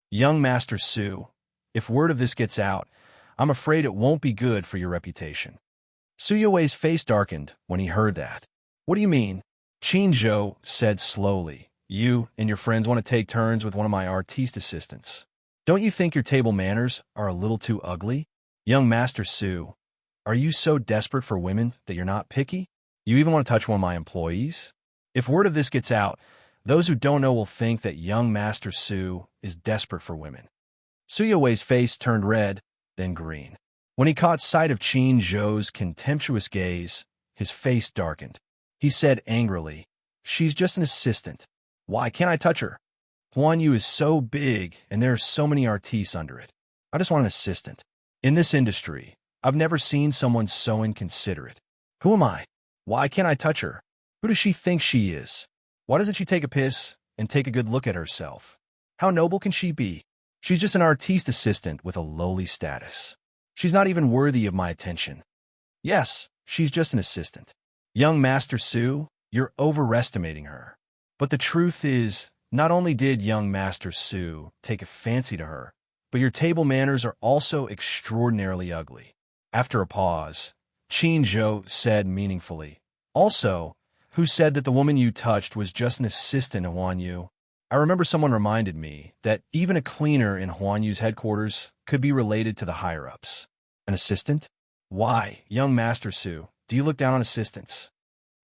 Young Master Su, if word of this gets out, I'm afraid it won't be good for your reputation. Su Yue's face darkened when he heard that. What do you mean? Qin Zhou said slowly. You and your friends want to take turns with one of my artiste assistants. Don't you think your table manners are a little too ugly? Young Master Su, are you so desperate for women that you're not picky? You even want to touch one of my employees? If word of this gets out, those who don't know will think that young Master Su is desperate for women. Su Yue's face turned red, then green. When he caught sight of Qin Zhou's contemptuous gaze, his face darkened. He said angrily, "She's just an assistant. Why can't I touch her? Huan Yu is so big, and there are so many artistes under it. I just want an assistant. In this industry, I've never seen someone so inconsiderate. Who am I? Why can't I touch her? Who does she think she is? Why doesn't she take a piss and take a good look at herself? How noble can she be? She's just an artiste assistant with a lowly status. She's not even worthy of my attention. Yes, she's just an assistant. Young Master Su, you're overestimating her." But the truth is, not only did young Master Su take a fancy to her, but your table manners are also extraordinarily ugly. After a pause, Qin Zhou said meaningfully, "Also, who said that the woman you touched was just an assistant in Huan Yu? I remember someone reminded me that even a cleaner in Huan Yu's headquarters could be related to the higher-ups. An assistant? Why, young Master Su, do you look down on assistants?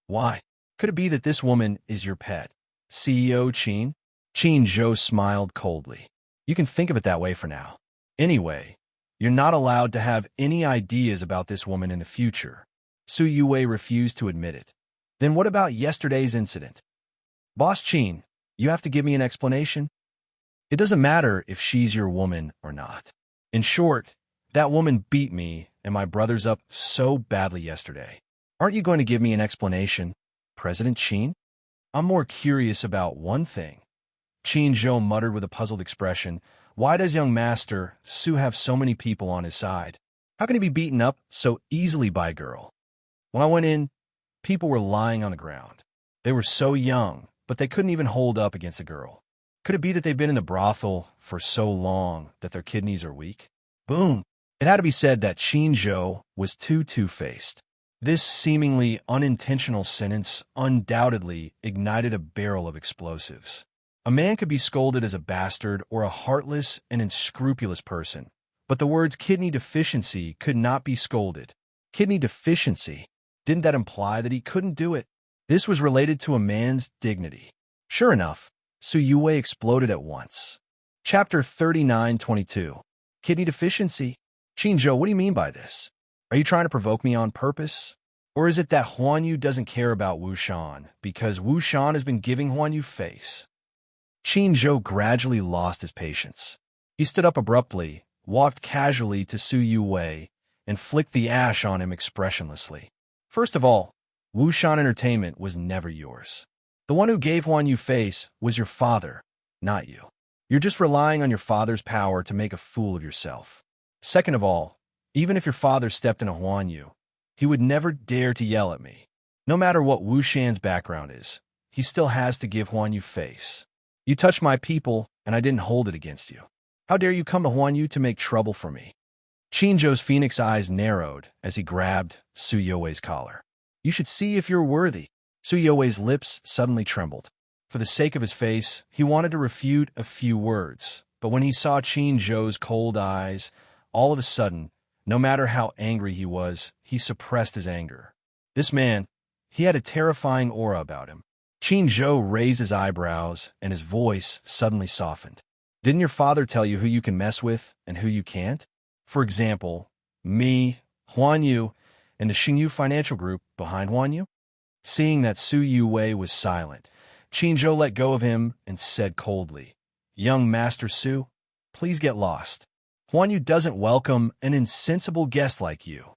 Why? Could it be that this woman is your pet? CEO Qin?" Qin Zhou smiled coldly. "You can think of it that way for now. Anyway, you're not allowed to have any ideas about this woman in the future." Su Yue refused to admit it. "Then what about yesterday's incident? Boss Qin, you have to give me an explanation. It doesn't matter if she's your woman or not. In short, that woman beat me and my brothers up so badly yesterday. Aren't you going to give me an explanation, President Qin? I'm more curious about one thing." Qin Zhou muttered with a puzzled expression. Why does young Master Su have so many people on his side? How can he be beaten up so easily by a girl? When I went in, people were lying on the ground. They were so young, but they couldn't even hold up against a girl. Could it be that they've been in the brothel for so long that their kidneys are weak? Boom! It had to be said that Qin Zhou was too two-faced. This seemingly unintentional sentence undoubtedly ignited a barrel of explosives. A man could be scolded as a bastard or a heartless and unscrupulous person, but the words kidney deficiency could not be scolded. Kidney deficiency? Didn't that imply that he couldn't do it? This was related to a man's dignity. Sure enough, Su Yue exploded at once. Chapter 39:22. Kidney deficiency? Qin Zhou, what do you mean by this? Are you trying to provoke me on purpose? Or is it that Huan Yu doesn't care about Wu Shan because Wu Shan has been giving Huan Yu face? Qin Zhou gradually lost his patience. He stood up abruptly, walked casually to Su Yue, and flicked the ash on him expressionlessly. First of all, Wu Shan Entertainment was never yours. The one who gave Huan Yu face was your father, not you. You're just relying on your father's power to make a fool of yourself. Second of all, even if your father stepped in a Huan Yu, he would never dare to yell at me. No matter what Wu Shan's background is, he still has to give Huan Yu face. You touched my people, and I didn't hold it against you. How dare you come to Huan Yu to make trouble for me? Qin Zhou's phoenix eyes narrowed as he grabbed Su Yue's collar. You should see if you're worthy. Su Yue's lips suddenly trembled. For the sake of his face, he wanted to refute a few words, but when he saw Qin Zhou's cold eyes, all of a sudden, no matter how angry he was, he suppressed his anger. This man, he had a terrifying aura about him. Qin Zhou raised his eyebrows, and his voice suddenly softened. Didn't your father tell you who you can mess with and who you can't? For example, me, Huan Yu, and the Xingyu Financial Group behind Huan Yu? Seeing that Su Yue was silent, Qin Zhou let go of him and said coldly, Young Master Su, please get lost. Huan Yu doesn't welcome an insensible guest like you.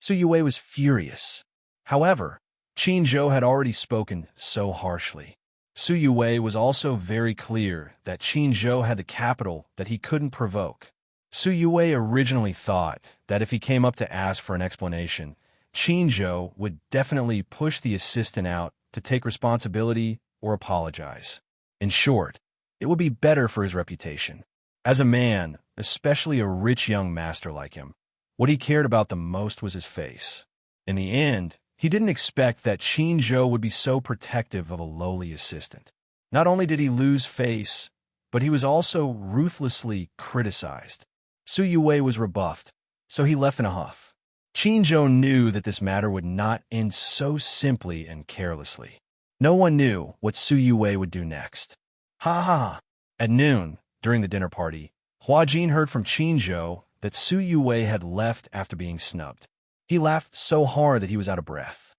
Su Yue was furious. However, Qin Zhou had already spoken so harshly. Su Yue was also very clear that Qin Zhou had the capital that he couldn't provoke. Su Yue originally thought that if he came up to ask for an explanation, Qin Zhou would definitely push the assistant out to take responsibility or apologize. In short, it would be better for his reputation. As a man, especially a rich young master like him, what he cared about the most was his face. In the end, he didn't expect that Qin Zhou would be so protective of a lowly assistant. Not only did he lose face, but he was also ruthlessly criticized. Su Yue was rebuffed, so he left in a huff. Qin Zhou knew that this matter would not end so simply and carelessly. No one knew what Su Yue would do next. Ha ha ha. At noon, during the dinner party, Hua Jin heard from Qin Zhou that Su Yue had left after being snubbed. He laughed so hard that he was out of breath.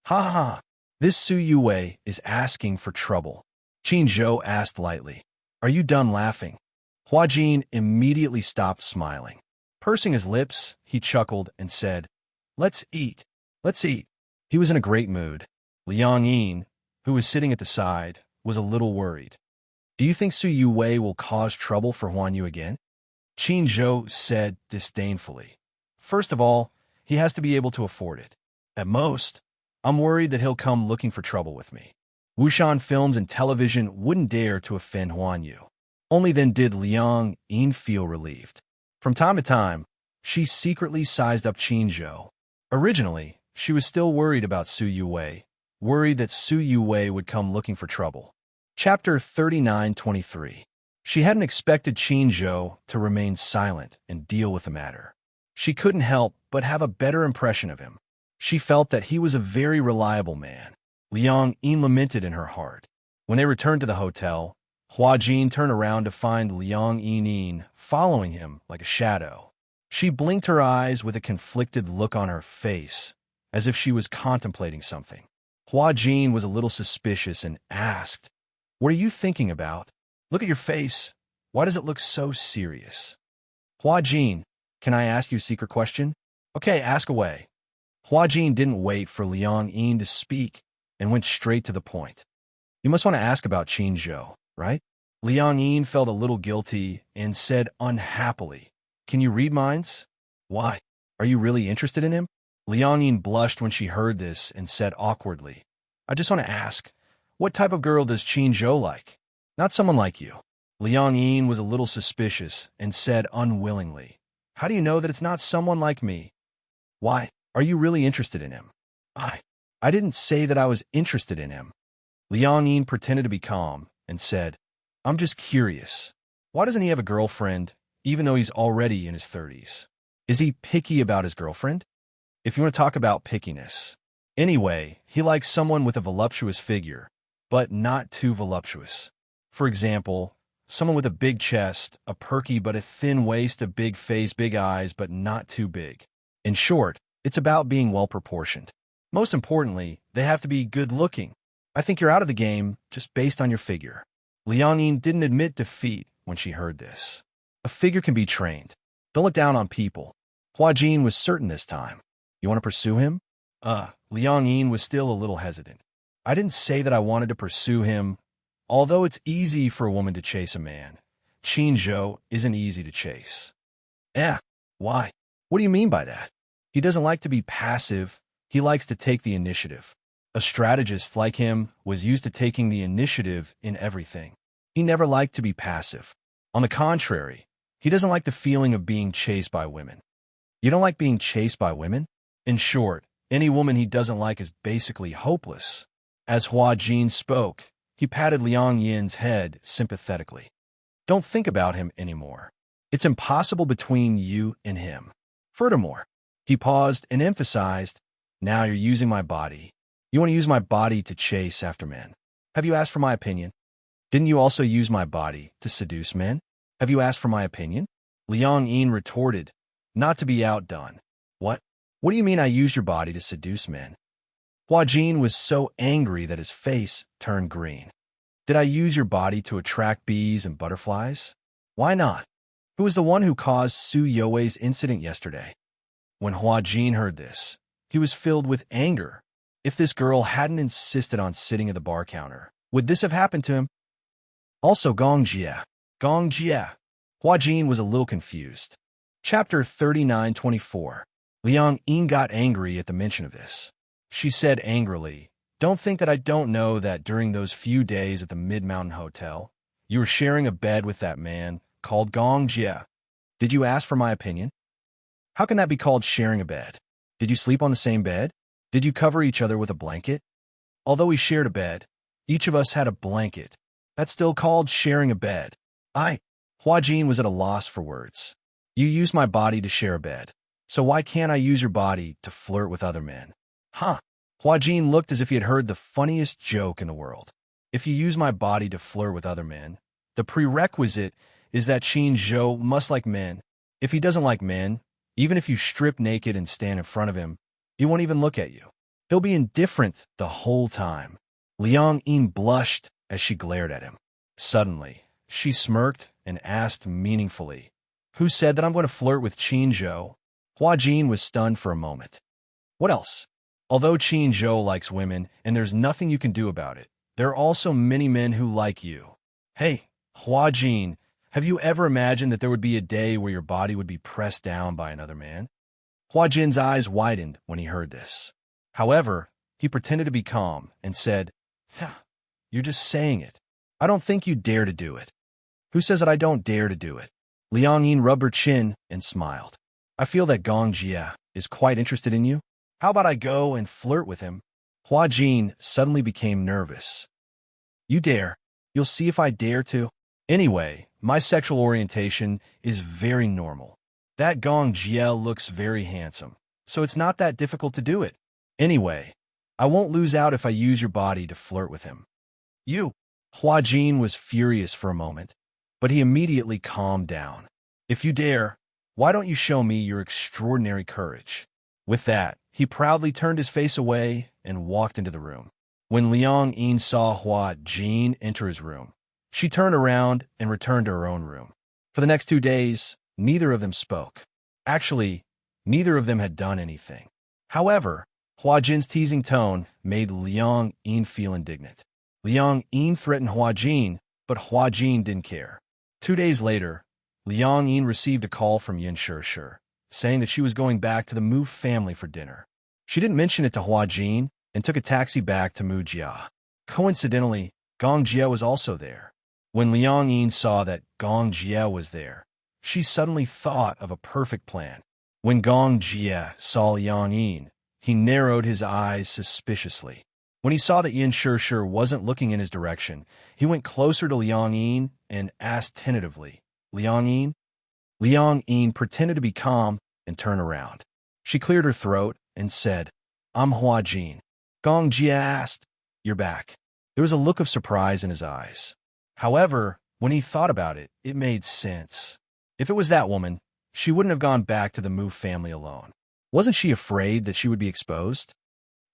Ha ha ha. This Su Yue is asking for trouble. Qin Zhou asked lightly. Are you done laughing? Hua Jin immediately stopped smiling. Pursing his lips, he chuckled and said, Let's eat. Let's eat. He was in a great mood. Liang Yin, who was sitting at the side, was a little worried. Do you think Su Yue will cause trouble for Huan Yu again? Qin Zhou said disdainfully. First of all, he has to be able to afford it. At most, I'm worried that he'll come looking for trouble with me. Wushan Films and Television wouldn't dare to offend Huan Yu. Only then did Liang Yin feel relieved. From time to time, she secretly sized up Qin Zhou. Originally, she was still worried about Su Yue, worried that Su Yue would come looking for trouble. Chapter 39-23. She hadn't expected Qin Zhou to remain silent and deal with the matter. She couldn't help but have a better impression of him. She felt that he was a very reliable man. Liang Yin lamented in her heart. When they returned to the hotel, Hua Jin turned around to find Liang Yin following him like a shadow. She blinked her eyes with a conflicted look on her face, as if she was contemplating something. Hua Jin was a little suspicious and asked, What are you thinking about? Look at your face. Why does it look so serious? Hua Jin, can I ask you a secret question? Okay, ask away. Hua Jin didn't wait for Liang Yin to speak and went straight to the point. You must want to ask about Qin Zhou, right? Liang Yin felt a little guilty and said unhappily, Can you read minds? Why? Are you really interested in him? Liang Yin blushed when she heard this and said awkwardly, I just want to ask, what type of girl does Qin Zhou like? Not someone like you. Liang Yin was a little suspicious and said unwillingly, How do you know that it's not someone like me? Why? Are you really interested in him? I didn't say that I was interested in him. Liang Yin pretended to be calm and said, I'm just curious. Why doesn't he have a girlfriend, even though he's already in his 30s? Is he picky about his girlfriend? If you want to talk about pickiness. Anyway, he likes someone with a voluptuous figure, but not too voluptuous. For example, someone with a big chest, a perky but a thin waist, a big face, big eyes, but not too big. In short, it's about being well-proportioned. Most importantly, they have to be good-looking. I think you're out of the game just based on your figure. Liang Yin didn't admit defeat when she heard this. A figure can be trained. Don't look down on people. Hua Jin was certain this time. You want to pursue him? Liang Yin was still a little hesitant. I didn't say that I wanted to pursue him. Although it's easy for a woman to chase a man, Qin Zhou isn't easy to chase. Why? What do you mean by that? He doesn't like to be passive. He likes to take the initiative. A strategist like him was used to taking the initiative in everything. He never liked to be passive. On the contrary, he doesn't like the feeling of being chased by women. You don't like being chased by women? In short, any woman he doesn't like is basically hopeless. As Hua Jin spoke, he patted Liang Yin's head sympathetically. Don't think about him anymore. It's impossible between you and him. Furthermore, he paused and emphasized, Now you're using my body. You want to use my body to chase after men. Have you asked for my opinion? Didn't you also use my body to seduce men? Have you asked for my opinion? Liang Yin retorted, not to be outdone. What? What do you mean I used your body to seduce men? Hua Jin was so angry that his face turned green. Did I use your body to attract bees and butterflies? Why not? Who was the one who caused Su Yue's incident yesterday? When Hua Jin heard this, he was filled with anger. If this girl hadn't insisted on sitting at the bar counter, would this have happened to him? Also Gong Jie. Hua Jin was a little confused. Chapter 39-24. Liang Yin got angry at the mention of this. She said angrily, Don't think that I don't know that during those few days at the Mid-Mountain Hotel, you were sharing a bed with that man called Gong Jie. Did you ask for my opinion? How can that be called sharing a bed? Did you sleep on the same bed? Did you cover each other with a blanket? Although we shared a bed, each of us had a blanket. That's still called sharing a bed. Hua Jin was at a loss for words. You use my body to share a bed. So why can't I use your body to flirt with other men? Huh? Hua Jin looked as if he had heard the funniest joke in the world. If you use my body to flirt with other men, the prerequisite is that Qin Zhou must like men. If he doesn't like men, even if you strip naked and stand in front of him, he won't even look at you. He'll be indifferent the whole time. Liang Yin blushed as she glared at him. Suddenly, she smirked and asked meaningfully, "Who said that I'm going to flirt with Qin Zhou?" Hua Jin was stunned for a moment. What else? Although Qin Zhou likes women and there's nothing you can do about it, there are also many men who like you. Hey, Hua Jin, have you ever imagined that there would be a day where your body would be pressed down by another man? Hua Jin's eyes widened when he heard this. However, he pretended to be calm and said, "You're just saying it. I don't think you dare to do it." "Who says that I don't dare to do it?" Liang Yin rubbed her chin and smiled. "I feel that Gong Jie is quite interested in you. How about I go and flirt with him?" Hua Jin suddenly became nervous. "You dare? You'll see if I dare to. Anyway, my sexual orientation is very normal. That Gong Jie looks very handsome, so it's not that difficult to do it. Anyway, I won't lose out if I use your body to flirt with him." "You?" Hua Jin was furious for a moment, but he immediately calmed down. "If you dare, why don't you show me your extraordinary courage?" With that, he proudly turned his face away and walked into the room. When Liang Yin saw Hua Jin enter his room, she turned around and returned to her own room. For the next 2 days, neither of them spoke. Actually, neither of them had done anything. However, Hua Jin's teasing tone made Liang Yin feel indignant. Liang Yin threatened Hua Jin, but Hua Jin didn't care. 2 days later, Liang Yin received a call from Yin Shishir, saying that she was going back to the Mu family for dinner. She didn't mention it to Hua Jin and took a taxi back to Mu Jia. Coincidentally, Gong Jie was also there. When Liang Yin saw that Gong Jie was there, she suddenly thought of a perfect plan. When Gong Jie saw Liang Yin, he narrowed his eyes suspiciously. When he saw that Yin Shishir wasn't looking in his direction, he went closer to Liang Yin and asked tentatively, "Liang Yin?" Liang Yin pretended to be calm and turned around. She cleared her throat and said, "I'm Hua Jin." Gong Jie asked, "You're back." There was a look of surprise in his eyes. However, when he thought about it, it made sense. If it was that woman, she wouldn't have gone back to the Mu family alone. Wasn't she afraid that she would be exposed?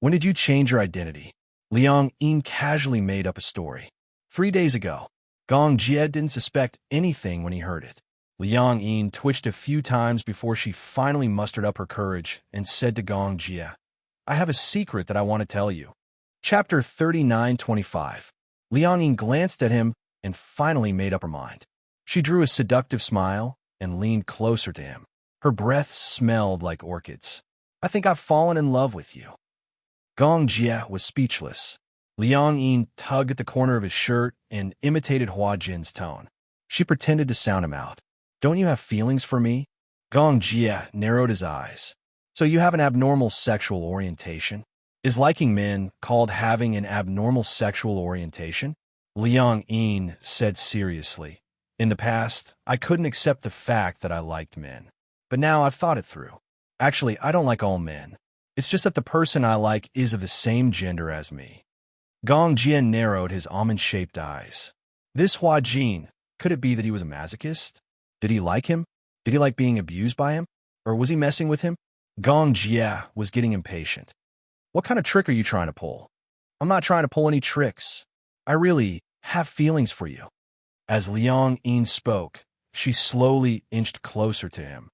"When did you change your identity?" Liang Yin casually made up a story. 3 days ago. Gong Jie didn't suspect anything when he heard it. Liang Yin twitched a few times before she finally mustered up her courage and said to Gong Jie, "I have a secret that I want to tell you." Chapter 39:25. Liang Yin glanced at him and finally made up her mind. She drew a seductive smile and leaned closer to him. Her breath smelled like orchids. "I think I've fallen in love with you." Gong Jie was speechless. Liang Yin tugged at the corner of his shirt and imitated Hua Jin's tone. She pretended to sound him out. "Don't you have feelings for me?" Gong Jie narrowed his eyes. "So you have an abnormal sexual orientation? Is liking men called having an abnormal sexual orientation?" Liang Yin said seriously, "In the past, I couldn't accept the fact that I liked men. But now I've thought it through. Actually, I don't like all men. It's just that the person I like is of the same gender as me." Gong Jie narrowed his almond-shaped eyes. This Hua Jin, could it be that he was a masochist? Did he like him? Did he like being abused by him? Or was he messing with him? Gong Jie was getting impatient. "What kind of trick are you trying to pull?" "I'm not trying to pull any tricks. I really have feelings for you." As Liang Yin spoke, she slowly inched closer to him.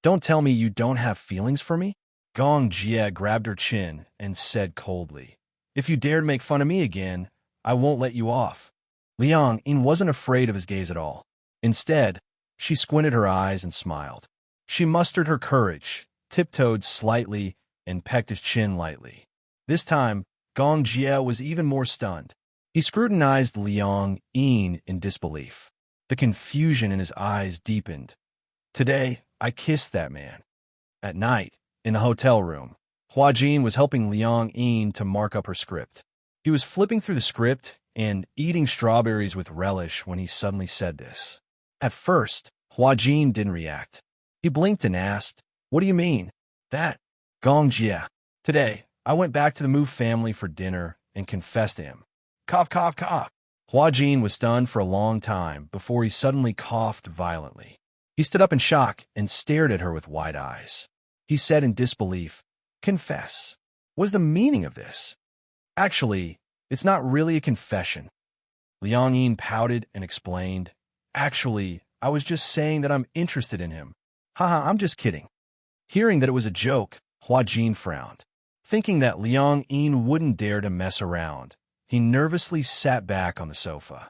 "Don't tell me you don't have feelings for me?" Gong Jie grabbed her chin and said coldly, "If you dare to make fun of me again, I won't let you off." Liang Yin wasn't afraid of his gaze at all. Instead, she squinted her eyes and smiled. She mustered her courage, tiptoed slightly, and pecked his chin lightly. This time, Gong Jie was even more stunned. He scrutinized Liang Yin in disbelief. The confusion in his eyes deepened. "Today, I kissed that man. At night, In the hotel room, Hua Jin was helping Liang Yin to mark up her script. He was flipping through the script and eating strawberries with relish when he suddenly said this. At first, Hua Jin didn't react. He blinked and asked, "What do you mean?" "That, Gong Jia. Today, I went back to the Mu family for dinner and confessed to him." Cough, cough, cough. Hua Jin was stunned for a long time before he suddenly coughed violently. He stood up in shock and stared at her with wide eyes. He said in disbelief, "Confess. What's the meaning of this?" "Actually, it's not really a confession." Liang Yin pouted and explained, "Actually, I was just saying that I'm interested in him. Haha, I'm just kidding." Hearing that it was a joke, Hua Jin frowned. Thinking that Liang Yin wouldn't dare to mess around, he nervously sat back on the sofa.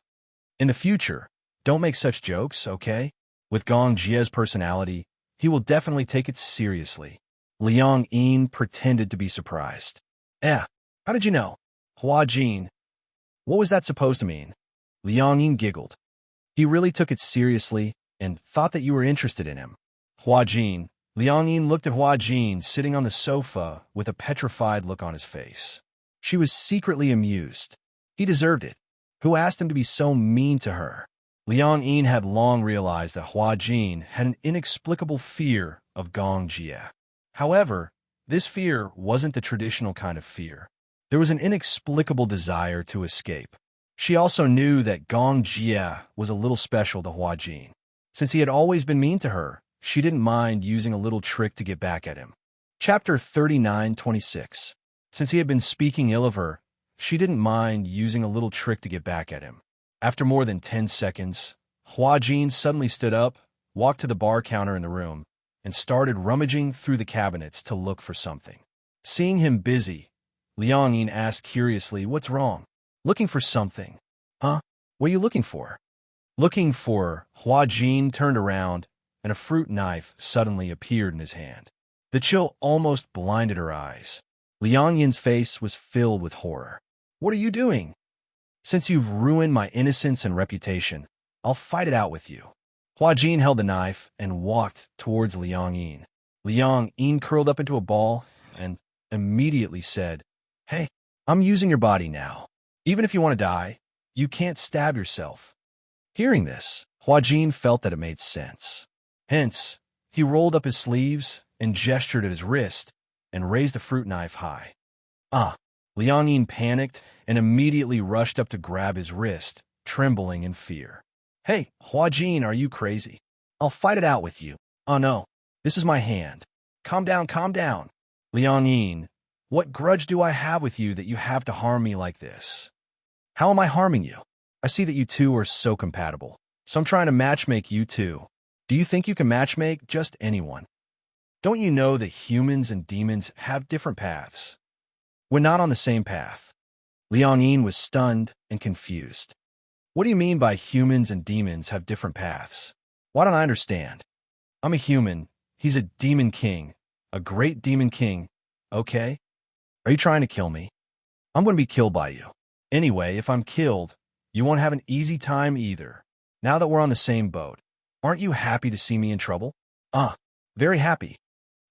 In the future, don't make such jokes, okay? With Gong Jia's personality, he will definitely take it seriously. Liang Yin pretended to be surprised. How did you know?" "Hua Jin, what was that supposed to mean?" Liang Yin giggled. "He really took it seriously and thought that you were interested in him." Hua Jin. Liang Yin looked at Hua Jin sitting on the sofa with a petrified look on his face. She was secretly amused. He deserved it. Who asked him to be so mean to her? Liang Yin had long realized that Hua Jin had an inexplicable fear of Gong Jia. However, this fear wasn't the traditional kind of fear. There was an inexplicable desire to escape. She also knew that Gong Jia was a little special to Hua Jin. Since he had always been mean to her, she didn't mind using a little trick to get back at him. Chapter 39:26. Since he had been speaking ill of her, she didn't mind using a little trick to get back at him. After more than 10 seconds, Hua Jin suddenly stood up, walked to the bar counter in the room, and started rummaging through the cabinets to look for something. Seeing him busy, Liang Yin asked curiously, "What's wrong?" "Looking for something." "Huh? What are you looking for?" "Looking for..." Hua Jin turned around, and a fruit knife suddenly appeared in his hand. The chill almost blinded her eyes. Liang Yin's face was filled with horror. "What are you doing?" "Since you've ruined my innocence and reputation, I'll fight it out with you." Hua Jin held the knife and walked towards Liang Yin. Liang Yin curled up into a ball and immediately said, "Hey, I'm using your body now. Even if you want to die, you can't stab yourself." Hearing this, Hua Jin felt that it made sense. Hence, he rolled up his sleeves and gestured at his wrist and raised the fruit knife high. Liang Yin panicked and immediately rushed up to grab his wrist, trembling in fear. "Hey, Hua Jin, are you crazy? I'll fight it out with you." "Oh no, this is my hand. Calm down, calm down." "Liang Yin, what grudge do I have with you that you have to harm me like this?" "How am I harming you? I see that you two are so compatible, so I'm trying to matchmake you two. Do you think you can matchmake just anyone? Don't you know that humans and demons have different paths? We're not on the same path." Liang Yin was stunned and confused. "What do you mean by humans and demons have different paths? Why don't I understand? I'm a human. He's a demon king. A great demon king. Okay? Are you trying to kill me? I'm going to be killed by you. Anyway, if I'm killed, you won't have an easy time either. Now that we're on the same boat, aren't you happy to see me in trouble?" Very happy.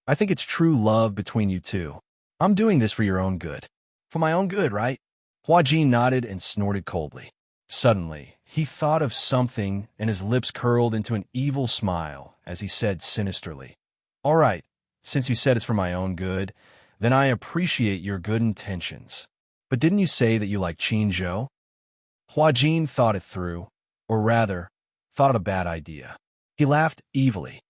I think it's true love between you two. I'm doing this for your own good." "For my own good, right?" Hua Jin nodded and snorted coldly. Suddenly, he thought of something and his lips curled into an evil smile as he said sinisterly, "All right, since you said it's for my own good, then I appreciate your good intentions. But didn't you say that you like Qin Zhou?" Hua Jin thought it through, or rather, thought it a bad idea. He laughed evilly.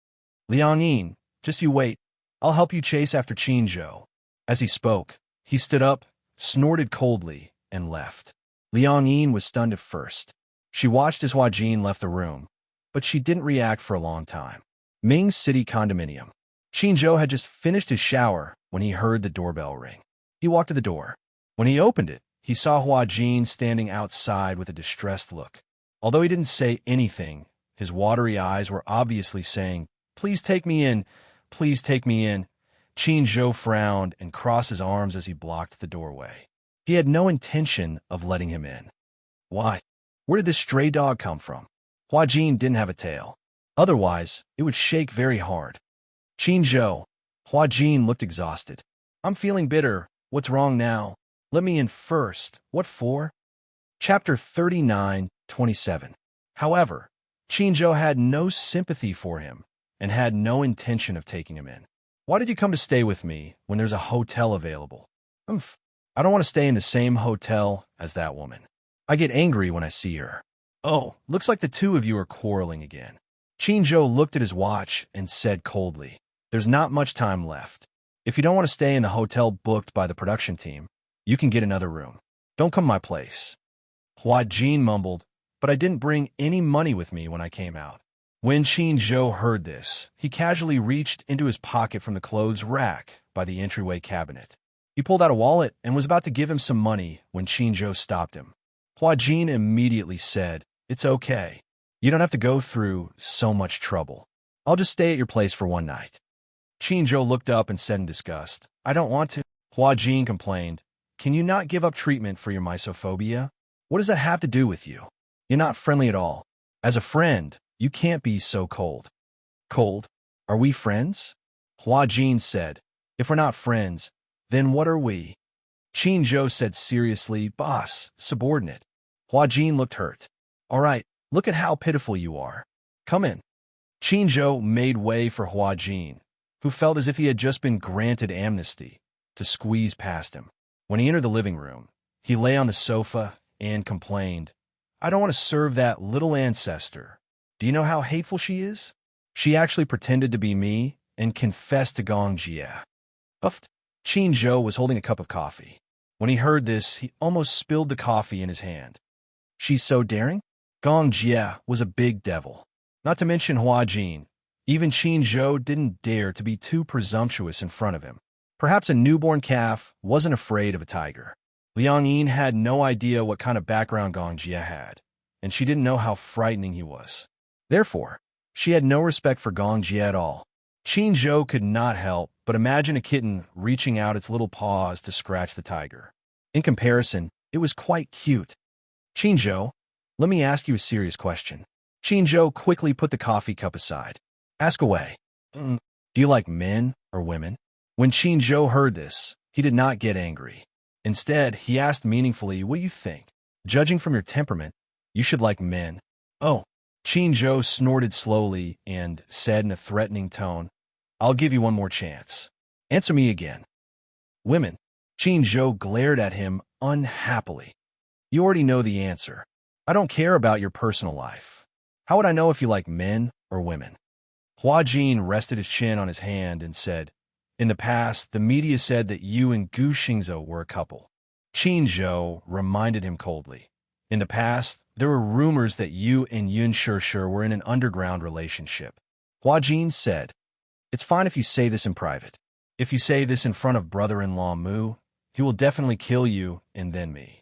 "Liang Yin, just you wait. I'll help you chase after Qin Zhou." As he spoke, he stood up, snorted coldly, and left. Liang Yin was stunned at first. She watched as Hua Jin left the room, but she didn't react for a long time. Ming's city condominium. Qin Zhou had just finished his shower when he heard the doorbell ring. He walked to the door. When he opened it, he saw Hua Jin standing outside with a distressed look. Although he didn't say anything, his watery eyes were obviously saying, "Please take me in. Please take me in." Qin Zhou frowned and crossed his arms as he blocked the doorway. He had no intention of letting him in. Why? Where did this stray dog come from? Hua Jin didn't have a tail. Otherwise, it would shake very hard. "Qin Zhou." Hua Jin looked exhausted. I'm feeling bitter. What's wrong now? Let me in first. What for? Chapter 39:27. However, Qinzhou had no sympathy for him and had no intention of taking him in. Why did you come to stay with me when there's a hotel available? I don't want to stay in the same hotel as that woman. I get angry when I see her. Oh, looks like the two of you are quarreling again. Qinzhou looked at his watch and said coldly, there's not much time left. If you don't want to stay in the hotel booked by the production team, you can get another room. Don't come to my place. Hua Jin mumbled, but I didn't bring any money with me when I came out. When Qinzhou heard this, he casually reached into his pocket from the clothes rack by the entryway cabinet. He pulled out a wallet and was about to give him some money when Qinzhou stopped him. Hua Jin immediately said, it's okay. You don't have to go through so much trouble. I'll just stay at your place for one night. Qinzhou looked up and said in disgust, I don't want to. Hua Jin complained, can you not give up treatment for your misophobia? What does that have to do with you? You're not friendly at all. As a friend, you can't be so cold. Cold? Are we friends? Hua Jin said, if we're not friends, then what are we? Qinzhou said seriously, boss, subordinate. Hua Jin looked hurt. All right, look at how pitiful you are. Come in. Qinzhou made way for Hua Jin, who felt as if he had just been granted amnesty, to squeeze past him. When he entered the living room, he lay on the sofa and complained, I don't want to serve that little ancestor. Do you know how hateful she is? She actually pretended to be me and confessed to Gong Jie. Puffed. Qinzhou was holding a cup of coffee. When he heard this, he almost spilled the coffee in his hand. She's so daring? Gong Jie was a big devil. Not to mention Hua Jin. Even Qinzhou didn't dare to be too presumptuous in front of him. Perhaps a newborn calf wasn't afraid of a tiger. Liang Yin had no idea what kind of background Gong Jie had, and she didn't know how frightening he was. Therefore, she had no respect for Gong Jie at all. Qinzhou could not help but imagine a kitten reaching out its little paws to scratch the tiger. In comparison, it was quite cute. Qinzhou, let me ask you a serious question. Qinzhou quickly put the coffee cup aside. Ask away. Do you like men or women? When Qinzhou heard this, he did not get angry. Instead, he asked meaningfully, what do you think? Judging from your temperament, you should like men. Oh. Qinzhou snorted slowly and said in a threatening tone, I'll give you one more chance. Answer me again. Women. Qinzhou glared at him unhappily. You already know the answer. I don't care about your personal life. How would I know if you like men or women? Hua Jin rested his chin on his hand and said, in the past, the media said that you and Gu Xingzhou were a couple. Qinzhou reminded him coldly. In the past, there were rumors that you and Yun Shishir were in an underground relationship. Hua Jin said, it's fine if you say this in private. If you say this in front of brother-in-law Mu, he will definitely kill you and then me.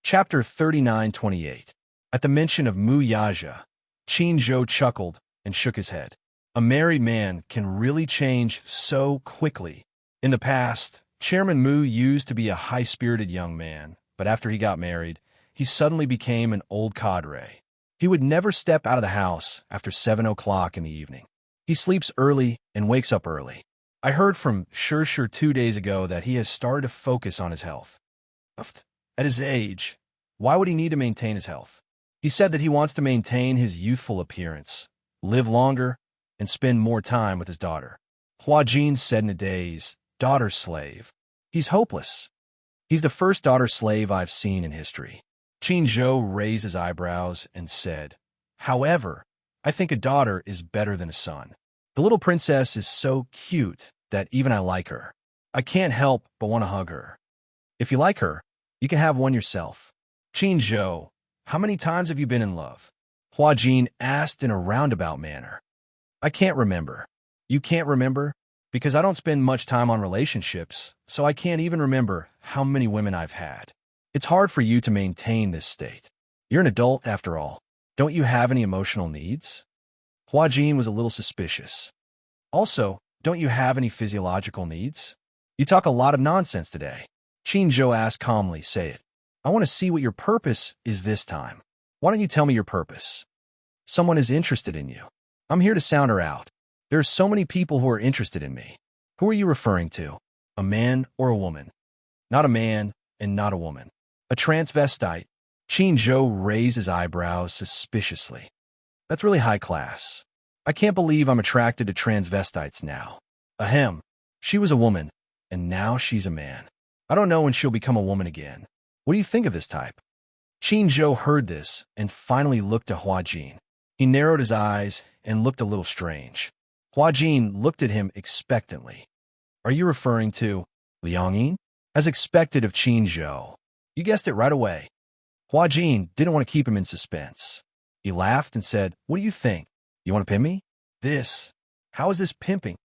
Chapter 39:28. At the mention of Mu Yaja, Qinzhou chuckled and shook his head. A married man can really change so quickly. In the past, Chairman Mu used to be a high-spirited young man, but after he got married, he suddenly became an old cadre. He would never step out of the house after 7 o'clock in the evening. He sleeps early and wakes up early. I heard from Shishir 2 days ago that he has started to focus on his health. At his age, why would he need to maintain his health? He said that he wants to maintain his youthful appearance, live longer, and spend more time with his daughter. Hua Jin said in a daze, daughter slave. He's hopeless. He's the first daughter slave I've seen in history. Qinzhou raised his eyebrows and said, however, I think a daughter is better than a son. The little princess is so cute that even I like her. I can't help but want to hug her. If you like her, you can have one yourself. Qinzhou, how many times have you been in love? Hua Jin asked in a roundabout manner. I can't remember. You can't remember? Because I don't spend much time on relationships, so I can't even remember how many women I've had. It's hard for you to maintain this state. You're an adult after all. Don't you have any emotional needs? Hua Jin was a little suspicious. Also, don't you have any physiological needs? You talk a lot of nonsense today. Qinzhou asked calmly, say it. I want to see what your purpose is this time. Why don't you tell me your purpose? Someone is interested in you. I'm here to sound her out. There are so many people who are interested in me. Who are you referring to? A man or a woman? Not a man and not a woman. A transvestite. Qin raised his eyebrows suspiciously. That's really high class. I can't believe I'm attracted to transvestites now. Ahem. She was a woman, and now she's a man. I don't know when she'll become a woman again. What do you think of this type? Qin heard this and finally looked to Huajin. He narrowed his eyes and looked a little strange. Huajin looked at him expectantly. Are you referring to Liang? As expected of Qin. You guessed it right away. Huajin didn't want to keep him in suspense. He laughed and said, "What do you think? You want to pimp me?" "This? How is this pimping?"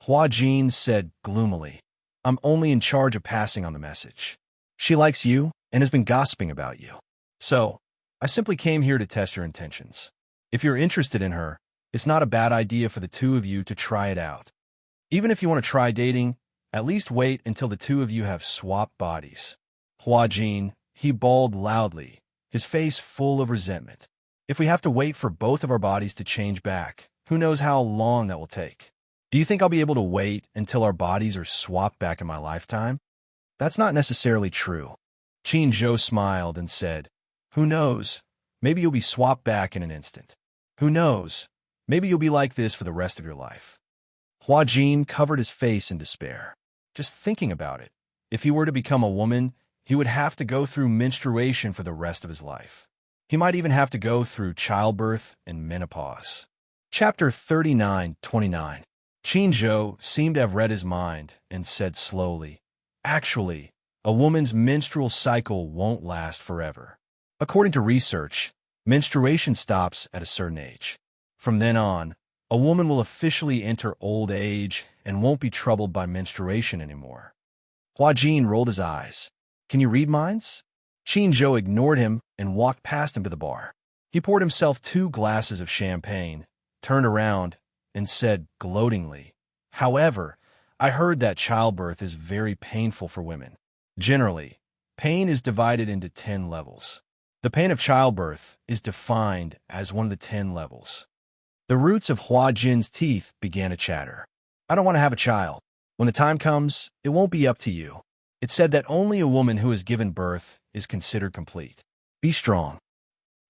Huajin said gloomily. "I'm only in charge of passing on the message. She likes you and has been gossiping about you. So, I simply came here to test your intentions. If you're interested in her, it's not a bad idea for the two of you to try it out. Even if you want to try dating, at least wait until the two of you have swapped bodies." Huajin, he bawled loudly, his face full of resentment. "If we have to wait for both of our bodies to change back, who knows how long that will take? Do you think I'll be able to wait until our bodies are swapped back in my lifetime?" "That's not necessarily true." Qin smiled and said, "Who knows? Maybe you'll be swapped back in an instant. Who knows? Maybe you'll be like this for the rest of your life." Huajin covered his face in despair. Just thinking about it, if he were to become a woman, he would have to go through menstruation for the rest of his life. He might even have to go through childbirth and menopause. Chapter 39:29. Qin seemed to have read his mind and said slowly, "Actually, a woman's menstrual cycle won't last forever. According to research, menstruation stops at a certain age. From then on, a woman will officially enter old age and won't be troubled by menstruation anymore." Huajin rolled his eyes. "Can you read minds?" Qin ignored him and walked past him to the bar. He poured himself 2 glasses of champagne, turned around, and said gloatingly, "However, I heard that childbirth is very painful for women. Generally, pain is divided into 10 levels. The pain of childbirth is defined as one of the 10 levels." The roots of Huajin's teeth began to chatter. "I don't want to have a child. When the time comes, it won't be up to you. It's said that only a woman who has given birth is considered complete. Be strong."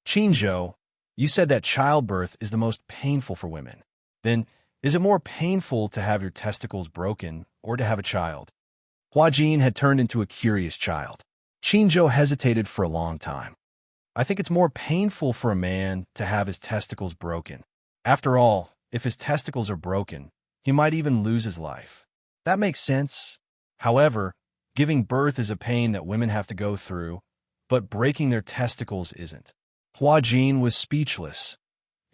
"Qin, you said that childbirth is the most painful for women. Then, is it more painful to have your testicles broken or to have a child?" Huajin had turned into a curious child. Qin hesitated for a long time. "I think it's more painful for a man to have his testicles broken. After all, if his testicles are broken, he might even lose his life. That makes sense. However, giving birth is a pain that women have to go through, but breaking their testicles isn't." Huajin was speechless.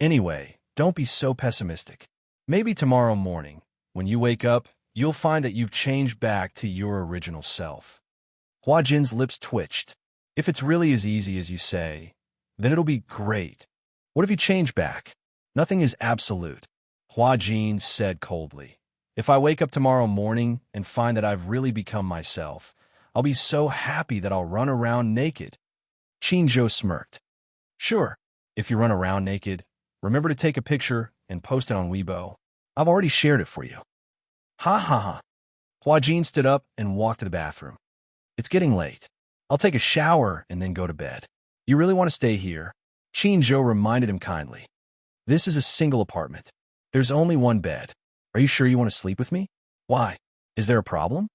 "Anyway, don't be so pessimistic. Maybe tomorrow morning, when you wake up, you'll find that you've changed back to your original self." Huajin's lips twitched. "If it's really as easy as you say, then it'll be great. What if you change back?" "Nothing is absolute," Huajin said coldly. "If I wake up tomorrow morning and find that I've really become myself, I'll be so happy that I'll run around naked." Qin smirked. "Sure, if you run around naked, remember to take a picture and post it on Weibo. I've already shared it for you." "Ha ha ha." Huajin stood up and walked to the bathroom. "It's getting late. I'll take a shower and then go to bed." "You really want to stay here?" Qin reminded him kindly. "This is a single apartment. There's only one bed. Are you sure you want to sleep with me?" "Why? Is there a problem?"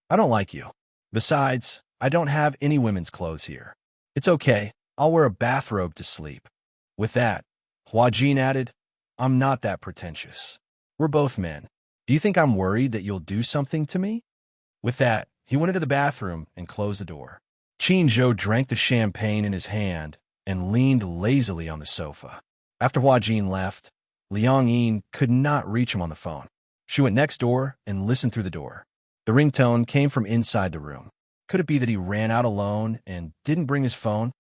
"I don't like you. Besides, I don't have any women's clothes here." "It's okay. I'll wear a bathrobe to sleep." With that, Huajin added, "I'm not that pretentious. We're both men. Do you think I'm worried that you'll do something to me?" With that, he went into the bathroom and closed the door. Qin drank the champagne in his hand and leaned lazily on the sofa. After Huajin left, Liang could not reach him on the phone. She went next door and listened through the door. The ringtone came from inside the room. Could it be that he ran out alone and didn't bring his phone?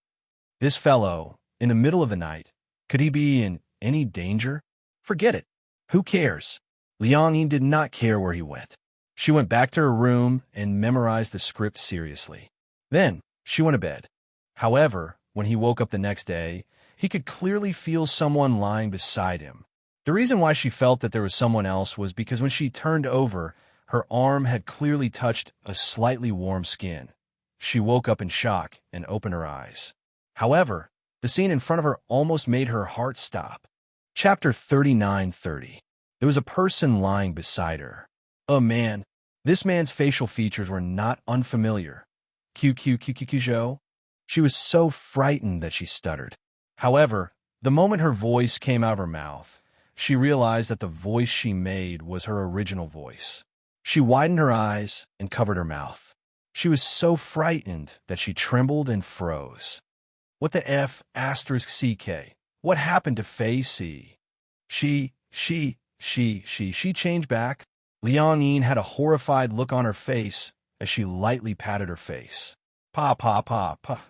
This fellow, in the middle of the night, could he be in any danger? Forget it. Who cares? Liang did not care where he went. She went back to her room and memorized the script seriously. Then she went to bed. However, when he woke up the next day, he could clearly feel someone lying beside him. The reason why she felt that there was someone else was because when she turned over, Her arm had clearly touched a slightly warm skin. She woke up in shock and opened her eyes. However, the scene in front of her almost made her heart stop. Chapter 39:30. There was a person lying beside her. A man. This man's facial features were not unfamiliar. Joe. She was so frightened that she stuttered. However, the moment her voice came out of her mouth, she realized that the voice she made was her original voice. She widened her eyes and covered her mouth. She was so frightened that she trembled and froze. What the F asterisk CK? What happened to Faye C? She changed back. Liang Yin had a horrified look on her face as she lightly patted her face. Pa.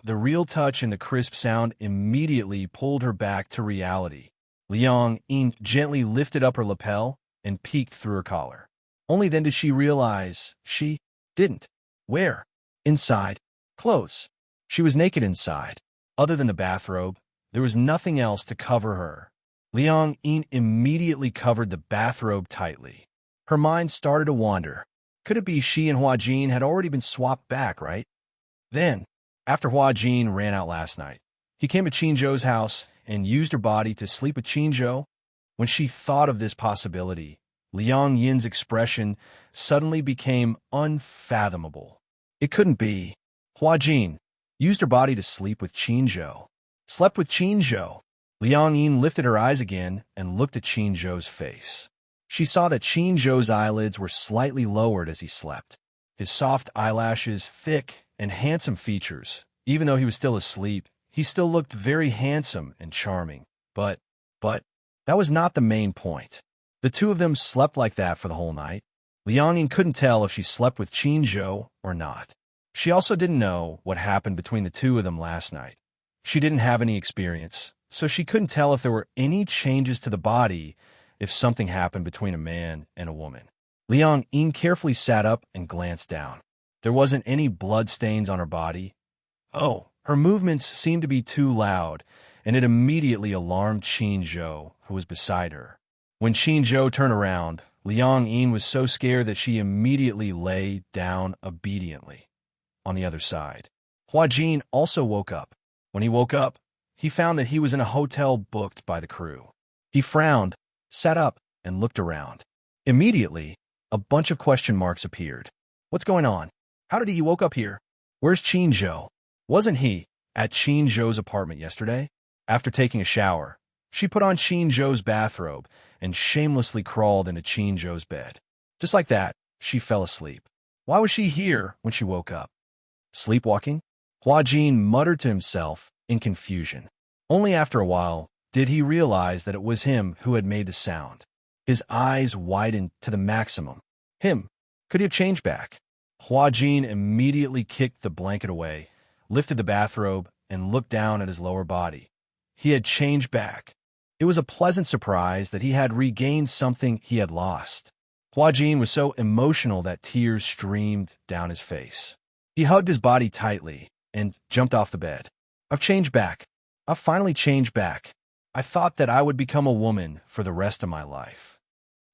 The real touch and the crisp sound immediately pulled her back to reality. Liang Yin gently lifted up her lapel and peeked through her collar. Only then did she realize she didn't wear inside clothes. She was naked inside. Other than the bathrobe, there was nothing else to cover her. Liang Yin immediately covered the bathrobe tightly. Her mind started to wander. Could it be she and Huajin had already been swapped back, right? Then, after Huajin ran out last night, he came to Qinzhou's house and used her body to sleep with Qinzhou. When she thought of this possibility, Liang Yin's expression suddenly became unfathomable. It couldn't be. Huajin used her body to sleep with Qinzhou. Slept with Qinzhou. Liang Yin lifted her eyes again and looked at Qinzhou's face. She saw that Qinzhou's eyelids were slightly lowered as he slept. His soft eyelashes, thick and handsome features. Even though he was still asleep, he still looked very handsome and charming. But that was not the main point. The two of them slept like that for the whole night. Liang Yin couldn't tell if she slept with Qinzhou or not. She also didn't know what happened between the two of them last night. She didn't have any experience, so she couldn't tell if there were any changes to the body if something happened between a man and a woman. Liang Yin carefully sat up and glanced down. There wasn't any blood stains on her body. Oh, her movements seemed to be too loud, and it immediately alarmed Qinzhou, who was beside her. When Qinzhou turned around, Liang Yin was so scared that she immediately lay down obediently. On the other side, Huajin also woke up. When he woke up, he found that he was in a hotel booked by the crew. He frowned, sat up, and looked around. Immediately, a bunch of question marks appeared. What's going on? How did he woke up here? Where's Qinzhou? Wasn't he at Qinzhou's apartment yesterday? After taking a shower, she put on Qinzhou's bathrobe and shamelessly crawled into Qinzhou's bed. Just like that, she fell asleep. Why was she here when she woke up? Sleepwalking? Huajin muttered to himself in confusion. Only after a while did he realize that it was him who had made the sound. His eyes widened to the maximum. Him. Could he have changed back? Huajin immediately kicked the blanket away, lifted the bathrobe, and looked down at his lower body. He had changed back. It was a pleasant surprise that he had regained something he had lost. Huajin was so emotional that tears streamed down his face. He hugged his body tightly and jumped off the bed. I've changed back. I've finally changed back. I thought that I would become a woman for the rest of my life.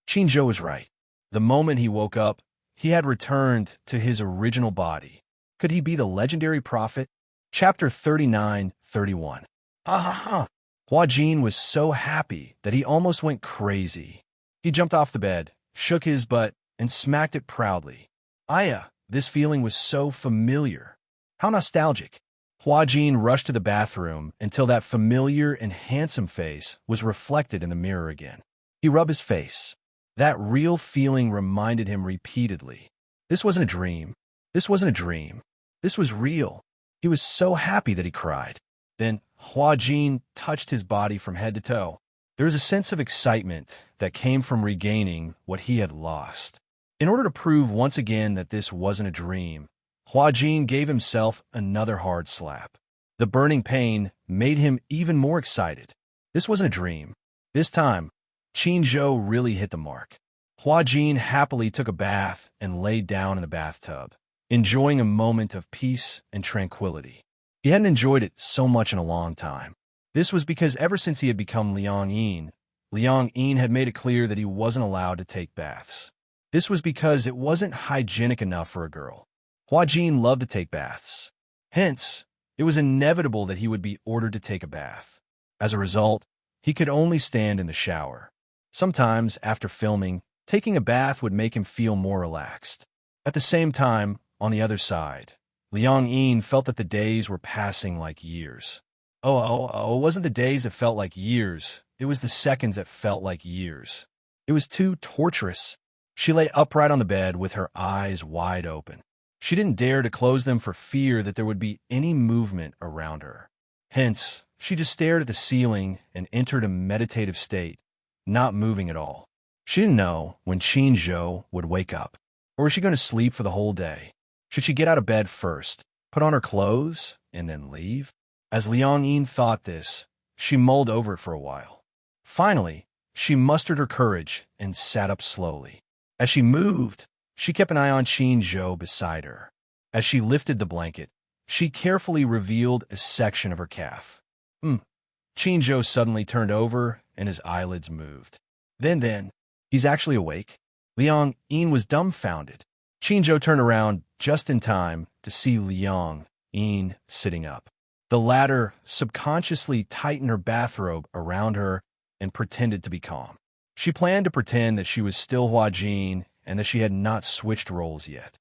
Qinzhou was right. The moment he woke up, he had returned to his original body. Could he be the legendary prophet? Chapter 39:31. Ha. Huajin was so happy that he almost went crazy. He jumped off the bed, shook his butt, and smacked it proudly. Aya, this feeling was so familiar. How nostalgic. Huajin rushed to the bathroom until that familiar and handsome face was reflected in the mirror again. He rubbed his face. That real feeling reminded him repeatedly. This wasn't a dream. This wasn't a dream. This was real. He was so happy that he cried. Then Huajin touched his body from head to toe. There was a sense of excitement that came from regaining what he had lost. In order to prove once again that this wasn't a dream, Huajin gave himself another hard slap. The burning pain made him even more excited. This wasn't a dream. This time, Qinzhou really hit the mark. Huajin happily took a bath and laid down in the bathtub, enjoying a moment of peace and tranquility. He hadn't enjoyed it so much in a long time. This was because ever since he had become Liang Yin had made it clear that he wasn't allowed to take baths. This was because it wasn't hygienic enough for a girl. Hua Jin loved to take baths. Hence, it was inevitable that he would be ordered to take a bath. As a result, he could only stand in the shower. Sometimes, after filming, taking a bath would make him feel more relaxed. At the same time, on the other side, Liang Yin felt that the days were passing like years. It wasn't the days that felt like years. It was the seconds that felt like years. It was too torturous. She lay upright on the bed with her eyes wide open. She didn't dare to close them for fear that there would be any movement around her. Hence, she just stared at the ceiling and entered a meditative state, not moving at all. She didn't know when Qin Zhou would wake up. Or was she going to sleep for the whole day? Should she get out of bed first, put on her clothes, and then leave? As Liang Yin thought this, she mulled over it for a while. Finally, she mustered her courage and sat up slowly. As she moved, she kept an eye on Qin Zhou beside her. As she lifted the blanket, she carefully revealed a section of her calf. Qin Zhou suddenly turned over and his eyelids moved. Then, he's actually awake? Liang Yin was dumbfounded. Qin Zhou turned around just in time to see Liang Yin sitting up. The latter subconsciously tightened her bathrobe around her and pretended to be calm. She planned to pretend that she was still Hua Jin and that she had not switched roles yet.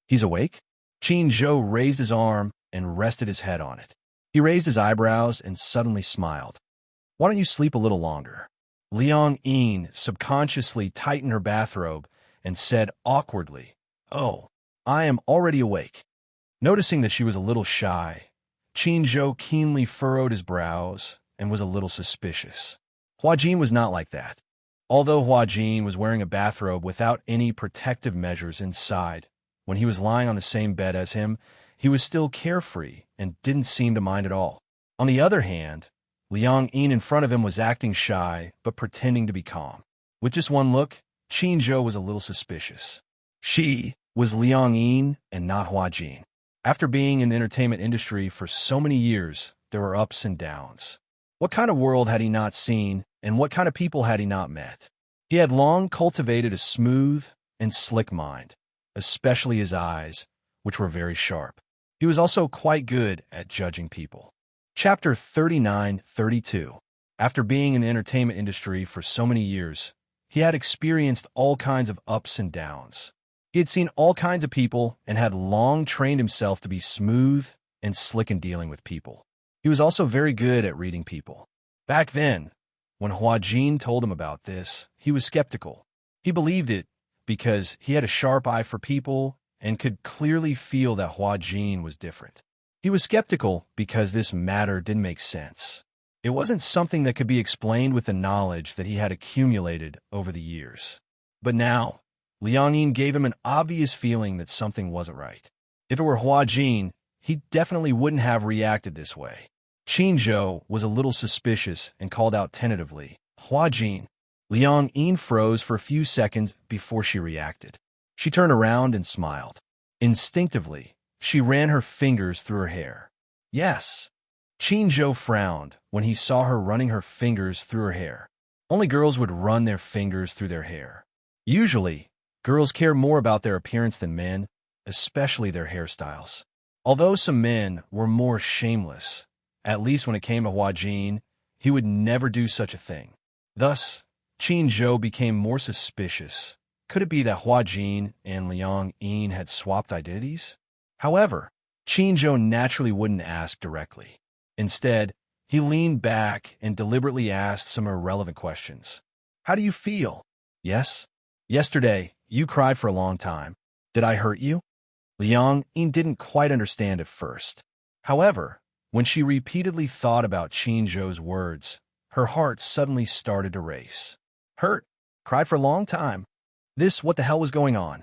He's awake? Qin Zhou raised his arm and rested his head on it. He raised his eyebrows and suddenly smiled. Why don't you sleep a little longer? Liang Yin subconsciously tightened her bathrobe and said awkwardly, "Oh, I am already awake." Noticing that she was a little shy, Qin Zhou keenly furrowed his brows and was a little suspicious. Hua Jin was not like that. Although Hua Jin was wearing a bathrobe without any protective measures inside, when he was lying on the same bed as him, he was still carefree and didn't seem to mind at all. On the other hand, Liang Yin in front of him was acting shy, but pretending to be calm. With just one look, Qin Zhou was a little suspicious. She was Liang Yin and not Hua Jin. After being in the entertainment industry for so many years, there were ups and downs. What kind of world had he not seen, and what kind of people had he not met? He had long cultivated a smooth and slick mind, especially his eyes, which were very sharp. He was also quite good at judging people. Chapter 39-32. After being in the entertainment industry for so many years, he had experienced all kinds of ups and downs. He had seen all kinds of people and had long trained himself to be smooth and slick in dealing with people. He was also very good at reading people. Back then, when Hua Jin told him about this, he was skeptical. He believed it because he had a sharp eye for people and could clearly feel that Hua Jin was different. He was skeptical because this matter didn't make sense. It wasn't something that could be explained with the knowledge that he had accumulated over the years. But now, Liang Yin gave him an obvious feeling that something wasn't right. If it were Hua Jin, he definitely wouldn't have reacted this way. Qin Zhou was a little suspicious and called out tentatively, "Hua Jin." Liang Yin froze for a few seconds before she reacted. She turned around and smiled. Instinctively, she ran her fingers through her hair. Yes. Qin Zhou frowned when he saw her running her fingers through her hair. Only girls would run their fingers through their hair. Usually, girls care more about their appearance than men, especially their hairstyles. Although some men were more shameless, at least when it came to Hua Jin, he would never do such a thing. Thus, Qin Zhou became more suspicious. Could it be that Hua Jin and Liang Yin had swapped identities? However, Qin Zhou naturally wouldn't ask directly. Instead, he leaned back and deliberately asked some irrelevant questions. "How do you feel?" "Yes. Yesterday, you cried for a long time. Did I hurt you?" Liang Yin didn't quite understand at first. However, when she repeatedly thought about Qin Zhou's words, her heart suddenly started to race. Hurt? Cried for a long time? What the hell was going on?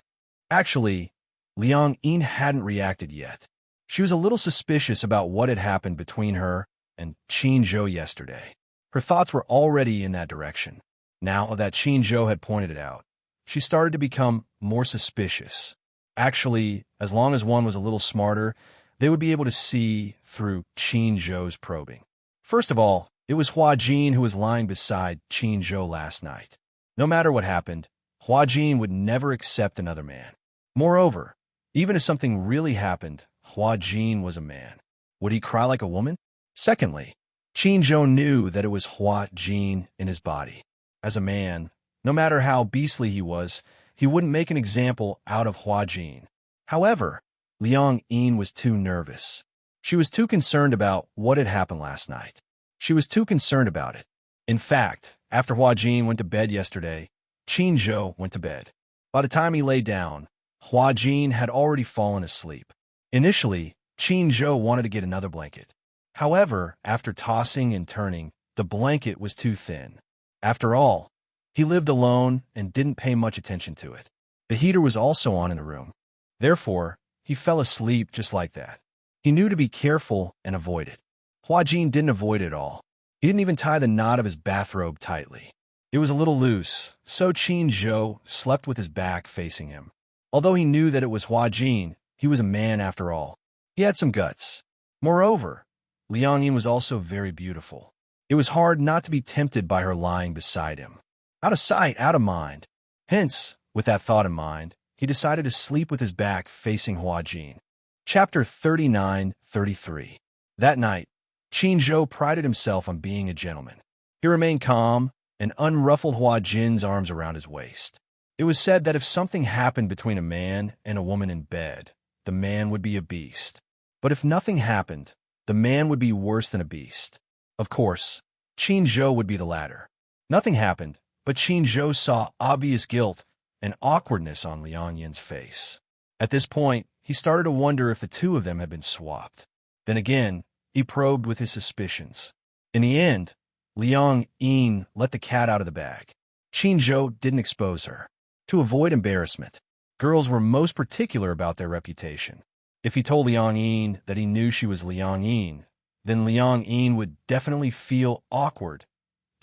Actually, Liang Yin hadn't reacted yet. She was a little suspicious about what had happened between her and Qin Zhou yesterday. Her thoughts were already in that direction. Now that Qin Zhou had pointed it out, she started to become more suspicious. Actually, as long as one was a little smarter, they would be able to see through Qin Zhou's probing. First of all, it was Hua Jin who was lying beside Qin Zhou last night. No matter what happened, Hua Jin would never accept another man. Moreover, even if something really happened, Hua Jin was a man. Would he cry like a woman? Secondly, Qin Zhou knew that it was Hua Jin in his body. As a man, no matter how beastly he was, he wouldn't make an example out of Hua Jin. However, Liang Yin was too nervous. She was too concerned about what had happened last night. She was too concerned about it. In fact, after Hua Jin went to bed yesterday, Qin Zhou went to bed. By the time he lay down, Hua Jin had already fallen asleep. Initially, Qin Zhou wanted to get another blanket. However, after tossing and turning, the blanket was too thin. After all, he lived alone and didn't pay much attention to it. The heater was also on in the room. Therefore, he fell asleep just like that. He knew to be careful and avoid it. Hua Jin didn't avoid it at all. He didn't even tie the knot of his bathrobe tightly. It was a little loose, so Qin Zhou slept with his back facing him. Although he knew that it was Hua Jin, he was a man after all. He had some guts. Moreover, Liang Yin was also very beautiful. It was hard not to be tempted by her lying beside him. Out of sight, out of mind. Hence, with that thought in mind, he decided to sleep with his back facing Hua Jin. Chapter 39-33. That night, Qin Zhou prided himself on being a gentleman. He remained calm and unruffled Hua Jin's arms around his waist. It was said that if something happened between a man and a woman in bed, the man would be a beast. But if nothing happened, the man would be worse than a beast. Of course, Qin Zhou would be the latter. Nothing happened, but Qin Zhou saw obvious guilt and awkwardness on Liang Yin's face. At this point, he started to wonder if the two of them had been swapped. Then again, he probed with his suspicions. In the end, Liang Yin let the cat out of the bag. Qin Zhou didn't expose her. To avoid embarrassment, girls were most particular about their reputation. If he told Liang Yin that he knew she was Liang Yin, then Liang Yin would definitely feel awkward.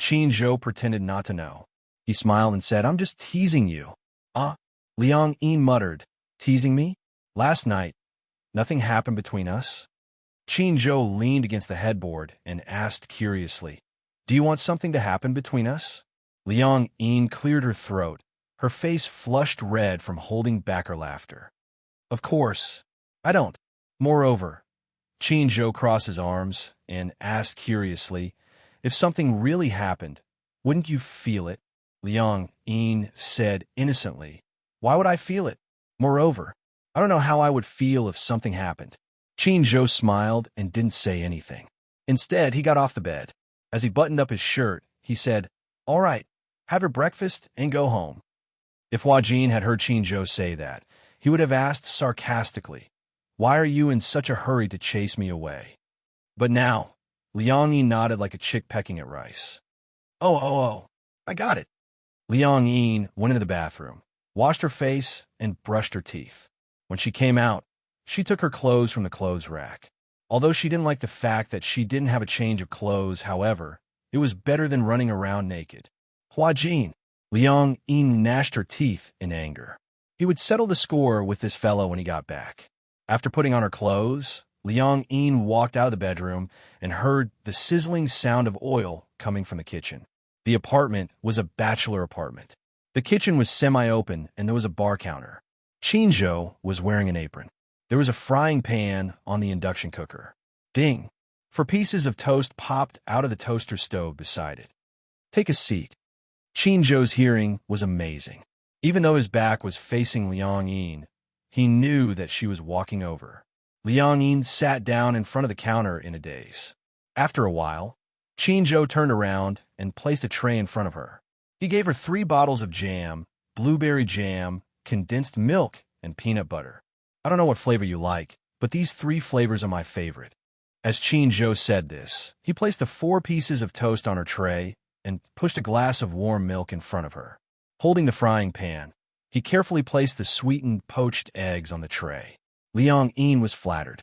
Qin Zhou pretended not to know. He smiled and said, "I'm just teasing you." "Ah," Liang Yin muttered. "Teasing me? Last night, nothing happened between us?" Qin Zhou leaned against the headboard and asked curiously, "Do you want something to happen between us?" Liang Yin cleared her throat. Her face flushed red from holding back her laughter. "Of course, I don't." Moreover, Qin Zhou crossed his arms and asked curiously, "If something really happened, wouldn't you feel it?" Liang Yin said innocently, "Why would I feel it? Moreover, I don't know how I would feel if something happened." Qin Zhou smiled and didn't say anything. Instead, he got off the bed. As he buttoned up his shirt, he said, "All right, have your breakfast and go home." If Hua Jin had heard Qin Zhou say that, he would have asked sarcastically, "Why are you in such a hurry to chase me away?" But now, Liang Yin nodded like a chick pecking at rice. Oh, I got it." Liang Yin went into the bathroom, washed her face, and brushed her teeth. When she came out, she took her clothes from the clothes rack. Although she didn't like the fact that she didn't have a change of clothes, however, it was better than running around naked. Hua Jin, Liang Yin gnashed her teeth in anger. He would settle the score with this fellow when he got back. After putting on her clothes, Liang Yin walked out of the bedroom and heard the sizzling sound of oil coming from the kitchen. The apartment was a bachelor apartment. The kitchen was semi-open and there was a bar counter. Qin Zhou was wearing an apron. There was a frying pan on the induction cooker. Ding! 4 pieces of toast popped out of the toaster stove beside it. "Take a seat." Qin Zhou's hearing was amazing. Even though his back was facing Liang Yin, he knew that she was walking over. Liang Yin sat down in front of the counter in a daze. After a while, Qin Zhou turned around and placed a tray in front of her. He gave her 3 bottles of jam, blueberry jam, condensed milk, and peanut butter. "I don't know what flavor you like, but these 3 flavors are my favorite." As Qin Zhou said this, he placed the 4 pieces of toast on her tray and pushed a glass of warm milk in front of her. Holding the frying pan, he carefully placed the sweetened poached eggs on the tray. Liang Yin was flattered.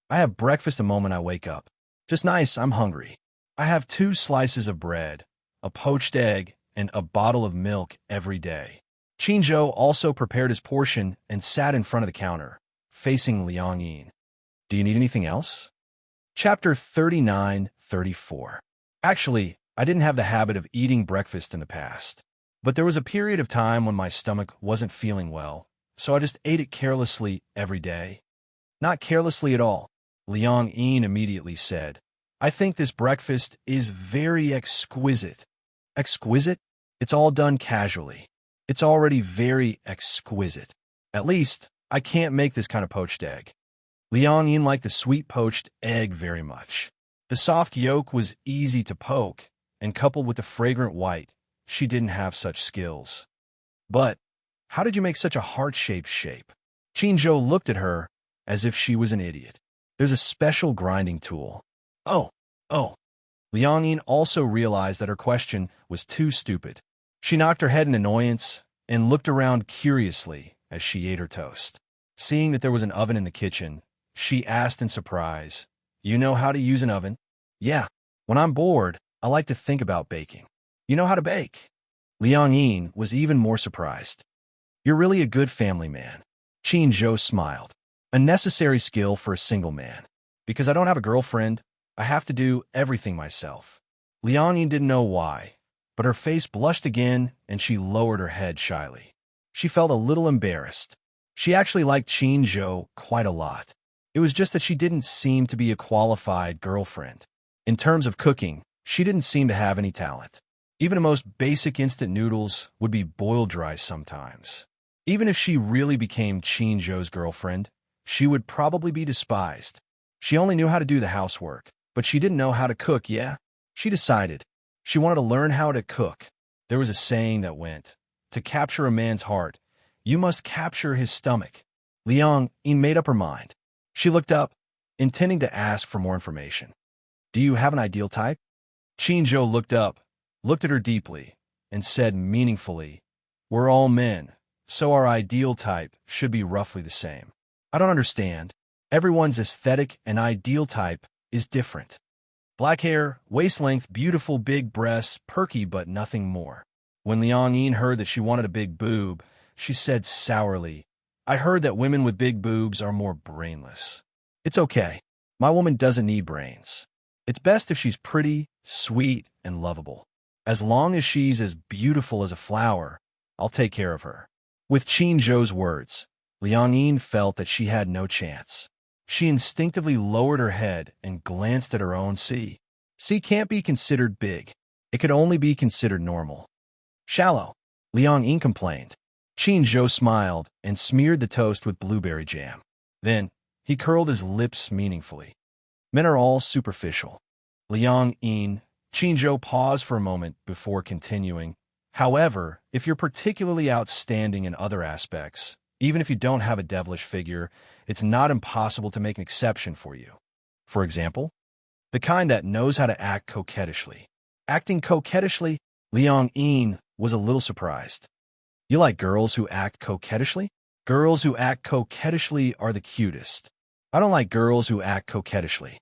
"I have breakfast the moment I wake up. Just nice, I'm hungry. I have 2 slices of bread, a poached egg, and a bottle of milk every day." Qin Zhou also prepared his portion and sat in front of the counter, facing Liang Yin. "Do you need anything else?" Chapter 39-34. Actually, I didn't have the habit of eating breakfast in the past. But there was a period of time when my stomach wasn't feeling well, so I just ate it carelessly every day. Not carelessly at all, Liang Yin immediately said. I think this breakfast is very exquisite. Exquisite? It's all done casually. It's already very exquisite. At least, I can't make this kind of poached egg. Liang Yin liked the sweet poached egg very much. The soft yolk was easy to poke, and coupled with the fragrant white, she didn't have such skills. But, how did you make such a heart-shaped shape? Qinzhou looked at her as if she was an idiot. There's a special grinding tool. Oh. Liang Yin also realized that her question was too stupid. She knocked her head in annoyance and looked around curiously as she ate her toast. Seeing that there was an oven in the kitchen, she asked in surprise, "You know how to use an oven?" "Yeah. When I'm bored, I like to think about baking." "You know how to bake?" Liang Yin was even more surprised. "You're really a good family man." Qinzhou smiled. "A necessary skill for a single man. Because I don't have a girlfriend, I have to do everything myself." Liang Yin didn't know why, but her face blushed again and she lowered her head shyly. She felt a little embarrassed. She actually liked Qinzhou quite a lot. It was just that she didn't seem to be a qualified girlfriend. In terms of cooking, she didn't seem to have any talent. Even the most basic instant noodles would be boiled dry sometimes. Even if she really became Qinzhou's girlfriend, she would probably be despised. She only knew how to do the housework, but she didn't know how to cook, yeah? She decided she wanted to learn how to cook. There was a saying that went, "To capture a man's heart, you must capture his stomach." Liang Yin made up her mind. She looked up, intending to ask for more information. "Do you have an ideal type?" Qinzhou looked up, looked at her deeply, and said meaningfully, "We're all men, so our ideal type should be roughly the same." "I don't understand. Everyone's aesthetic and ideal type is different. Black hair, waist length, beautiful big breasts, perky but nothing more." When Liang Yin heard that she wanted a big boob, she said sourly, "I heard that women with big boobs are more brainless." "It's okay. My woman doesn't need brains. It's best if she's pretty, sweet, and lovable. As long as she's as beautiful as a flower, I'll take care of her." With Qinzhou's words, Liang Yin felt that she had no chance. She instinctively lowered her head and glanced at her own C. C can't be considered big. It could only be considered normal. "Shallow," Liang Yin complained. Qinzhou smiled and smeared the toast with blueberry jam. Then, he curled his lips meaningfully. "Men are all superficial." Liang Yin, Qinzhou paused for a moment before continuing. "However, if you're particularly outstanding in other aspects, even if you don't have a devilish figure, it's not impossible to make an exception for you. For example, the kind that knows how to act coquettishly." Acting coquettishly, Liang Yin was a little surprised. "You like girls who act coquettishly?" "Girls who act coquettishly are the cutest. I don't like girls who act coquettishly."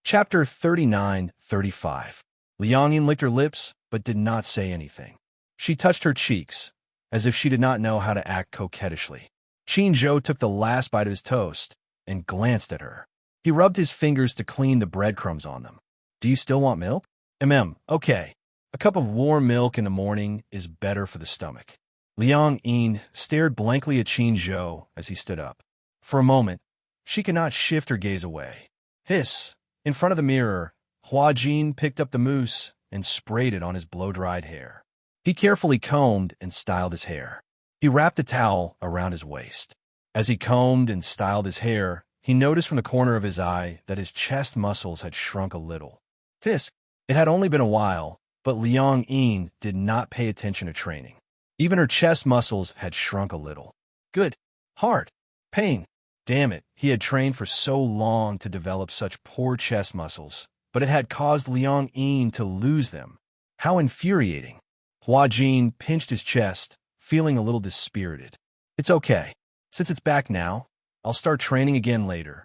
Chapter 39-35. Liang Yin licked her lips, but did not say anything. She touched her cheeks, as if she did not know how to act coquettishly. Qinzhou took the last bite of his toast and glanced at her. He rubbed his fingers to clean the breadcrumbs on them. "Do you still want milk?" Okay. A cup of warm milk in the morning is better for the stomach." Liang Yin stared blankly at Qinzhou as he stood up. For a moment, she could not shift her gaze away. Hiss! In front of the mirror, Huajin picked up the mousse and sprayed it on his blow-dried hair. He carefully combed and styled his hair. He wrapped a towel around his waist. As he combed and styled his hair, he noticed from the corner of his eye that his chest muscles had shrunk a little. Tisk! It had only been a while, but Liang Yin did not pay attention to training. Even her chest muscles had shrunk a little. Good. Hard. Pain. Damn it, he had trained for so long to develop such poor chest muscles, but it had caused Liang Yin to lose them. How infuriating. Huajin pinched his chest, feeling a little dispirited. "It's okay. Since it's back now, I'll start training again later."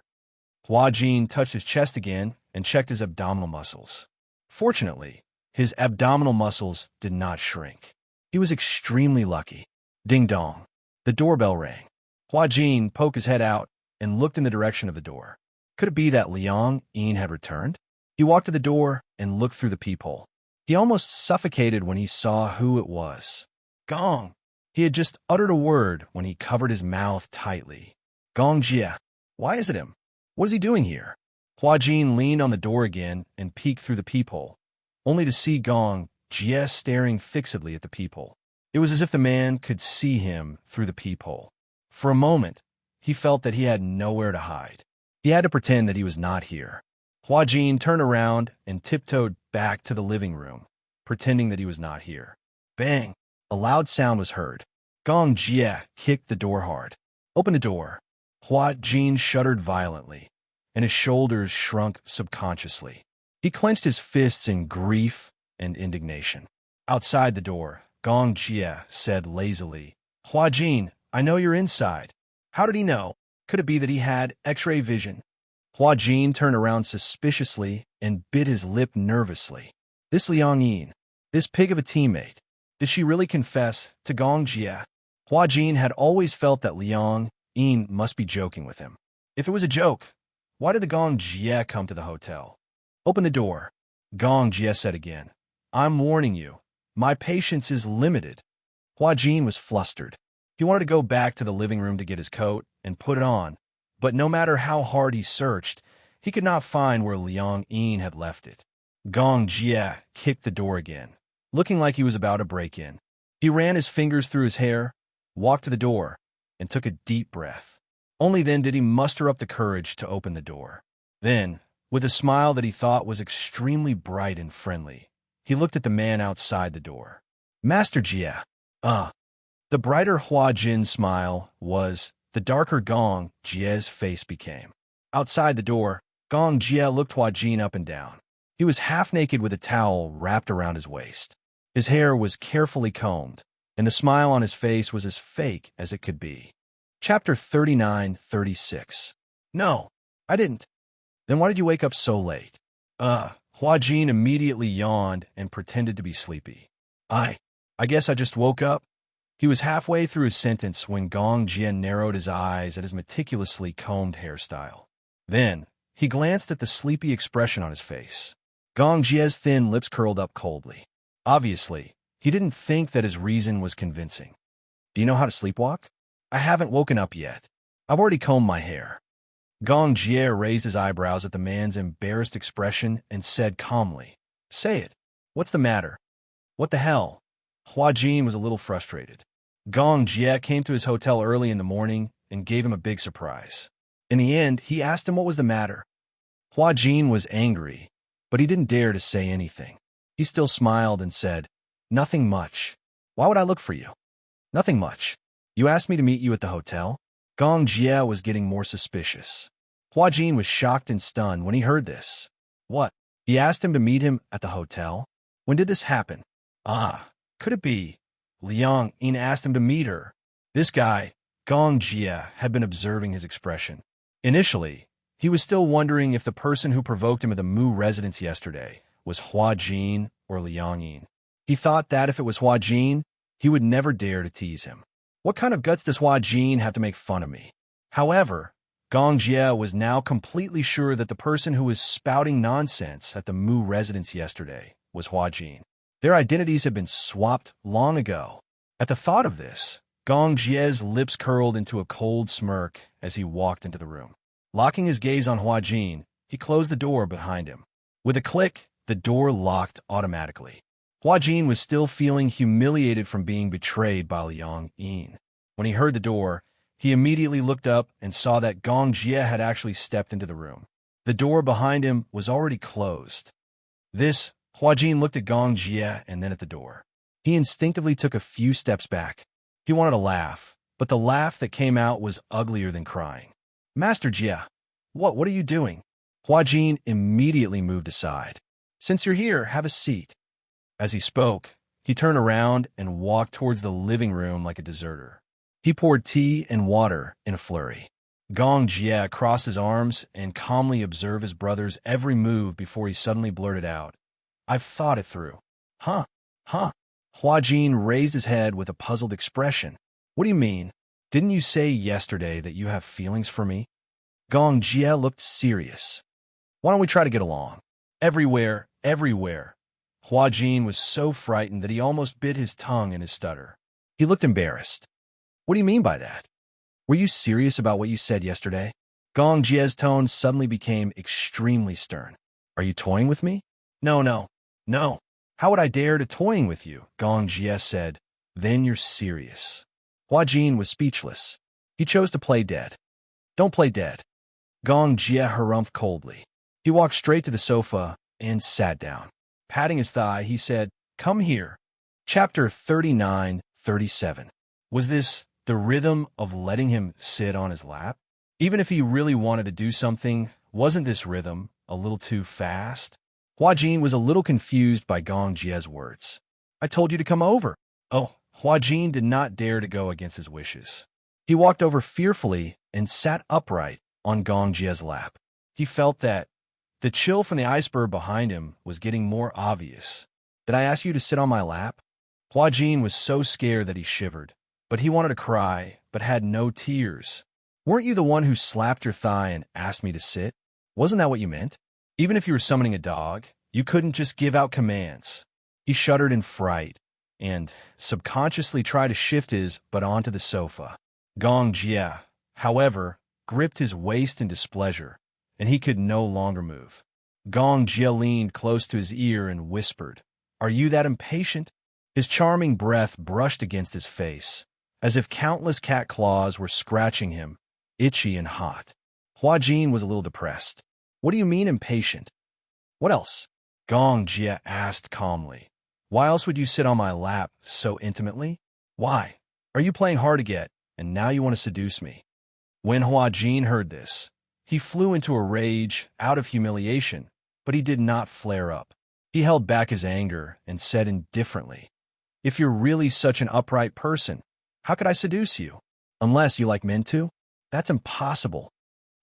Huajin touched his chest again and checked his abdominal muscles. Fortunately, his abdominal muscles did not shrink. He was extremely lucky. Ding dong. The doorbell rang. Huajin poked his head out and looked in the direction of the door. Could it be that Liang Yin had returned? He walked to the door and looked through the peephole. He almost suffocated when he saw who it was. Gong! He had just uttered a word when he covered his mouth tightly. Gong Jie. Why is it him? What is he doing here? Hua Jin leaned on the door again and peeked through the peephole, only to see Gong Jie staring fixedly at the peephole. It was as if the man could see him through the peephole. For a moment, he felt that he had nowhere to hide. He had to pretend that he was not here. Hua Jin turned around and tiptoed back to the living room, pretending that he was not here. Bang! A loud sound was heard. Gong Jie kicked the door hard. Open the door. Hua Jin shuddered violently, and his shoulders shrunk subconsciously. He clenched his fists in grief and indignation. Outside the door, Gong Jie said lazily, Hua Jin, I know you're inside. How did he know? Could it be that he had X-ray vision? Hua Jin turned around suspiciously and bit his lip nervously. This Liang Yin, this pig of a teammate, did she really confess to Gong Jie? Hua Jin had always felt that Liang Yin must be joking with him. If it was a joke, why did the Gong Jie come to the hotel? Open the door, Gong Jie said again. I'm warning you, my patience is limited. Hua Jin was flustered. He wanted to go back to the living room to get his coat and put it on, but no matter how hard he searched, he could not find where Liang Yin had left it. Gong Jie kicked the door again, looking like he was about to break in. He ran his fingers through his hair, walked to the door, and took a deep breath. Only then did he muster up the courage to open the door. Then, with a smile that he thought was extremely bright and friendly, he looked at the man outside the door. Master Jie. The brighter Hua Jin smile was, the darker Gong Jie's face became. Outside the door, Gong Jie looked Hua Jin up and down. He was half naked with a towel wrapped around his waist. His hair was carefully combed, and the smile on his face was as fake as it could be. Chapter 39-36. No, I didn't. Then why did you wake up so late? Hua Jin immediately yawned and pretended to be sleepy. I guess I just woke up. He was halfway through his sentence when Gong Jie narrowed his eyes at his meticulously combed hairstyle. Then, he glanced at the sleepy expression on his face. Gong Jie's thin lips curled up coldly. Obviously, he didn't think that his reason was convincing. Do you know how to sleepwalk? I haven't woken up yet. I've already combed my hair. Gong Jie raised his eyebrows at the man's embarrassed expression and said calmly, Say it. What's the matter? What the hell? Hua Jin was a little frustrated. Gong Jie came to his hotel early in the morning and gave him a big surprise. In the end, he asked him what was the matter. Hua Jin was angry, but he didn't dare to say anything. He still smiled and said, Nothing much. Why would I look for you? Nothing much. You asked me to meet you at the hotel? Gong Jie was getting more suspicious. Hua Jin was shocked and stunned when he heard this. What? He asked him to meet him at the hotel? When did this happen? Could it be? Liang Yin asked him to meet her. This guy, Gong Jie, had been observing his expression. Initially, he was still wondering if the person who provoked him at the Mu residence yesterday was Hua Jin or Liang Yin. He thought that if it was Hua Jin, he would never dare to tease him. What kind of guts does Hua Jin have to make fun of me? However, Gong Jie was now completely sure that the person who was spouting nonsense at the Mu residence yesterday was Hua Jin. Their identities had been swapped long ago. At the thought of this, Gong Jie's lips curled into a cold smirk as he walked into the room. Locking his gaze on Hua Jin, he closed the door behind him. With a click, the door locked automatically. Hua Jin was still feeling humiliated from being betrayed by Liang Yin. When he heard the door, he immediately looked up and saw that Gong Jie had actually stepped into the room. The door behind him was already closed. Hua Jin looked at Gong Jie and then at the door. He instinctively took a few steps back. He wanted to laugh, but the laugh that came out was uglier than crying. Master Jie, what are you doing? Hua Jin immediately moved aside. Since you're here, have a seat. As he spoke, he turned around and walked towards the living room like a deserter. He poured tea and water in a flurry. Gong Jie crossed his arms and calmly observed his brother's every move before he suddenly blurted out, I've thought it through. Huh? Hua Jin raised his head with a puzzled expression. What do you mean? Didn't you say yesterday that you have feelings for me? Gong Jie looked serious. Why don't we try to get along? Everywhere. Hua Jin was so frightened that he almost bit his tongue in his stutter. He looked embarrassed. What do you mean by that? Were you serious about what you said yesterday? Gong Jie's tone suddenly became extremely stern. Are you toying with me? No, no, no. How would I dare to toying with you? Gong Jie said. Then you're serious. Hua Jin was speechless. He chose to play dead. Don't play dead. Gong Jie harumphed coldly. He walked straight to the sofa and sat down. Patting his thigh, he said, Come here. Chapter 39-37. Was this the rhythm of letting him sit on his lap? Even if he really wanted to do something, wasn't this rhythm a little too fast? Hua Jin was a little confused by Gong Jie's words. I told you to come over. Oh, Hua Jin did not dare to go against his wishes. He walked over fearfully and sat upright on Gong Jie's lap. He felt that the chill from the iceberg behind him was getting more obvious. Did I ask you to sit on my lap? Hua Jin was so scared that he shivered, but he wanted to cry, but had no tears. Weren't you the one who slapped your thigh and asked me to sit? Wasn't that what you meant? Even if you were summoning a dog, you couldn't just give out commands. He shuddered in fright and subconsciously tried to shift his butt onto the sofa. Gong Jie, however, gripped his waist in displeasure, and he could no longer move. Gong Jie leaned close to his ear and whispered, Are you that impatient? His charming breath brushed against his face, as if countless cat claws were scratching him, itchy and hot. Hua Jin was a little depressed. What do you mean impatient? What else? Gong Jie asked calmly. Why else would you sit on my lap so intimately? Why? Are you playing hard to get, and now you want to seduce me? When Hua Jin heard this, he flew into a rage out of humiliation, but he did not flare up. He held back his anger and said indifferently, If you're really such an upright person, how could I seduce you? Unless you like men too? That's impossible.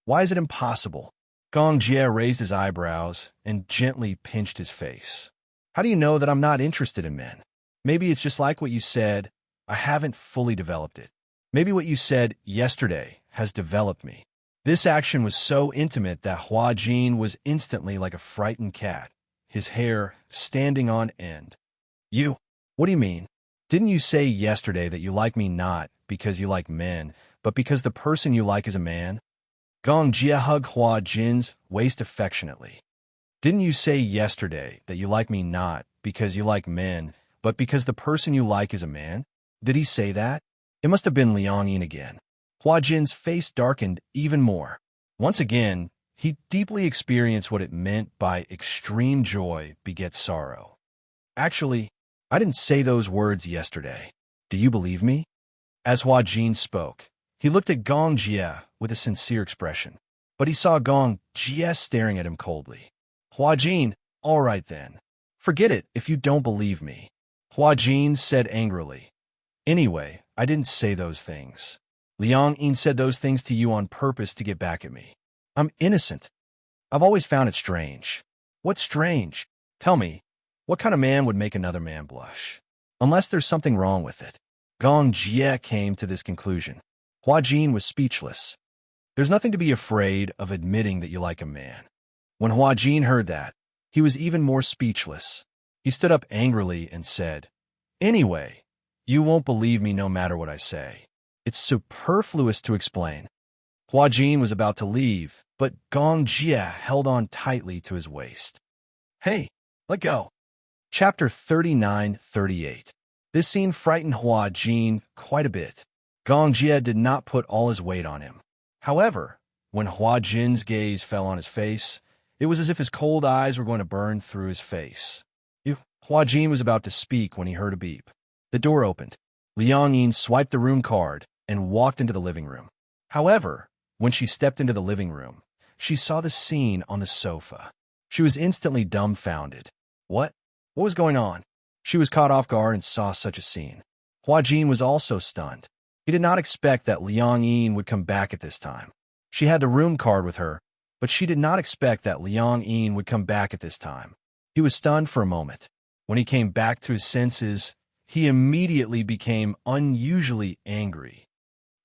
Why is it impossible? Gong Jie raised his eyebrows and gently pinched his face. How do you know that I'm not interested in men? Maybe it's just like what you said, I haven't fully developed it. Maybe what you said yesterday has developed me. This action was so intimate that Hua Jin was instantly like a frightened cat, his hair standing on end. What do you mean? Didn't you say yesterday that you like me not because you like men, but because the person you like is a man? Gong Jie hugged Hua Jin's waist affectionately. Didn't you say yesterday that you like me not because you like men, but because the person you like is a man? Did he say that? It must have been Liang Yin again. Hua Jin's face darkened even more. Once again, he deeply experienced what it meant by extreme joy begets sorrow. Actually, I didn't say those words yesterday. Do you believe me? As Hua Jin spoke, he looked at Gong Jie with a sincere expression, but he saw Gong Jie staring at him coldly. Hua Jin, all right then. Forget it if you don't believe me. Hua Jin said angrily. Anyway, I didn't say those things. Liang Yin said those things to you on purpose to get back at me. I'm innocent. I've always found it strange. What's strange? Tell me, what kind of man would make another man blush? Unless there's something wrong with it. Gong Jie came to this conclusion. Hua Jin was speechless. There's nothing to be afraid of admitting that you like a man. When Hua Jin heard that, he was even more speechless. He stood up angrily and said, Anyway, you won't believe me no matter what I say. It's superfluous to explain. Hua Jin was about to leave, but Gong Jie held on tightly to his waist. Hey, let go. Chapter 39-38. This scene frightened Hua Jin quite a bit. Gong Jie did not put all his weight on him. However, when Hua Jin's gaze fell on his face, it was as if his cold eyes were going to burn through his face. Hua Jin was about to speak when he heard a beep. The door opened. Liang Yin swiped the room card and walked into the living room. However, when she stepped into the living room, she saw the scene on the sofa. She was instantly dumbfounded. What? What was going on? She was caught off guard and saw such a scene. Hua Jin was also stunned. He did not expect that Liang Yin would come back at this time. She had the room card with her, but she did not expect that Liang Yin would come back at this time. He was stunned for a moment. When he came back to his senses, he immediately became unusually angry.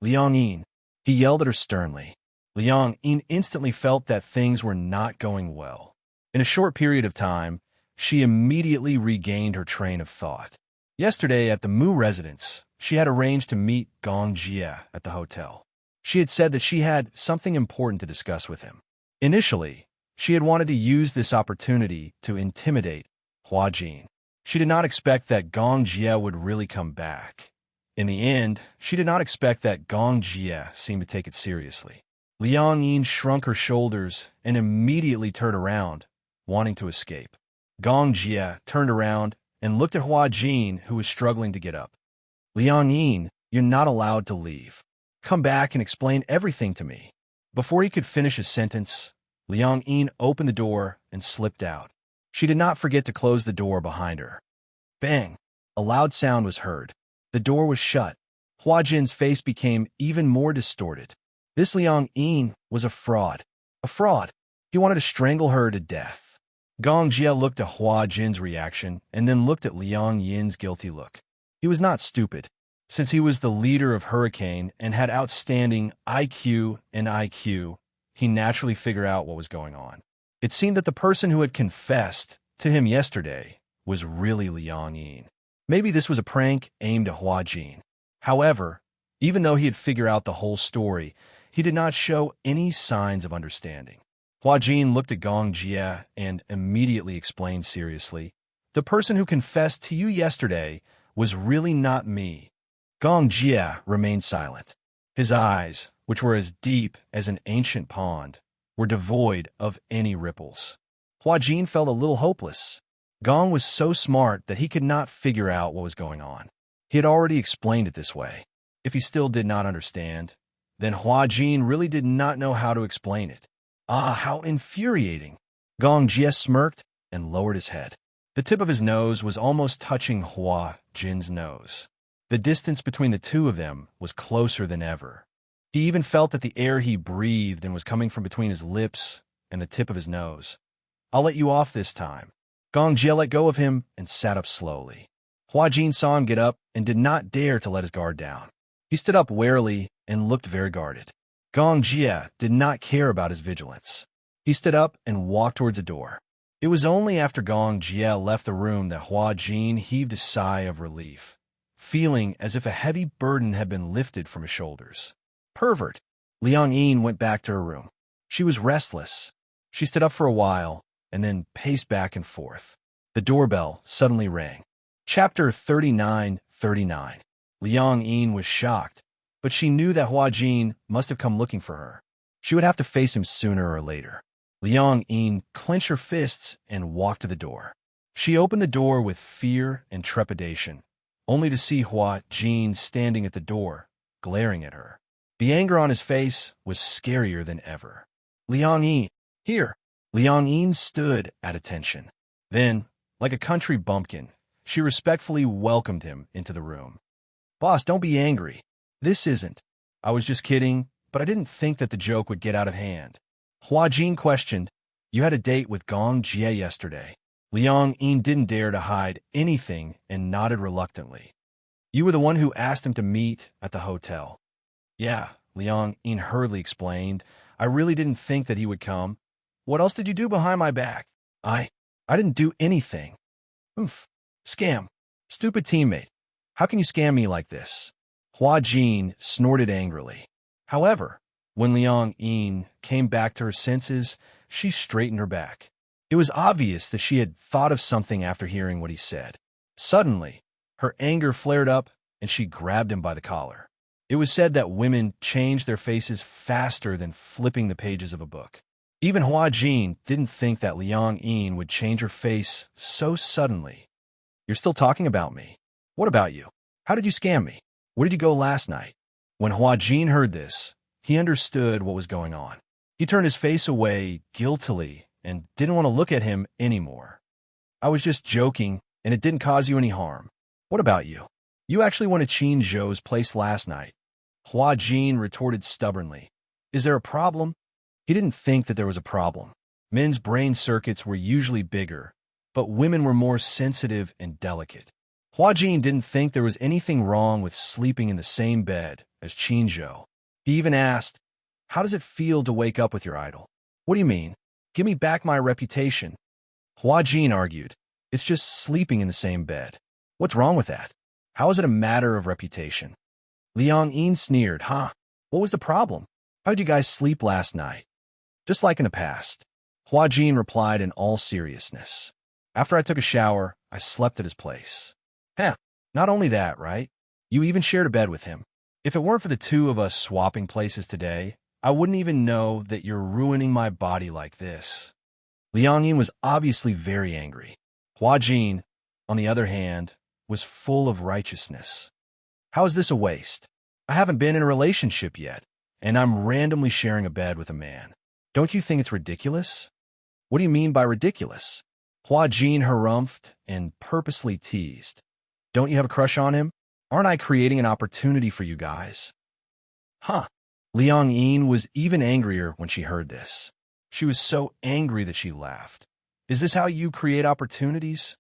Liang Yin, he yelled at her sternly. Liang Yin instantly felt that things were not going well. In a short period of time, she immediately regained her train of thought. Yesterday at the Mu residence, she had arranged to meet Gong Jie at the hotel. She had said that she had something important to discuss with him. Initially, she had wanted to use this opportunity to intimidate Hua Jin. She did not expect that Gong Jie would really come back. In the end, she did not expect that Gong Jie seemed to take it seriously. Liang Yin shrunk her shoulders and immediately turned around, wanting to escape. Gong Jie turned around and looked at Hua Jin, who was struggling to get up. Liang Yin, you're not allowed to leave. Come back and explain everything to me. Before he could finish his sentence, Liang Yin opened the door and slipped out. She did not forget to close the door behind her. Bang! A loud sound was heard. The door was shut. Hua Jin's face became even more distorted. This Liang Yin was a fraud. A fraud. He wanted to strangle her to death. Gong Jie looked at Hua Jin's reaction and then looked at Liang Yin's guilty look. He was not stupid. Since he was the leader of Hurricane and had outstanding IQ and IQ, he naturally figured out what was going on. It seemed that the person who had confessed to him yesterday was really Liang Yin. Maybe this was a prank aimed at Hua Jin. However, even though he had figured out the whole story, he did not show any signs of understanding. Hua Jin looked at Gong Jie and immediately explained seriously, "The person who confessed to you yesterday was really not me." Gong Jie remained silent. His eyes, which were as deep as an ancient pond, were devoid of any ripples. Hua Jin felt a little hopeless. Gong was so smart that he could not figure out what was going on. He had already explained it this way. If he still did not understand, then Hua Jin really did not know how to explain it. Ah, how infuriating! Gong Jie smirked and lowered his head. The tip of his nose was almost touching Hua Jin's nose. The distance between the two of them was closer than ever. He even felt that the air he breathed and was coming from between his lips and the tip of his nose. "I'll let you off this time." Gong Jie let go of him and sat up slowly. Hua Jin saw him get up and did not dare to let his guard down. He stood up warily and looked very guarded. Gong Jie did not care about his vigilance. He stood up and walked towards the door. It was only after Gong Jie left the room that Hua Jin heaved a sigh of relief, feeling as if a heavy burden had been lifted from his shoulders. Pervert! Liang Yin went back to her room. She was restless. She stood up for a while and then paced back and forth. The doorbell suddenly rang. Chapter 39:39. Liang Yin was shocked, but she knew that Hua Jin must have come looking for her. She would have to face him sooner or later. Liang Yin clenched her fists and walked to the door. She opened the door with fear and trepidation, only to see Hua Jin standing at the door, glaring at her. The anger on his face was scarier than ever. "Liang Yin, here!" Liang Yin stood at attention. Then, like a country bumpkin, she respectfully welcomed him into the room. "Boss, don't be angry. This isn't. I was just kidding, but I didn't think that the joke would get out of hand." Hua Jin questioned, "You had a date with Gong Jie yesterday." Liang Yin didn't dare to hide anything and nodded reluctantly. "You were the one who asked him to meet at the hotel." "Yeah," Liang Yin hurriedly explained. "I really didn't think that he would come. What else did you do behind my back?" I didn't do anything." "Oof. Scam. Stupid teammate. How can you scam me like this?" Hua Jin snorted angrily. However, when Liang Yin came back to her senses, she straightened her back. It was obvious that she had thought of something after hearing what he said. Suddenly, her anger flared up and she grabbed him by the collar. It was said that women change their faces faster than flipping the pages of a book. Even Hua Jin didn't think that Liang Yin would change her face so suddenly. "You're still talking about me. What about you? How did you scam me? Where did you go last night?" When Hua Jin heard this, he understood what was going on. He turned his face away guiltily and didn't want to look at him anymore. "I was just joking, and it didn't cause you any harm. What about you? You actually went to Qin Zhou's place last night." Hua Jin retorted stubbornly. "Is there a problem?" He didn't think that there was a problem. Men's brain circuits were usually bigger, but women were more sensitive and delicate. Hua Jin didn't think there was anything wrong with sleeping in the same bed as Qin Zhou. He even asked, "How does it feel to wake up with your idol?" "What do you mean? Give me back my reputation." Hua Jin argued, "It's just sleeping in the same bed. What's wrong with that?" How is it a matter of reputation? Liang Yin sneered. Huh? What was the problem? How did you guys sleep last night? Just like in the past. Hua Jin replied in all seriousness. After I took a shower, I slept at his place. Heh, not only that, right? You even shared a bed with him. If it weren't for the two of us swapping places today, I wouldn't even know that you're ruining my body like this. Liang Yin was obviously very angry. Hua Jin, on the other hand, was full of righteousness. How is this a waste? I haven't been in a relationship yet, and I'm randomly sharing a bed with a man. Don't you think it's ridiculous? What do you mean by ridiculous? Hua Jin harumphed and purposely teased. Don't you have a crush on him? Aren't I creating an opportunity for you guys? Huh. Liang Yin was even angrier when she heard this. She was so angry that she laughed. Is this how you create opportunities?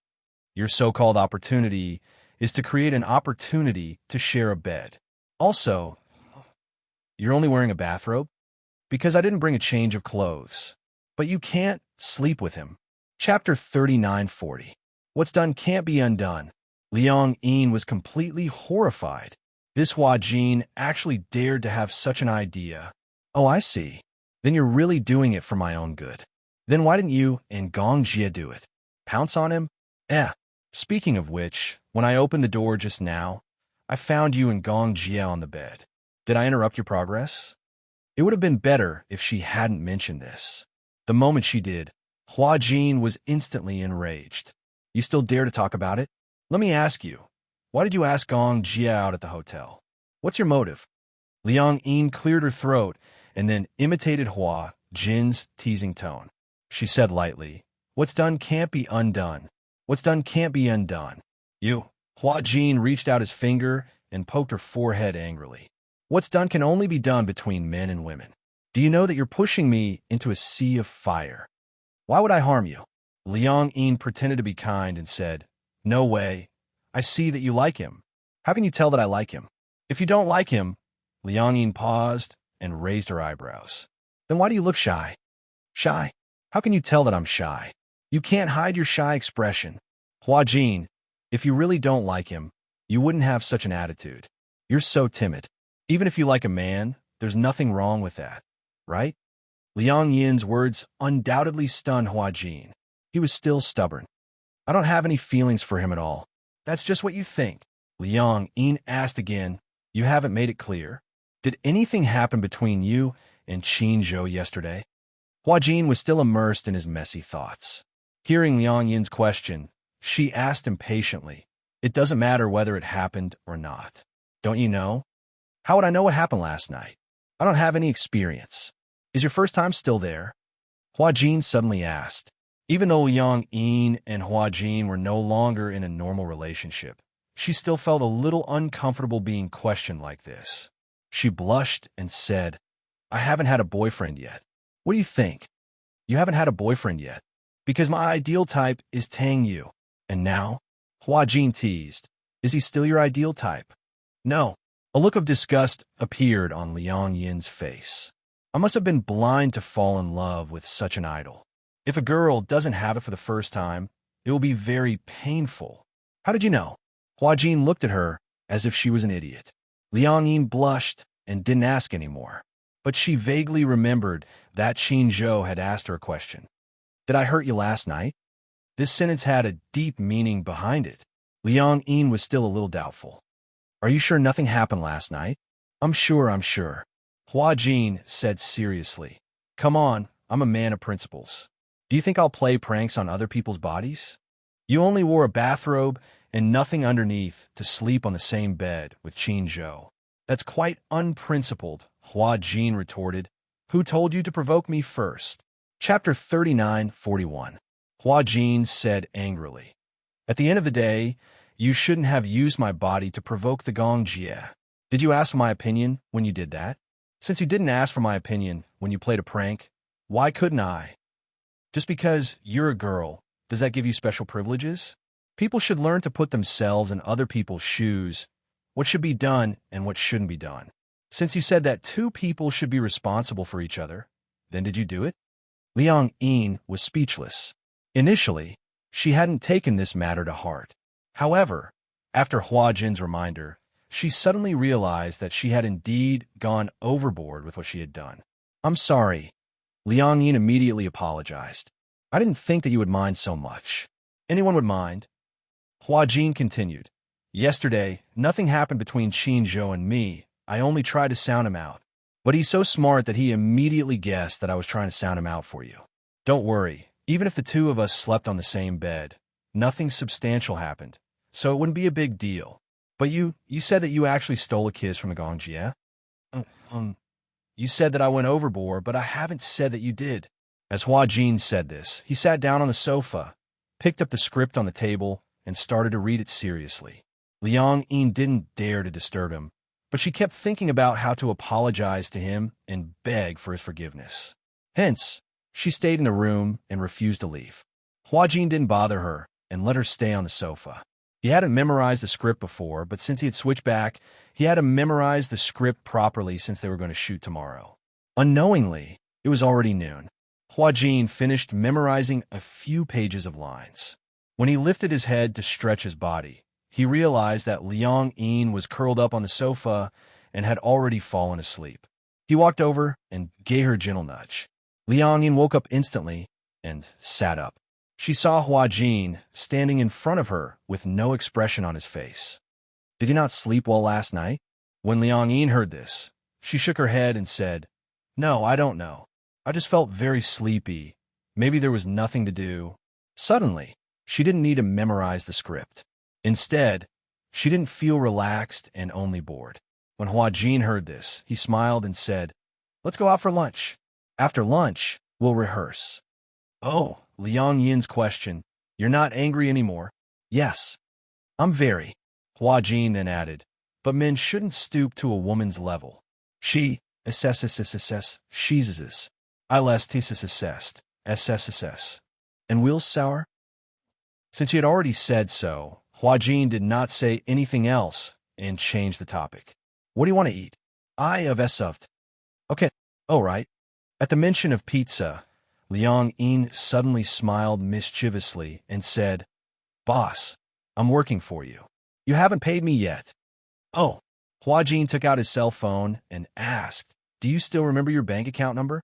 Your so-called opportunity is to create an opportunity to share a bed. Also, you're only wearing a bathrobe? Because I didn't bring a change of clothes. But you can't sleep with him. Chapter 3940. What's done can't be undone. Liang Yin was completely horrified. This Hua Jin actually dared to have such an idea. Oh, I see. Then you're really doing it for my own good. Then why didn't you and Gong Jie do it? Pounce on him? Speaking of which, when I opened the door just now, I found you and Gong Jie on the bed. Did I interrupt your progress? It would have been better if she hadn't mentioned this. The moment she did, Hua Jin was instantly enraged. You still dare to talk about it? Let me ask you, why did you ask Gong Jie out at the hotel? What's your motive? Liang Yin cleared her throat and then imitated Hua Jin's teasing tone. She said lightly, what's done can't be undone. What's done can't be undone. You. Hua Jin reached out his finger and poked her forehead angrily. What's done can only be done between men and women. Do you know that you're pushing me into a sea of fire? Why would I harm you? Liang Yin pretended to be kind and said, no way. I see that you like him. How can you tell that I like him? If you don't like him, Liang Yin paused and raised her eyebrows. Then why do you look shy? Shy? How can you tell that I'm shy? You can't hide your shy expression. Hua Jin, if you really don't like him, you wouldn't have such an attitude. You're so timid. Even if you like a man, there's nothing wrong with that, right? Liang Yin's words undoubtedly stunned Hua Jin. He was still stubborn. I don't have any feelings for him at all. That's just what you think. Liang Yin asked again. You haven't made it clear. Did anything happen between you and Qin Zhou yesterday? Hua Jin was still immersed in his messy thoughts. Hearing Liang Yin's question, she asked impatiently, it doesn't matter whether it happened or not. Don't you know? How would I know what happened last night? I don't have any experience. Is your first time still there? Hua Jin suddenly asked. Even though Liang Yin and Hua Jin were no longer in a normal relationship, she still felt a little uncomfortable being questioned like this. She blushed and said, I haven't had a boyfriend yet. What do you think? You haven't had a boyfriend yet? Because my ideal type is Tang Yu. And now? Hua Jin teased. Is he still your ideal type? No. A look of disgust appeared on Liang Yin's face. I must have been blind to fall in love with such an idol. If a girl doesn't have it for the first time, it will be very painful. How did you know? Hua Jin looked at her as if she was an idiot. Liang Yin blushed and didn't ask anymore. But she vaguely remembered that Qin Zhou had asked her a question. Did I hurt you last night? This sentence had a deep meaning behind it. Liang Yin was still a little doubtful. Are you sure nothing happened last night? I'm sure. Hua Jin said seriously. Come on, I'm a man of principles. Do you think I'll play pranks on other people's bodies? You only wore a bathrobe and nothing underneath to sleep on the same bed with Qin Zhou. That's quite unprincipled, Hua Jin retorted. Who told you to provoke me first? Chapter 3941. Hua Jin said angrily. At the end of the day, you shouldn't have used my body to provoke the Gong Jie. Did you ask for my opinion when you did that? Since you didn't ask for my opinion when you played a prank, why couldn't I? Just because you're a girl, does that give you special privileges? People should learn to put themselves in other people's shoes, what should be done and what shouldn't be done. Since you said that two people should be responsible for each other, then did you do it? Liang Yin was speechless. Initially, she hadn't taken this matter to heart. However, After Hua Jin's reminder, she suddenly realized that she had indeed gone overboard with what she had done. I'm sorry. Liang Yin immediately apologized. I didn't think that you would mind so much. Anyone would mind? Hua Jin continued. Yesterday, nothing happened between Qin Zhou and me. I only tried to sound him out. But he's so smart that he immediately guessed that I was trying to sound him out for you. Don't worry, even if the two of us slept on the same bed, nothing substantial happened, so it wouldn't be a big deal. But you said that you actually stole a kiss from the Gongjie? You said that I went overboard, but I haven't said that you did. As Hua Jin said this, he sat down on the sofa, picked up the script on the table, and started to read it seriously. Liang Yin didn't dare to disturb him, but she kept thinking about how to apologize to him and beg for his forgiveness. Hence, she stayed in the room and refused to leave. Hua Jin didn't bother her and let her stay on the sofa. He hadn't memorized the script before, but since he had switched back, he had to memorize the script properly since they were going to shoot tomorrow. Unknowingly, it was already noon. Hua Jin finished memorizing a few pages of lines. When he lifted his head to stretch his body, he realized that Liang Yin was curled up on the sofa and had already fallen asleep. He walked over and gave her a gentle nudge. Liang Yin woke up instantly and sat up. She saw Hua Jin standing in front of her with no expression on his face. Did he not sleep well last night? When Liang Yin heard this, she shook her head and said, No, I don't know. I just felt very sleepy. Maybe there was nothing to do. Suddenly, she didn't need to memorize the script. Instead, she didn't feel relaxed and only bored. When Hua Jin heard this, he smiled and said, Let's go out for lunch. After lunch, we'll rehearse. Oh, Liang Yin's question. You're not angry anymore? Yes. I'm very. Hua Jin then added, but men shouldn't stoop to a woman's level. She, she's, I less ss, and we'll sour? Since he had already said so, Hua Jin did not say anything else and changed the topic. What do you want to eat? I have essoved. Okay, all right. At the mention of pizza, Liang Yin suddenly smiled mischievously and said, Boss, I'm working for you. You haven't paid me yet. Oh, Hua Jin took out his cell phone and asked, Do you still remember your bank account number?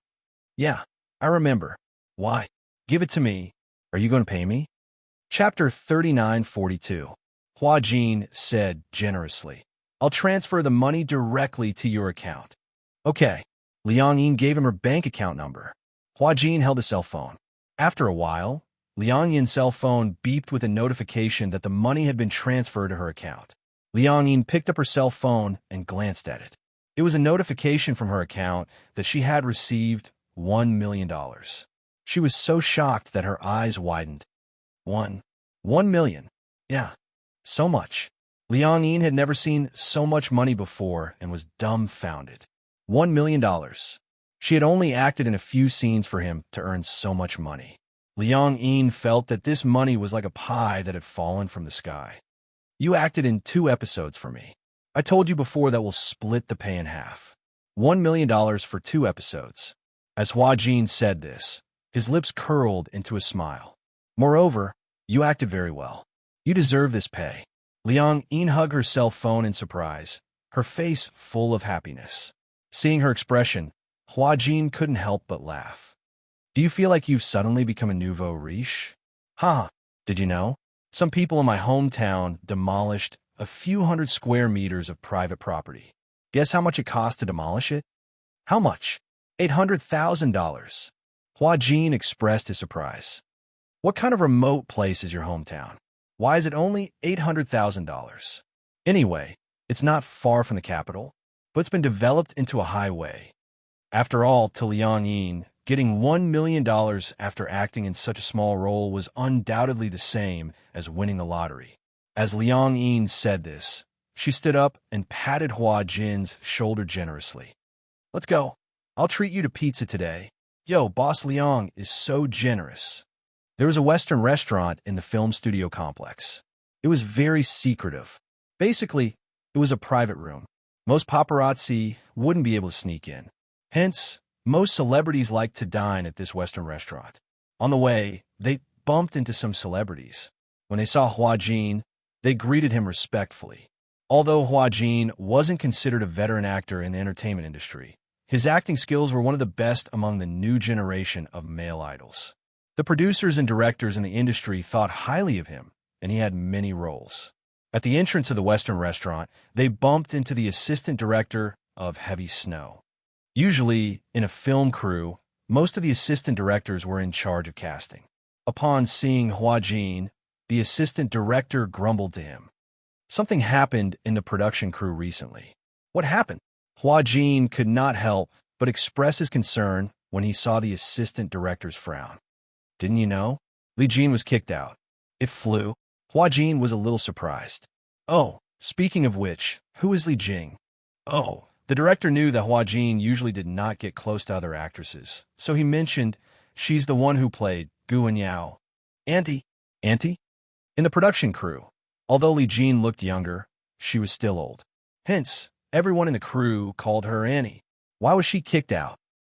Yeah, I remember. Why? Give it to me. Are you going to pay me? Chapter 3942. Hua Jin said generously, I'll transfer the money directly to your account. Okay. Liang Yin gave him her bank account number. Hua Jin held a cell phone. After a while, Liang Yin's cell phone beeped with a notification that the money had been transferred to her account. Liang Yin picked up her cell phone and glanced at it. It was a notification from her account that she had received $1 million. She was so shocked that her eyes widened. $1 million. Yeah, so much. Liang Yin had never seen so much money before and was dumbfounded. $1 million. She had only acted in a few scenes for him to earn so much money. Liang Yin felt that this money was like a pie that had fallen from the sky. You acted in 2 episodes for me. I told you before that we'll split the pay in half. $1 million for 2 episodes. As Hua Jin said this, his lips curled into a smile. Moreover, you acted very well. You deserve this pay. Liang Yin hugged her cell phone in surprise, her face full of happiness. Seeing her expression, Hua Jin couldn't help but laugh. Do you feel like you've suddenly become a nouveau riche? Did you know? Some people in my hometown demolished a few hundred square meters of private property. Guess how much it cost to demolish it? How much? $800,000. Hua Jin expressed his surprise. What kind of remote place is your hometown? Why is it only $800,000? Anyway, it's not far from the capital, but it's been developed into a highway. After all, to Liang Yin, getting $1 million after acting in such a small role was undoubtedly the same as winning the lottery. As Liang Yin said this, she stood up and patted Hua Jin's shoulder generously. Let's go. I'll treat you to pizza today. Yo, Boss Liang is so generous. There was a Western restaurant in the film studio complex. It was very secretive. Basically, it was a private room. Most paparazzi wouldn't be able to sneak in. Hence, most celebrities liked to dine at this Western restaurant. On the way, they bumped into some celebrities. When they saw Hua Jin, They greeted him respectfully. Although Hua Jin wasn't considered a veteran actor in the entertainment industry, his acting skills were one of the best among the new generation of male idols. The producers and directors in the industry thought highly of him, and he had many roles. At the entrance of the Western restaurant, they bumped into the assistant director of Heavy Snow. Usually, in a film crew, most of the assistant directors were in charge of casting. Upon seeing Hua Jin, the assistant director grumbled to him. Something happened in the production crew recently. What happened? Hua Jin could not help but express his concern when he saw the assistant director's frown. Didn't you know? Li Jin was kicked out. It flew. Hua Jin was a little surprised. Oh, speaking of which, who is Li Jing? Oh, the director knew that Hua Jin usually did not get close to other actresses, so he mentioned, she's the one who played Gu and Yao. Auntie? Auntie? In the production crew, although Li Jin looked younger, she was still old. Hence, everyone in the crew called her Annie. Why was she kicked out?